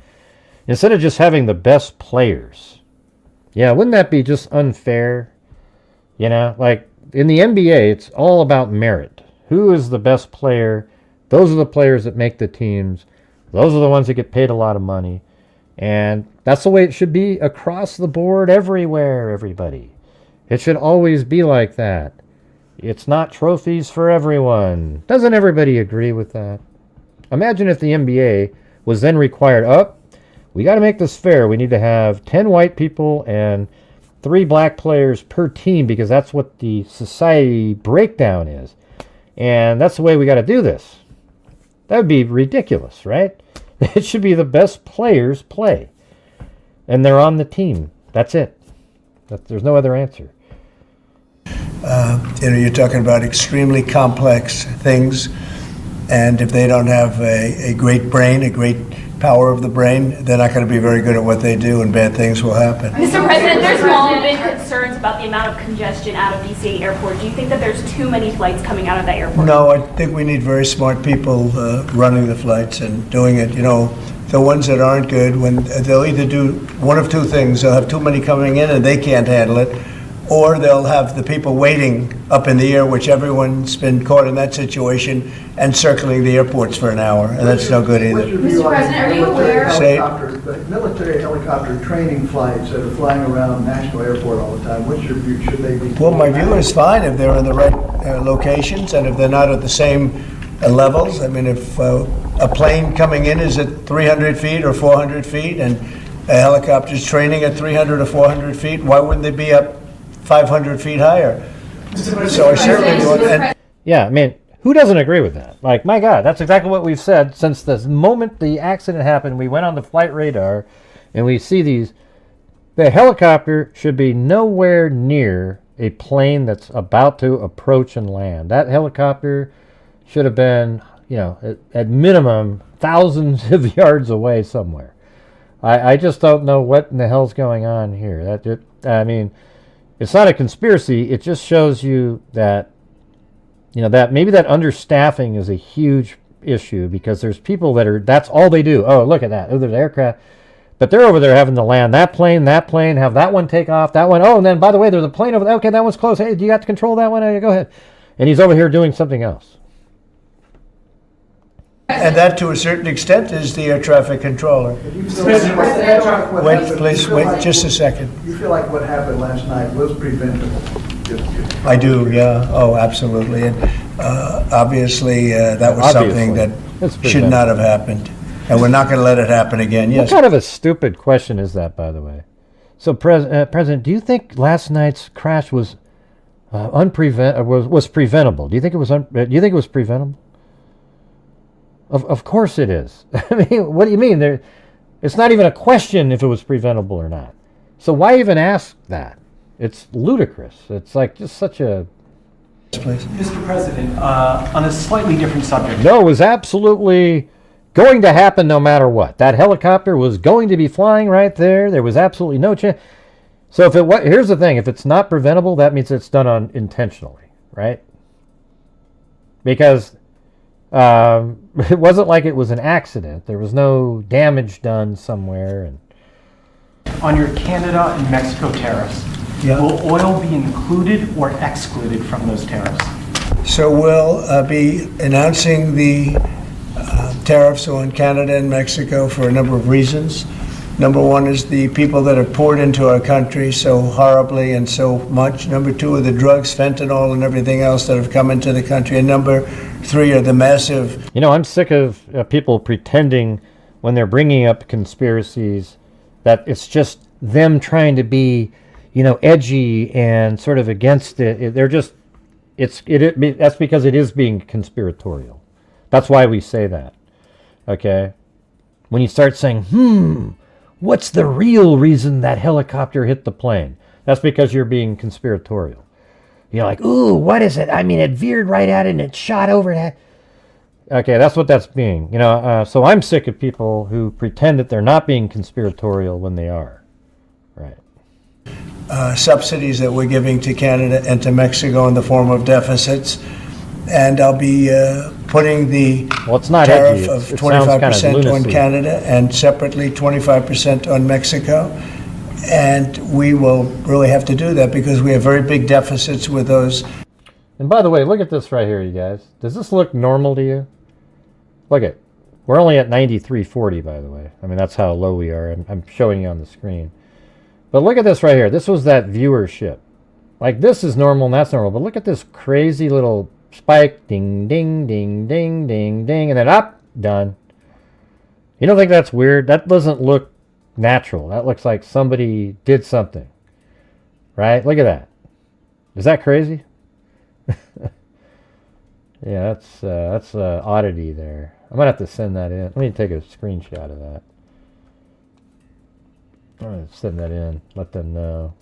D: instead of just having the best players. Yeah, wouldn't that be just unfair? You know, like in the NBA, it's all about merit. Who is the best player? Those are the players that make the teams. Those are the ones that get paid a lot of money. And that's the way it should be across the board everywhere, everybody. It should always be like that. It's not trophies for everyone. Doesn't everybody agree with that? Imagine if the NBA was then required, we got to make this fair. We need to have 10 white people and 3 black players per team because that's what the society breakdown is. And that's the way we got to do this. That would be ridiculous, right? It should be the best players play. And they're on the team. That's it. There's no other answer.
E: you're talking about extremely complex things. And if they don't have a great brain, a great power of the brain, they're not going to be very good at what they do, and bad things will happen.
M: Mr. President, there's long been concerns about the amount of congestion out of BCA Airport. Do you think that there's too many flights coming out of that airport?
E: No, I think we need very smart people running the flights and doing it. You know, the ones that aren't good, when they'll either do one of two things. They'll have too many coming in and they can't handle it, or they'll have the people waiting up in the air, which everyone's been caught in that situation, and circling the airports for an hour, and that's no good either.
H: Mr. President, are you aware?
W: Military helicopter training flights that are flying around National Airport all the time, what's your view? Should they be?
E: Well, my view is fine if they're in the right locations and if they're not at the same levels. I mean, if a plane coming in is at 300 feet or 400 feet and a helicopter's training at 300 or 400 feet, why wouldn't they be up 500 feet higher? So I certainly want.
D: Yeah, I mean, who doesn't agree with that? Like, my God, that's exactly what we've said since the moment the accident happened. We went on the flight radar, and we see these. The helicopter should be nowhere near a plane that's about to approach and land. That helicopter should have been, you know, at minimum thousands of yards away somewhere. I just don't know what in the hell's going on here. I mean, it's not a conspiracy. It just shows you that, you know, that maybe that understaffing is a huge issue because there's people that's all they do. Oh, look at that. Oh, there's aircraft. But they're over there having to land that plane, have that one take off, that one. Oh, and then, by the way, there's a plane over there. Okay, that one's close. Hey, do you got to control that one? Go ahead. And he's over here doing something else.
E: And that, to a certain extent, is the air traffic controller. Wait, please, wait just a second.
W: You feel like what happened last night was preventable?
E: I do, yeah. Oh, absolutely. And obviously, that was something that should not have happened. and we're not going to let it happen again. Yes.
D: What kind of a stupid question is that, by the way? So, President, do you think last night's crash was was preventable? Do you think it was? Do you think it was preventable? Of course it is. I mean, what do you mean? It's not even a question if it was preventable or not. So why even ask that? It's ludicrous. It's like just such a...
L: Please. Mr. President, on a slightly different subject.
D: No, it was absolutely going to happen no matter what. That helicopter was going to be flying right there. There was absolutely no chance. So if it here's the thing, if it's not preventable, that means it's done intentionally, right? Because it wasn't like it was an accident. There was no damage done somewhere. And
L: on your Canada and Mexico tariffs, will oil be included or excluded from those tariffs?
E: So we'll be announcing the tariffs on Canada and Mexico for a number of reasons. Number one is the people that have poured into our country so horribly and so much. Number two are the drugs, fentanyl, and everything else that have come into the country. And number three are the massive...
D: You know, I'm sick of people pretending when they're bringing up conspiracies that it's just them trying to be, you know, edgy and sort of against it. They're just... that's because it is being conspiratorial. That's why we say that. Okay? When you start saying, what's the real reason that helicopter hit the plane? That's because you're being conspiratorial. You're like, ooh, what is it? I mean, it veered right at it and it shot over that. Okay, that's what that's being. You know, so I'm sick of people who pretend that they're not being conspiratorial when they are. Right.
E: Subsidies that we're giving to Canada and to Mexico in the form of deficits. And I'll be putting the tariff of 25% on Canada and separately 25% on Mexico. And we will really have to do that because we have very big deficits with those.
D: And by the way, look at this right here, you guys. Does this look normal to you? Look at, we're only at 93.40, by the way. I mean, that's how low we are. I'm showing you on the screen. But look at this right here. This was that viewership. Like, this is normal and that's normal. But look at this crazy little spike. Ding, ding, ding, ding, ding, ding. And then up, done. You don't think that's weird? That doesn't look natural. That looks like somebody did something. Right? Look at that. Is that crazy? Yeah, that's an oddity there. I'm going to have to send that in. Let me take a screenshot of that. I'm going to send that in. Let them know.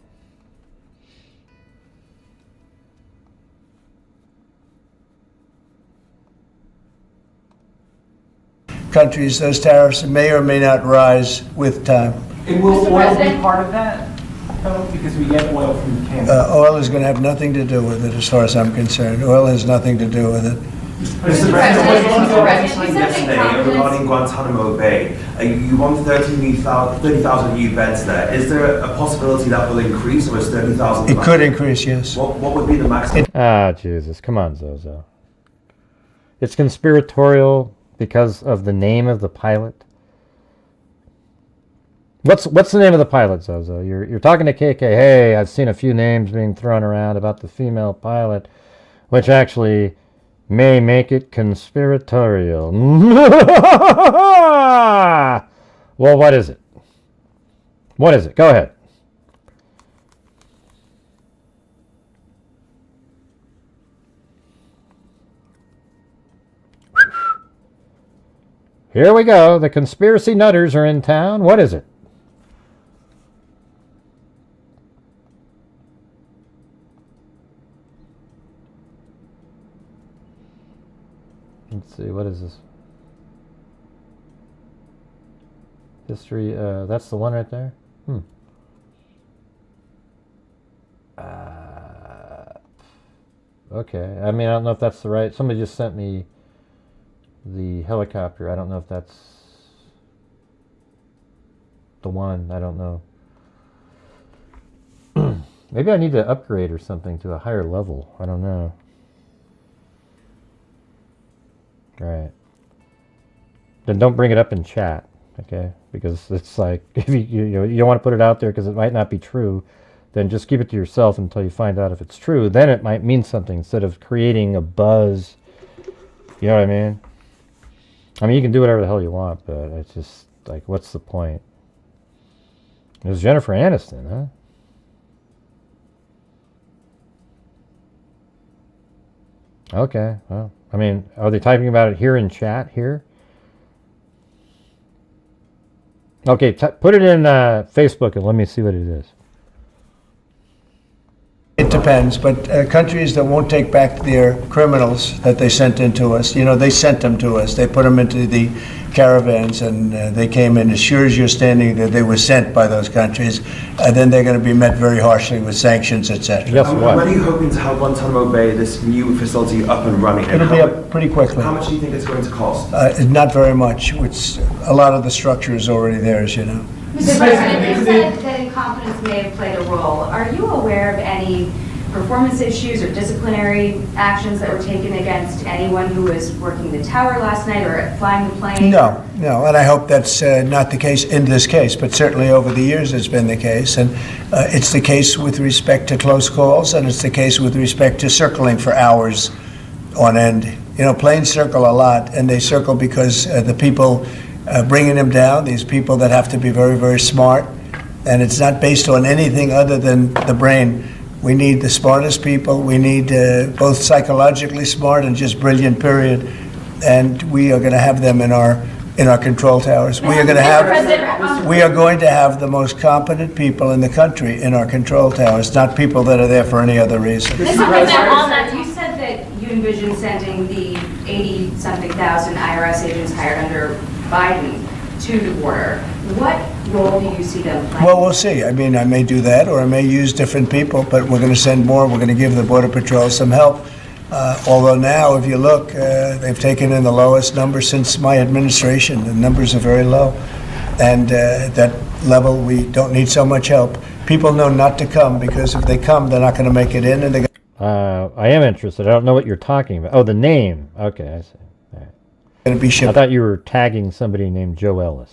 E: Countries, those tariffs may or may not rise with time.
L: And will oil be part of that? Because we get oil from Canada.
E: Oil is going to have nothing to do with it as far as I'm concerned. Oil has nothing to do with it.
P: Mr. President, yesterday regarding Guantanamo Bay, you want 30,000 new beds there. Is there a possibility that will increase, or is 30,000?
E: It could increase, yes.
P: What would be the maximum?
D: Ah, Jesus. Come on, Zozo. It's conspiratorial because of the name of the pilot. What's the name of the pilot, Zozo? You're talking to KK. Hey, I've seen a few names being thrown around about the female pilot, which actually may make it conspiratorial. Well, what is it? What is it? Go ahead. Here we go. The conspiracy nutters are in town. What is it? Let's see, what is this? History, that's the one right there? Okay, I mean, I don't know if that's the right... Somebody just sent me the helicopter. I don't know if that's the one. I don't know. Maybe I need to upgrade or something to a higher level. I don't know. Right. Then don't bring it up in chat, okay? Because it's like, if you don't want to put it out there because it might not be true, then just keep it to yourself until you find out if it's true. Then it might mean something instead of creating a buzz. You know what I mean? I mean, you can do whatever the hell you want, but it's just like, what's the point? It was Jennifer Aniston, huh? Okay, well, I mean, are they typing about it here in chat here? Okay, put it in Facebook and let me see what it is.
E: It depends, but countries that won't take back their criminals that they sent into us, you know, they sent them to us. They put them into the caravans and they came in. As sure as you're standing there, they were sent by those countries. Then they're going to be met very harshly with sanctions, etc.
D: Guess what?
P: When are you hoping to have Guantanamo Bay, this new facility, up and running?
E: It'll be up pretty quickly.
P: How much do you think it's going to cost?
E: Not very much. A lot of the structure is already there, as you know.
H: Mr. President, you said that incompetence may have played a role. Are you aware of any performance issues or disciplinary actions that were taken against anyone who was working the tower last night or flying the plane?
E: No, and I hope that's not the case in this case, but certainly over the years it's been the case. And it's the case with respect to close calls, and it's the case with respect to circling for hours on end. You know, planes circle a lot, and they circle because the people bringing them down, these people that have to be very, very smart, and it's not based on anything other than the brain. We need the smartest people. We need both psychologically smart and just brilliant, period. And we are going to have them in our control towers. We are going to have the most competent people in the country in our control towers, not people that are there for any other reason.
H: Mr. President, on that, you said that you envision sending the 80-something thousand IRS agents hired under Biden to the border. What role do you see them playing?
E: Well, we'll see. I mean, I may do that, or I may use different people, but we're going to send more. We're going to give the Border Patrol some help. Although now, if you look, they've taken in the lowest number since my administration. The numbers are very low. And at that level, we don't need so much help. People know not to come, because if they come, they're not going to make it in. And
D: I am interested. I don't know what you're talking about. Oh, the name. Okay, I see.
E: Going to be shipped.
D: I thought you were tagging somebody named Joe Ellis.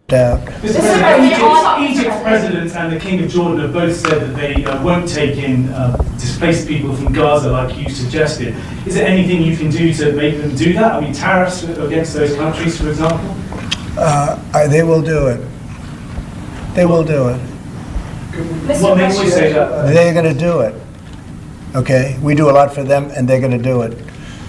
I: Egypt's president and the King of Jordan have both said that they won't take in displaced people from Gaza like you suggested. Is there anything you can do to make them do that? I mean, tariffs against those countries, for example?
E: They will do it. They will do it.
I: What makes you say that?
E: They're going to do it. Okay? We do a lot for them, and they're going to do it.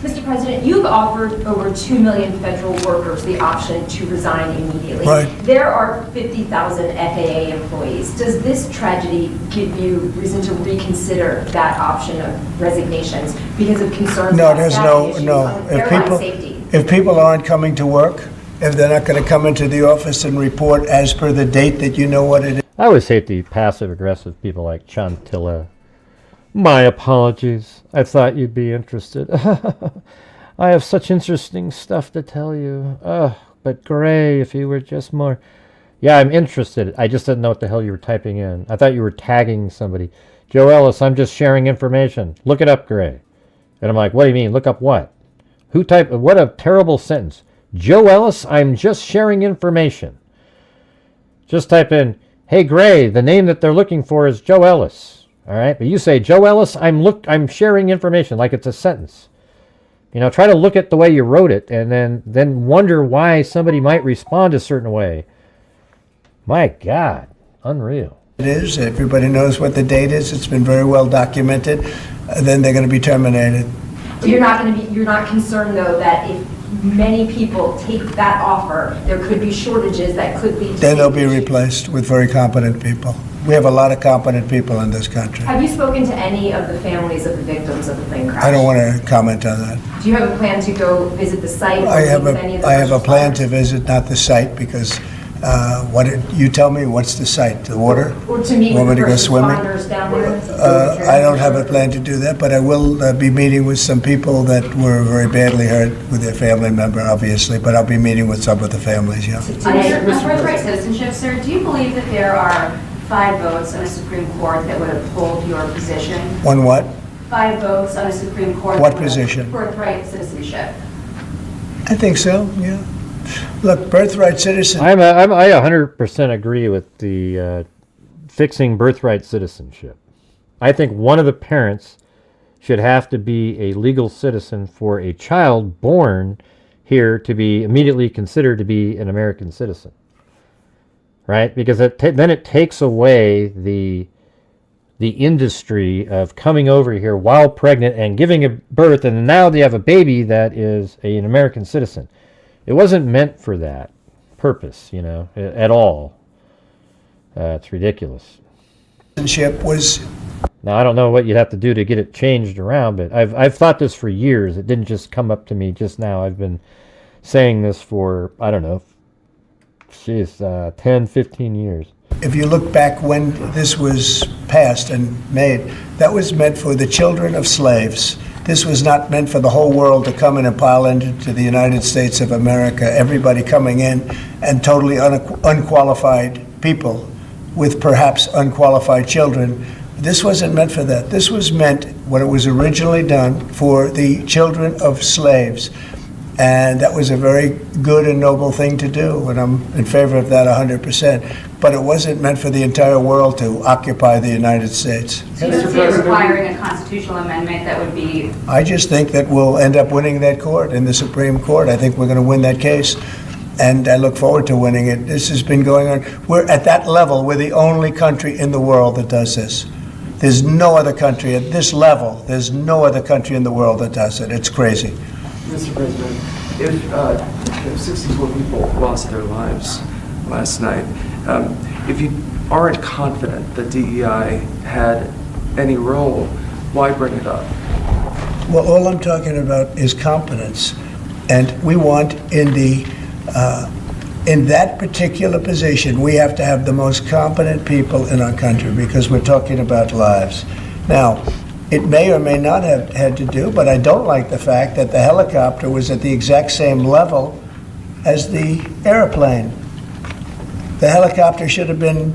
H: Mr. President, you've offered over 2 million federal workers the option to resign immediately.
E: Right.
H: There are 50,000 FAA employees. Does this tragedy give you reason to reconsider that option of resignations because of concerns
E: No,
H: about
E: there's
H: staffing issues
E: no.
H: on airline safety?
E: If people aren't coming to work, if they're not going to come into the office and report as per the date that you know what it is.
D: I always hate the passive-aggressive people like Chantilla. My apologies. I thought you'd be interested. I have such interesting stuff to tell you. But Gray, if you were just more... Yeah, I'm interested. I just didn't know what the hell you were typing in. I thought you were tagging somebody. Joe Ellis, I'm just sharing information. Look it up, Gray. And I'm like, what do you mean? Look up what? Who typed... What a terrible sentence. Joe Ellis, I'm just sharing information. Just type in, hey, Gray, the name that they're looking for is Joe Ellis. All right, but you say, Joe Ellis, I'm sharing information, like it's a sentence. You know, try to look at the way you wrote it, and then wonder why somebody might respond a certain way. My God, unreal.
E: It is. Everybody knows what the date is. It's been very well documented. Then they're going to be terminated.
H: So you're not concerned though that if many people take that offer, there could be shortages that could lead to...
E: Then they'll be replaced with very competent people. We have a lot of competent people in this country.
H: Have you spoken to any of the families of the victims of the plane crash?
E: I don't want to comment on that.
H: Do you have a plan to go visit the site?
E: I have a plan to visit, not the site, because you tell me, what's the site? The water?
H: Or to meet with the first responders down there?
E: I don't have a plan to do that, but I will be meeting with some people that were very badly hurt with their family member, obviously, but I'll be meeting with some of the families, yeah.
H: On birthright citizenship, sir, do you believe that there are 5 votes on a Supreme Court that would uphold your position?
E: One what?
H: 5 votes on a Supreme Court.
E: What position?
H: Birthright citizenship.
E: I think so, yeah. Look, birthright citizenship.
D: I 100% agree with the fixing birthright citizenship. I think one of the parents should have to be a legal citizen for a child born here to be immediately considered to be an American citizen, right? Because then it takes away the industry of coming over here while pregnant and giving a birth, and now they have a baby that is an American citizen. It wasn't meant for that purpose, at all. It's ridiculous.
E: Was
D: Now, I don't know what you'd have to do to get it changed around, but I've thought this for years. It didn't just come up to me just now. I've been saying this for, I don't know, 10, 15 years.
E: If you look back when this was passed and made, that was meant for the children of slaves. This was not meant for the whole world to come in and pile into the United States of America, everybody coming in and totally unqualified people with perhaps unqualified children. This wasn't meant for that. This was meant, when it was originally done, for the children of slaves. And that was a very good and noble thing to do, and I'm in favor of that 100%. But it wasn't meant for the entire world to occupy the United States.
H: So you don't see it requiring a constitutional amendment that would be...
E: I just think that we'll end up winning that court in the Supreme Court. I think we're going to win that case, and I look forward to winning it. This has been going on. We're at that level. We're the only country in the world that does this. There's no other country at this level. There's no other country in the world that does it. It's crazy.
G: Mr. President, if 64 people lost their lives last night, if you aren't confident that DEI had any role, why bring it up?
E: Well, all I'm talking about is competence, and we want in that particular position, we have to have the most competent people in our country because we're talking about lives. Now, it may or may not have had to do, but I don't like the fact that the helicopter was at the exact same level as the airplane. The helicopter should have been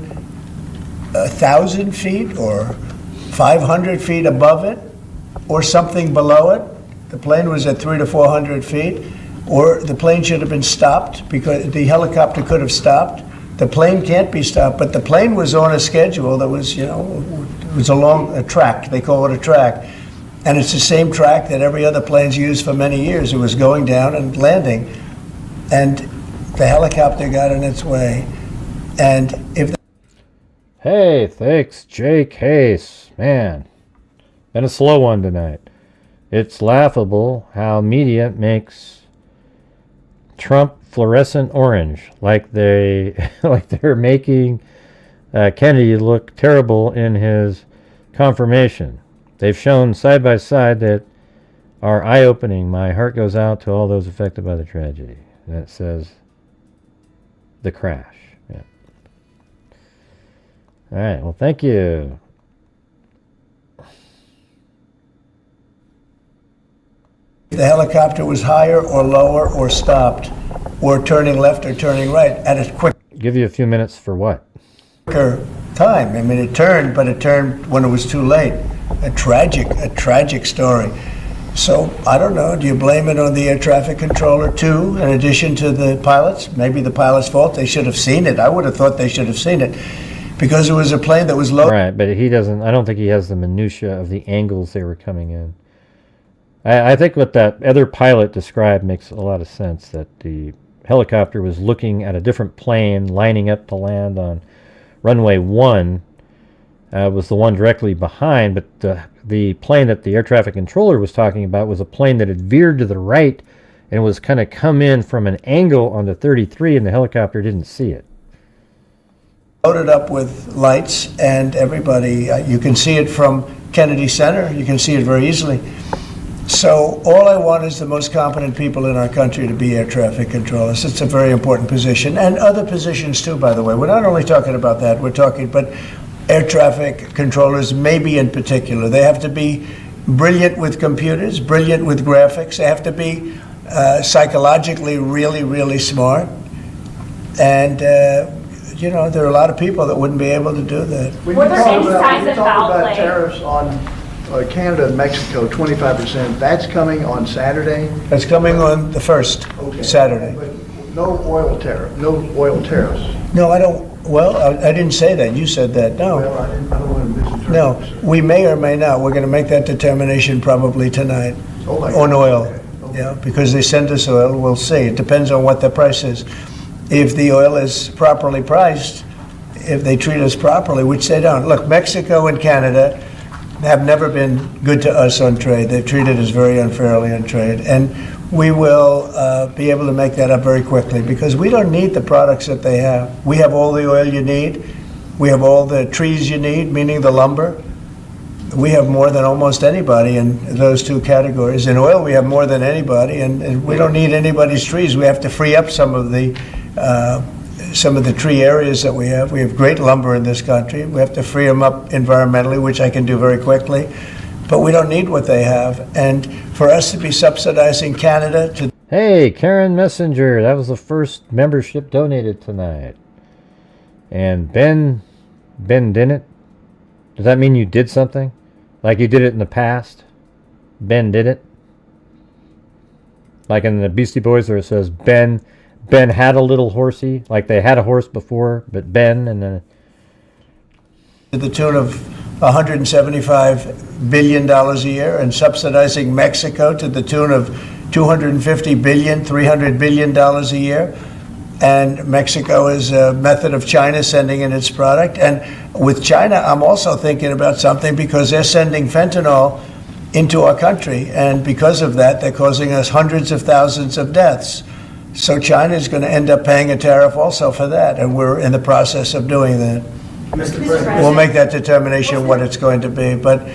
E: 1,000 feet or 500 feet above it or something below it. The plane was at 300 to 400 feet, or the plane should have been stopped because the helicopter could have stopped. The plane can't be stopped, but the plane was on a schedule that was, it was along a track. They call it a track. And it's the same track that every other plane's used for many years. It was going down and landing. And the helicopter got in its way. And if...
D: Hey, thanks, Jay Case. Man, been a slow one tonight. It's laughable how media makes Trump fluorescent orange, like they're making Kennedy look terrible in his confirmation. They've shown side by side that are eye-opening. My heart goes out to all those affected by the tragedy. That says the crash. Yeah. All right. Well, thank you.
E: The helicopter was higher or lower or stopped or turning left or turning right at a quick...
D: Give you a few minutes for what?
E: Quicker time. I mean, it turned, but it turned when it was too late. A tragic story. So, I don't know, do you blame it on the air traffic controller too, in addition to the pilots? Maybe the pilot's fault. They should have seen it. I would have thought they should have seen it because it was a plane that was low.
D: Right, but he doesn't, I don't think he has the minutia of the angles they were coming in. I think what that other pilot described makes a lot of sense, that the helicopter was looking at a different plane lining up to land on runway 1, was the one directly behind, but the plane that the air traffic controller was talking about was a plane that had veered to the right and was kind of come in from an angle onto 33, and the helicopter didn't see it.
E: Loaded up with lights, and everybody, you can see it from Kennedy Center, you can see it very easily. So all I want is the most competent people in our country to be air traffic controllers. It's a very important position, and other positions too, by the way. We're not only talking about that, we're talking, but air traffic controllers, maybe in particular. They have to be brilliant with computers, brilliant with graphics. They have to be psychologically really, really smart. And, there are a lot of people that wouldn't be able to do that.
W: When you talk about tariffs on Canada and Mexico, 25%, that's coming on Saturday?
E: That's coming on the 1st, okay. Saturday.
W: But no oil tariffs?
E: No, I don't. Well, I didn't say that. You said that. No.
W: Well, I don't want to misinterpret.
E: No, we may or may not. We're going to make that determination probably tonight on oil. Yeah, because they send us oil, we'll see. It depends on what the price is. If the oil is properly priced, if they treat us properly, which they don't. Look, Mexico and Canada have never been good to us on trade. They've treated us very unfairly on trade. And we will be able to make that up very quickly because we don't need the products that they have. We have all the oil you need. We have all the trees you need, meaning the lumber. We have more than almost anybody in those two categories. In oil, we have more than anybody, and we don't need anybody's trees. We have to free up some of the tree areas that we have. We have great lumber in this country. We have to free them up environmentally, which I can do very quickly. But we don't need what they have. And for us to be subsidizing Canada to...
D: Hey, Karen Messenger, that was the first membership donated tonight. And Ben didn't? Does that mean you did something? Like you did it in the past? Ben did it? Like in the Beastie Boys where it says Ben had a little horsey, like they had a horse before, but Ben and then...
E: To the tune of $175 billion a year, and subsidizing Mexico to the tune of $250 billion, $300 billion a year. And Mexico is a method of China sending in its product. And with China, I'm also thinking about something because they're sending fentanyl into our country. And because of that, they're causing us hundreds of thousands of deaths. So China is going to end up paying a tariff also for that. And we're in the process of doing that.
W: Mr. President.
E: We'll make that determination what it's going to be. But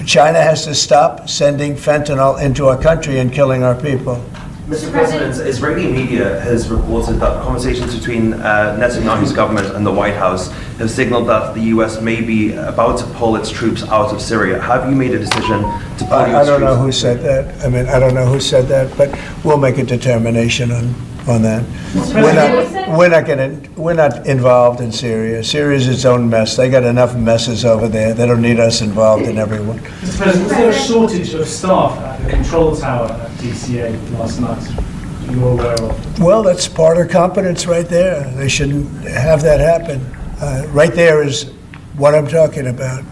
E: China has to stop sending fentanyl into our country and killing our people.
P: Mr. President, Israeli media has reported that conversations between Netanyahu's government and the White House have signaled that the U.S. may be about to pull its troops out of Syria. Have you made a decision to pull
E: I don't know who said that. I don't know who said that, but we'll make a determination on that. We're not involved in Syria. Syria is its own mess. They got enough messes over there. They don't need us involved in everyone.
I: Mr. President, was there a shortage of staff at the control tower at DCA last night you're aware of?
E: Well, that's part of competence right there. They shouldn't have that happen. Right there is what I'm talking about.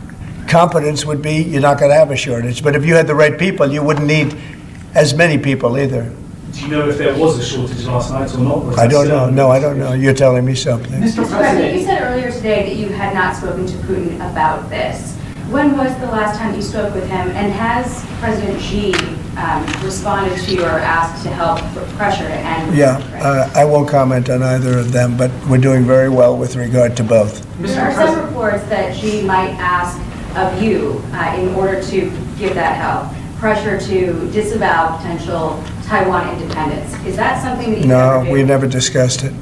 E: Competence would be you're not going to have a shortage. But if you had the right people, you wouldn't need as many people either.
I: Do you know if there was a shortage last night or not?
E: I don't know. No, I don't know. You're telling me something.
H: Mr. President, you said earlier today that you had not spoken to Putin about this. When was the last time you spoke with him? And has President Xi responded to you or asked to help put pressure to end?
E: Yeah, I won't comment on either of them, but we're doing very well with regard to both.
H: There are some reports that Xi might ask of you in order to give that help, pressure to disavow potential Taiwan independence. Is that something that you
E: No, we never discussed it.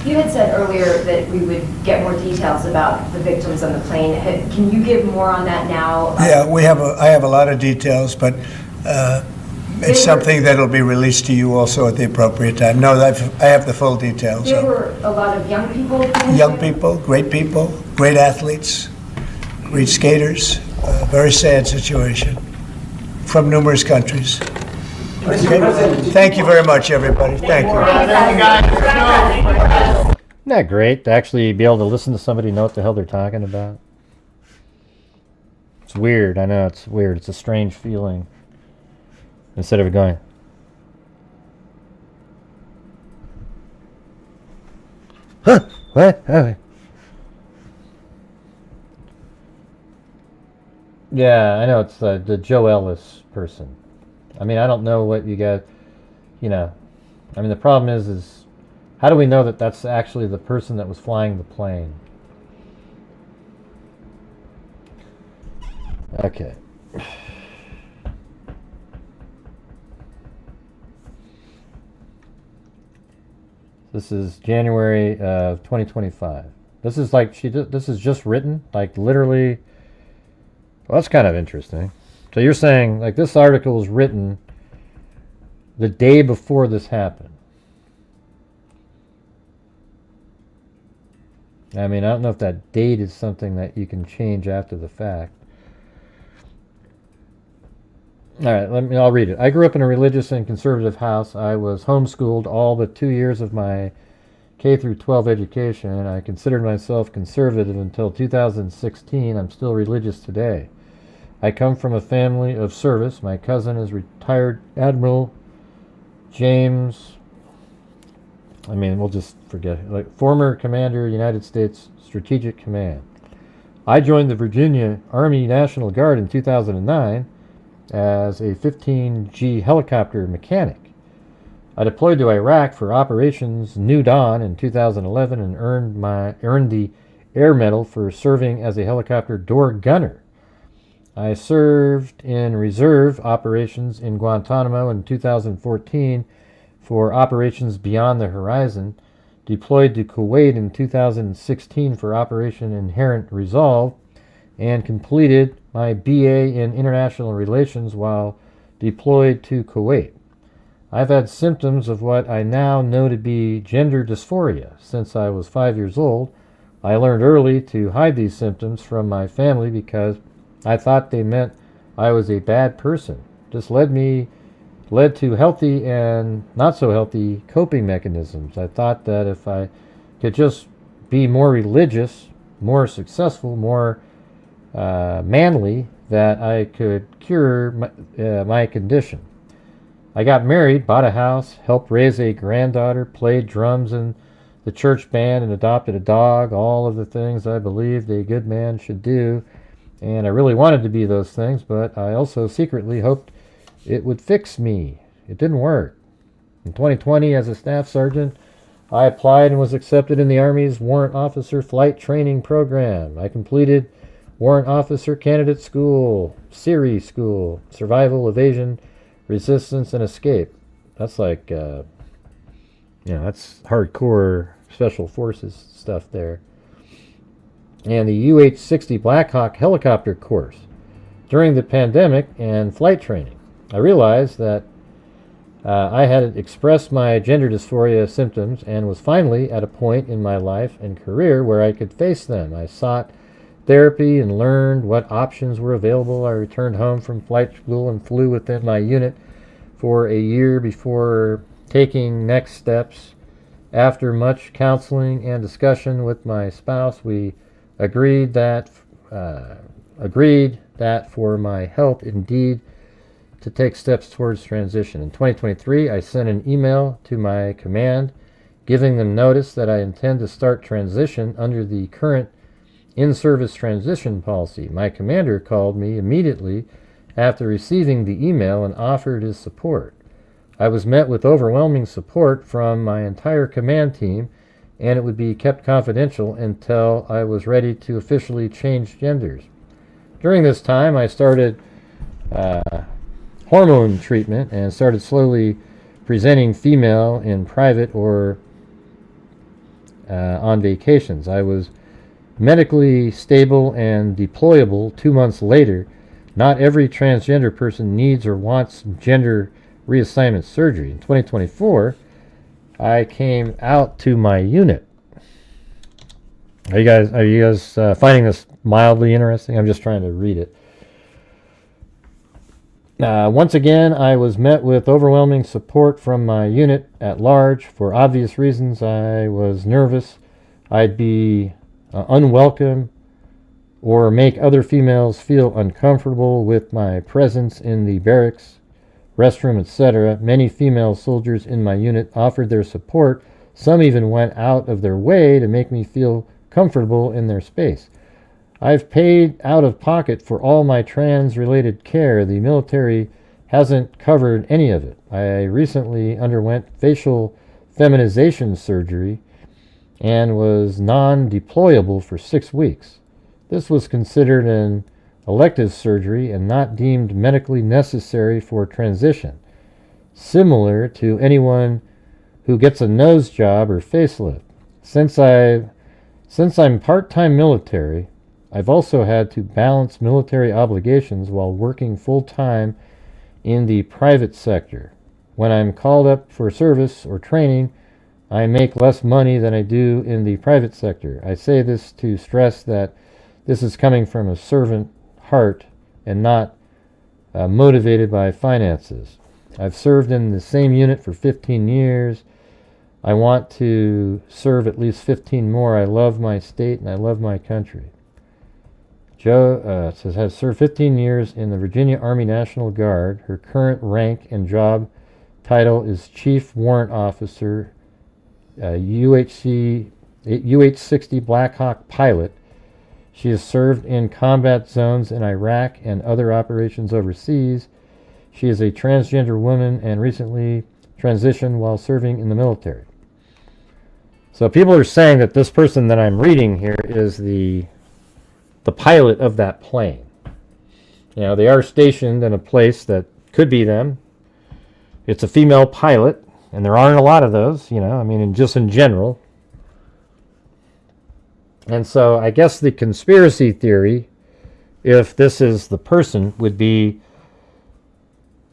J: You had said earlier that we would get more details about the victims on the plane. Can you give more on that now?
E: Yeah, I have a lot of details, but it's something that'll be released to you also at the appropriate time. No, I have the full details.
J: There were a lot of young people.
E: Young people, great athletes, great skaters. Very sad situation from numerous countries. Okay. Thank you very much, everybody. Thank you.
D: Isn't that great to actually be able to listen to somebody know what the hell they're talking about? It's weird. I know it's weird. It's a strange feeling. Instead of going, huh? What? Oh. Yeah, I know it's the Joe Ellis person. I mean, I don't know what you got, I mean, the problem is how do we know that that's actually the person that was flying the plane? Okay. This is January of 2025. This is like this is just written, like literally. Well, that's kind of interesting. So you're saying, like, this article was written the day before this happened. I mean, I don't know if that date is something that you can change after the fact. All right, I'll read it. I grew up in a religious and conservative house. I was homeschooled all but 2 years of my K through 12 education. I considered myself conservative until 2016. I'm still religious today. I come from a family of service. My cousin is retired Admiral James, we'll just forget it. Like, former Commander, United States Strategic Command. I joined the Virginia Army National Guard in 2009 as a 15G helicopter mechanic. I deployed to Iraq for Operations New Dawn in 2011 and earned the Air Medal for serving as a helicopter door gunner. I served in reserve operations in Guantanamo in 2014 for Operations Beyond the Horizon, deployed to Kuwait in 2016 for Operation Inherent Resolve, and completed my BA in International Relations while deployed to Kuwait. I've had symptoms of what I now know to be gender dysphoria since I was 5 years old. I learned early to hide these symptoms from my family because I thought they meant I was a bad person. This led to healthy and not so healthy coping mechanisms. I thought that if I could just be more religious, more successful, more manly, that I could cure my condition. I got married, bought a house, helped raise a granddaughter, played drums in the church band, and adopted a dog, all of the things I believed a good man should do. And I really wanted to be those things, but I also secretly hoped it would fix me. It didn't work. In 2020, as a staff sergeant, I applied and was accepted in the Army's Warrant Officer Flight Training Program. I completed Warrant Officer Candidate School, SERI School, Survival, Evasion, Resistance, and Escape. That's like, that's hardcore Special Forces stuff there. And the UH-60 Black Hawk helicopter course. During the pandemic and flight training, I realized that I had expressed my gender dysphoria symptoms and was finally at a point in my life and career where I could face them. I sought therapy and learned what options were available. I returned home from flight school and flew within my unit for a year before taking next steps. After much counseling and discussion with my spouse, we agreed that for my health indeed to take steps towards transition. In 2023, I sent an email to my command giving them notice that I intend to start transition under the current in-service transition policy. My commander called me immediately after receiving the email and offered his support. I was met with overwhelming support from my entire command team, and it would be kept confidential until I was ready to officially change genders. During this time, I started hormone treatment and started slowly presenting female in private or on vacations. I was medically stable and deployable 2 months later. Not every transgender person needs or wants gender reassignment surgery. In 2024, I came out to my unit. Are you guys finding this mildly interesting? I'm just trying to read it. Once again, I was met with overwhelming support from my unit at large. For obvious reasons, I was nervous I'd be unwelcome or make other females feel uncomfortable with my presence in the barracks, restroom, etc. Many female soldiers in my unit offered their support. Some even went out of their way to make me feel comfortable in their space. I've paid out of pocket for all my trans-related care. The military hasn't covered any of it. I recently underwent facial feminization surgery and was non-deployable for 6 weeks. This was considered an elective surgery and not deemed medically necessary for transition, similar to anyone who gets a nose job or facelift. Since I'm part-time military, I've also had to balance military obligations while working full-time in the private sector. When I'm called up for service or training, I make less money than I do in the private sector. I say this to stress that this is coming from a servant heart and not motivated by finances. I've served in the same unit for 15 years. I want to serve at least 15 more. I love my state and I love my country. Joe says, has served 15 years in the Virginia Army National Guard. Her current rank and job title is Chief Warrant Officer, UH-60 Black Hawk pilot. She has served in combat zones in Iraq and other operations overseas. She is a transgender woman and recently transitioned while serving in the military. So people are saying that this person that I'm reading here is the pilot of that plane. You know, they are stationed in a place that could be them. It's a female pilot, and there aren't a lot of those, you know, I mean, just in general. And so I guess the conspiracy theory, if this is the person, would be,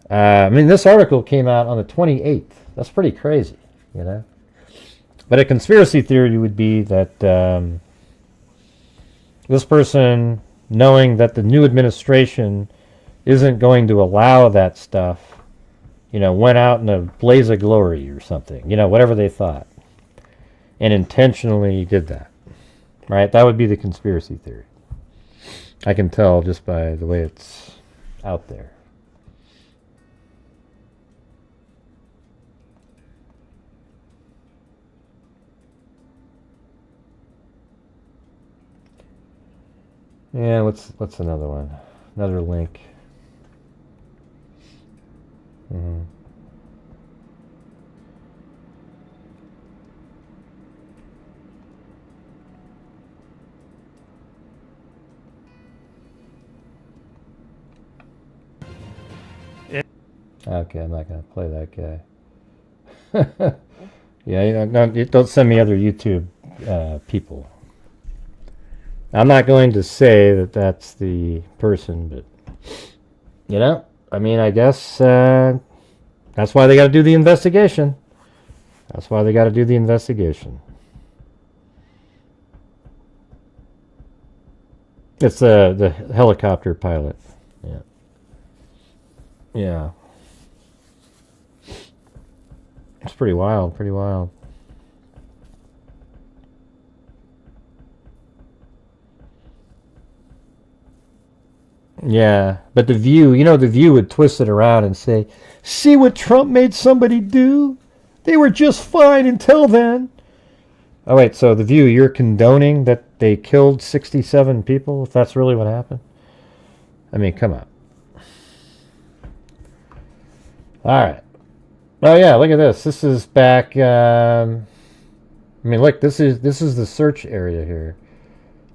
D: I mean, this article came out on the 28th. That's pretty crazy, you know. But a conspiracy theory would be that this person, knowing that the new administration isn't going to allow that stuff, you know, went out in a blaze of glory or something, you know, whatever they thought, and intentionally did that, right? That would be the conspiracy theory. I can tell just by the way it's out there. Yeah, what's another one? Another link. Okay, I'm not going to play that guy. Yeah, you know, no, don't send me other YouTube people. I'm not going to say that that's the person, but, you know, I mean, I guess that's why they got to do the investigation. That's why they got to do the investigation. It's the helicopter pilot. Yeah. Yeah. It's pretty wild, pretty wild. Yeah, but The View, you know, The View would twist it around and say, see what Trump made somebody do? They were just fine until then. Oh, wait, so The View, you're condoning that they killed 67 people, if that's really what happened? I mean, come on. All right. Oh, yeah, look at this. This is back, I mean, look, this is the search area here.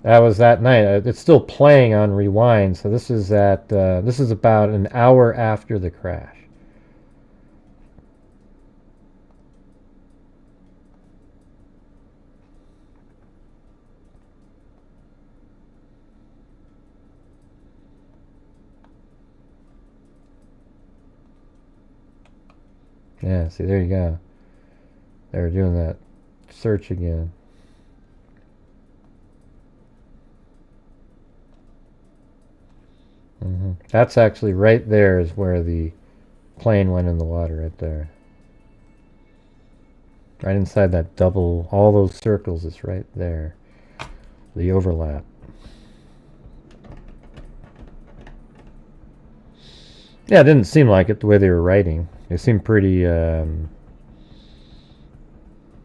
D: That was that night. It's still playing on rewind, so this is this is about an hour after the crash. Yeah, see, there you go. They were doing that search again. That's actually right there is where the plane went in the water, right there. Right inside that double, all those circles is right there. The overlap. Yeah, it didn't seem like it the way they were writing. They seemed pretty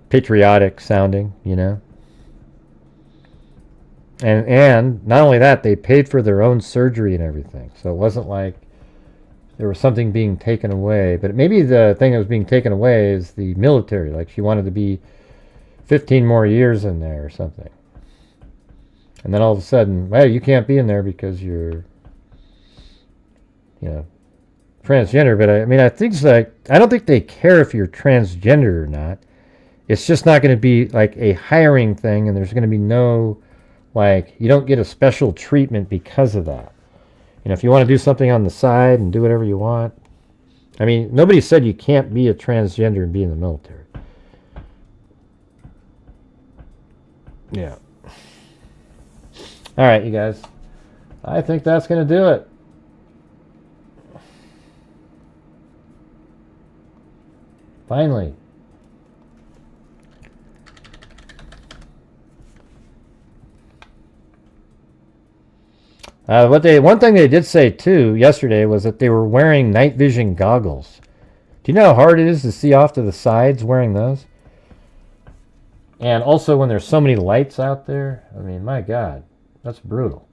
D: patriotic sounding, you know. And not only that, they paid for their own surgery and everything. So it wasn't like there was something being taken away. But maybe the thing that was being taken away is the military. Like she wanted to be 15 more years in there or something. And then all of a sudden, well, you can't be in there because you're, you know, transgender. But I mean, I think it's like, I don't think they care if you're transgender or not. It's just not going to be like a hiring thing, and there's going to be no, like, you don't get a special treatment because of that. You know, if you want to do something on the side and do whatever you want. I mean, nobody said you can't be a transgender and be in the military. Yeah. All right, you guys. I think that's going to do it. Finally. One thing they did say too yesterday was that they were wearing night vision goggles Do you know how hard it is to see off to the sides wearing those? And also when there's so many lights out there, I mean, my God, that's brutal.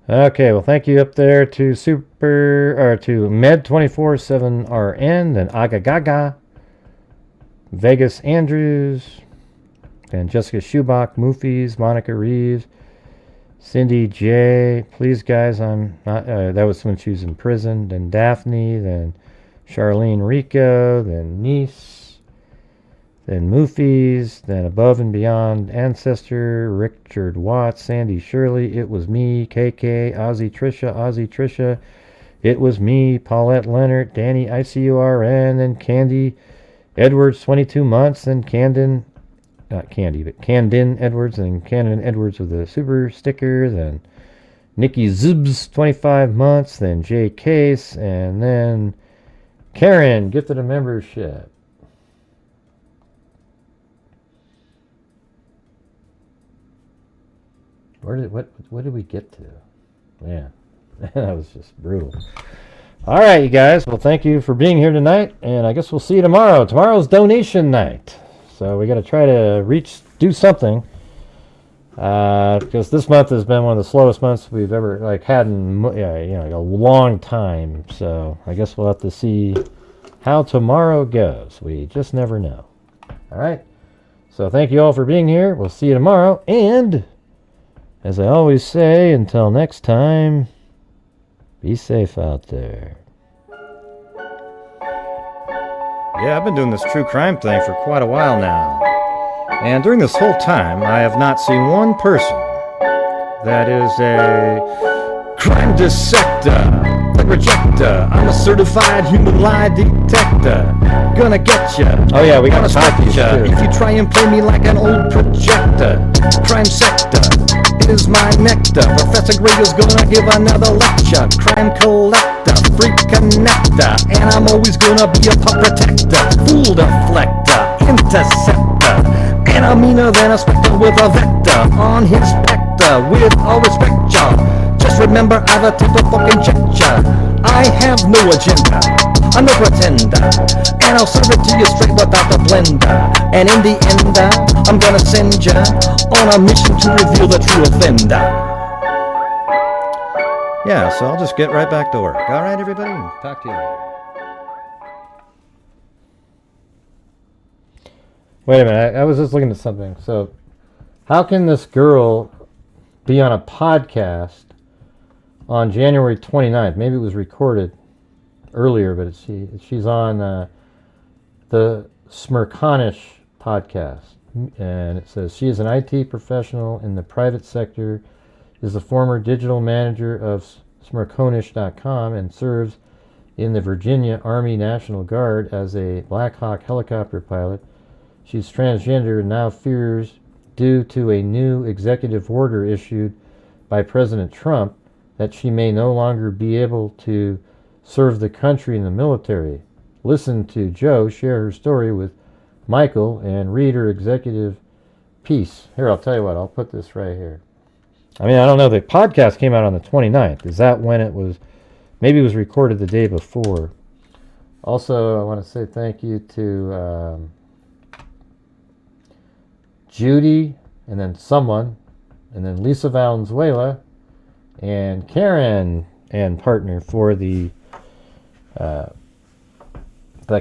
D: Okay, well, thank you up there to to Med247RN, then Agagaga, Vegas Andrews, and Jessica Schubach, Moofies, Monica Reeves, Cindy J. Please, guys, I'm not. That was when she was in prison. Then Daphne, then Charlene Rico, then Niece, then Moofies, then Above and Beyond Ancestor, Richard Watts, Sandy Shirley, It Was Me, KK, Ozzy Trisha, It Was Me, Paulette Leonard, Danny ICURN, then Candy Edwards, 22 months, then Camden Edwards, and Camden Edwards with a super sticker, then Nikki Zubs, 25 months, then Jay Case, and then Karen, gifted a membership. What did we get to? Man, that was just brutal. All right, you guys. Well, thank you for being here tonight, and I guess we'll see you tomorrow. Tomorrow's donation night, so we got to try to do something, because this month has been one of the slowest months we've ever had in a long time. So I guess we'll have to see how tomorrow goes. We just never know. All right. So thank you all for being here. We'll see you tomorrow, and as I always say, until next time, be safe out there. Yeah, I've been doing this true crime thing for quite a while now. And during this whole time, I have not seen one person that is a crime dissector, thug rejector. I'm a certified human lie detector. Gonna get ya. Oh yeah, we gotta talk to you if you try and play me like an old projector. Crime sector is my nectar. Professor Grader's gonna give another lecture. Crime collector, freak connector, and I'm always gonna be a pup protector. Fool deflector, interceptor, and I'm meaner than a spectre with a vector on his spectre. With all respect, y'all, just remember I've a type of fucking check ya. I have no agenda, I'm no pretender, and I'll serve it to you straight without the blender. And in the end, I'm gonna send ya on a mission to reveal the true offender. Yeah, so I'll just get right back to work. All right, everybody? Talk to you later. Wait a minute, I was just looking at something. So, how can this girl be on a podcast on January 29th? Maybe it was recorded earlier, but she's on the Smirkonish podcast. And it says, she is an IT professional in the private sector, is the former digital manager of Smirkonish.com, and serves in the Virginia Army National Guard as a Black Hawk helicopter pilot. She's transgender and now fears, due to a new executive order issued by President Trump, that she may no longer be able to serve the country in the military. Listen to Joe share her story with Michael and read her executive piece. Here, I'll tell you what, I'll put this right here. I mean, I don't know, the podcast came out on the 29th. Is that when it was? Maybe it was recorded the day before. Also, I want to say thank you to Judy, and then someone, and then Lisa Valenzuela, and Karen and partner for the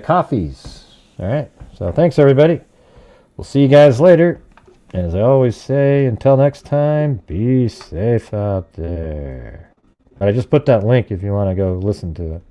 D: coffees. All right. So thanks, everybody. We'll see you guys later. And as I always say, until next time, be safe out there. But I just put that link if you want to go listen to it.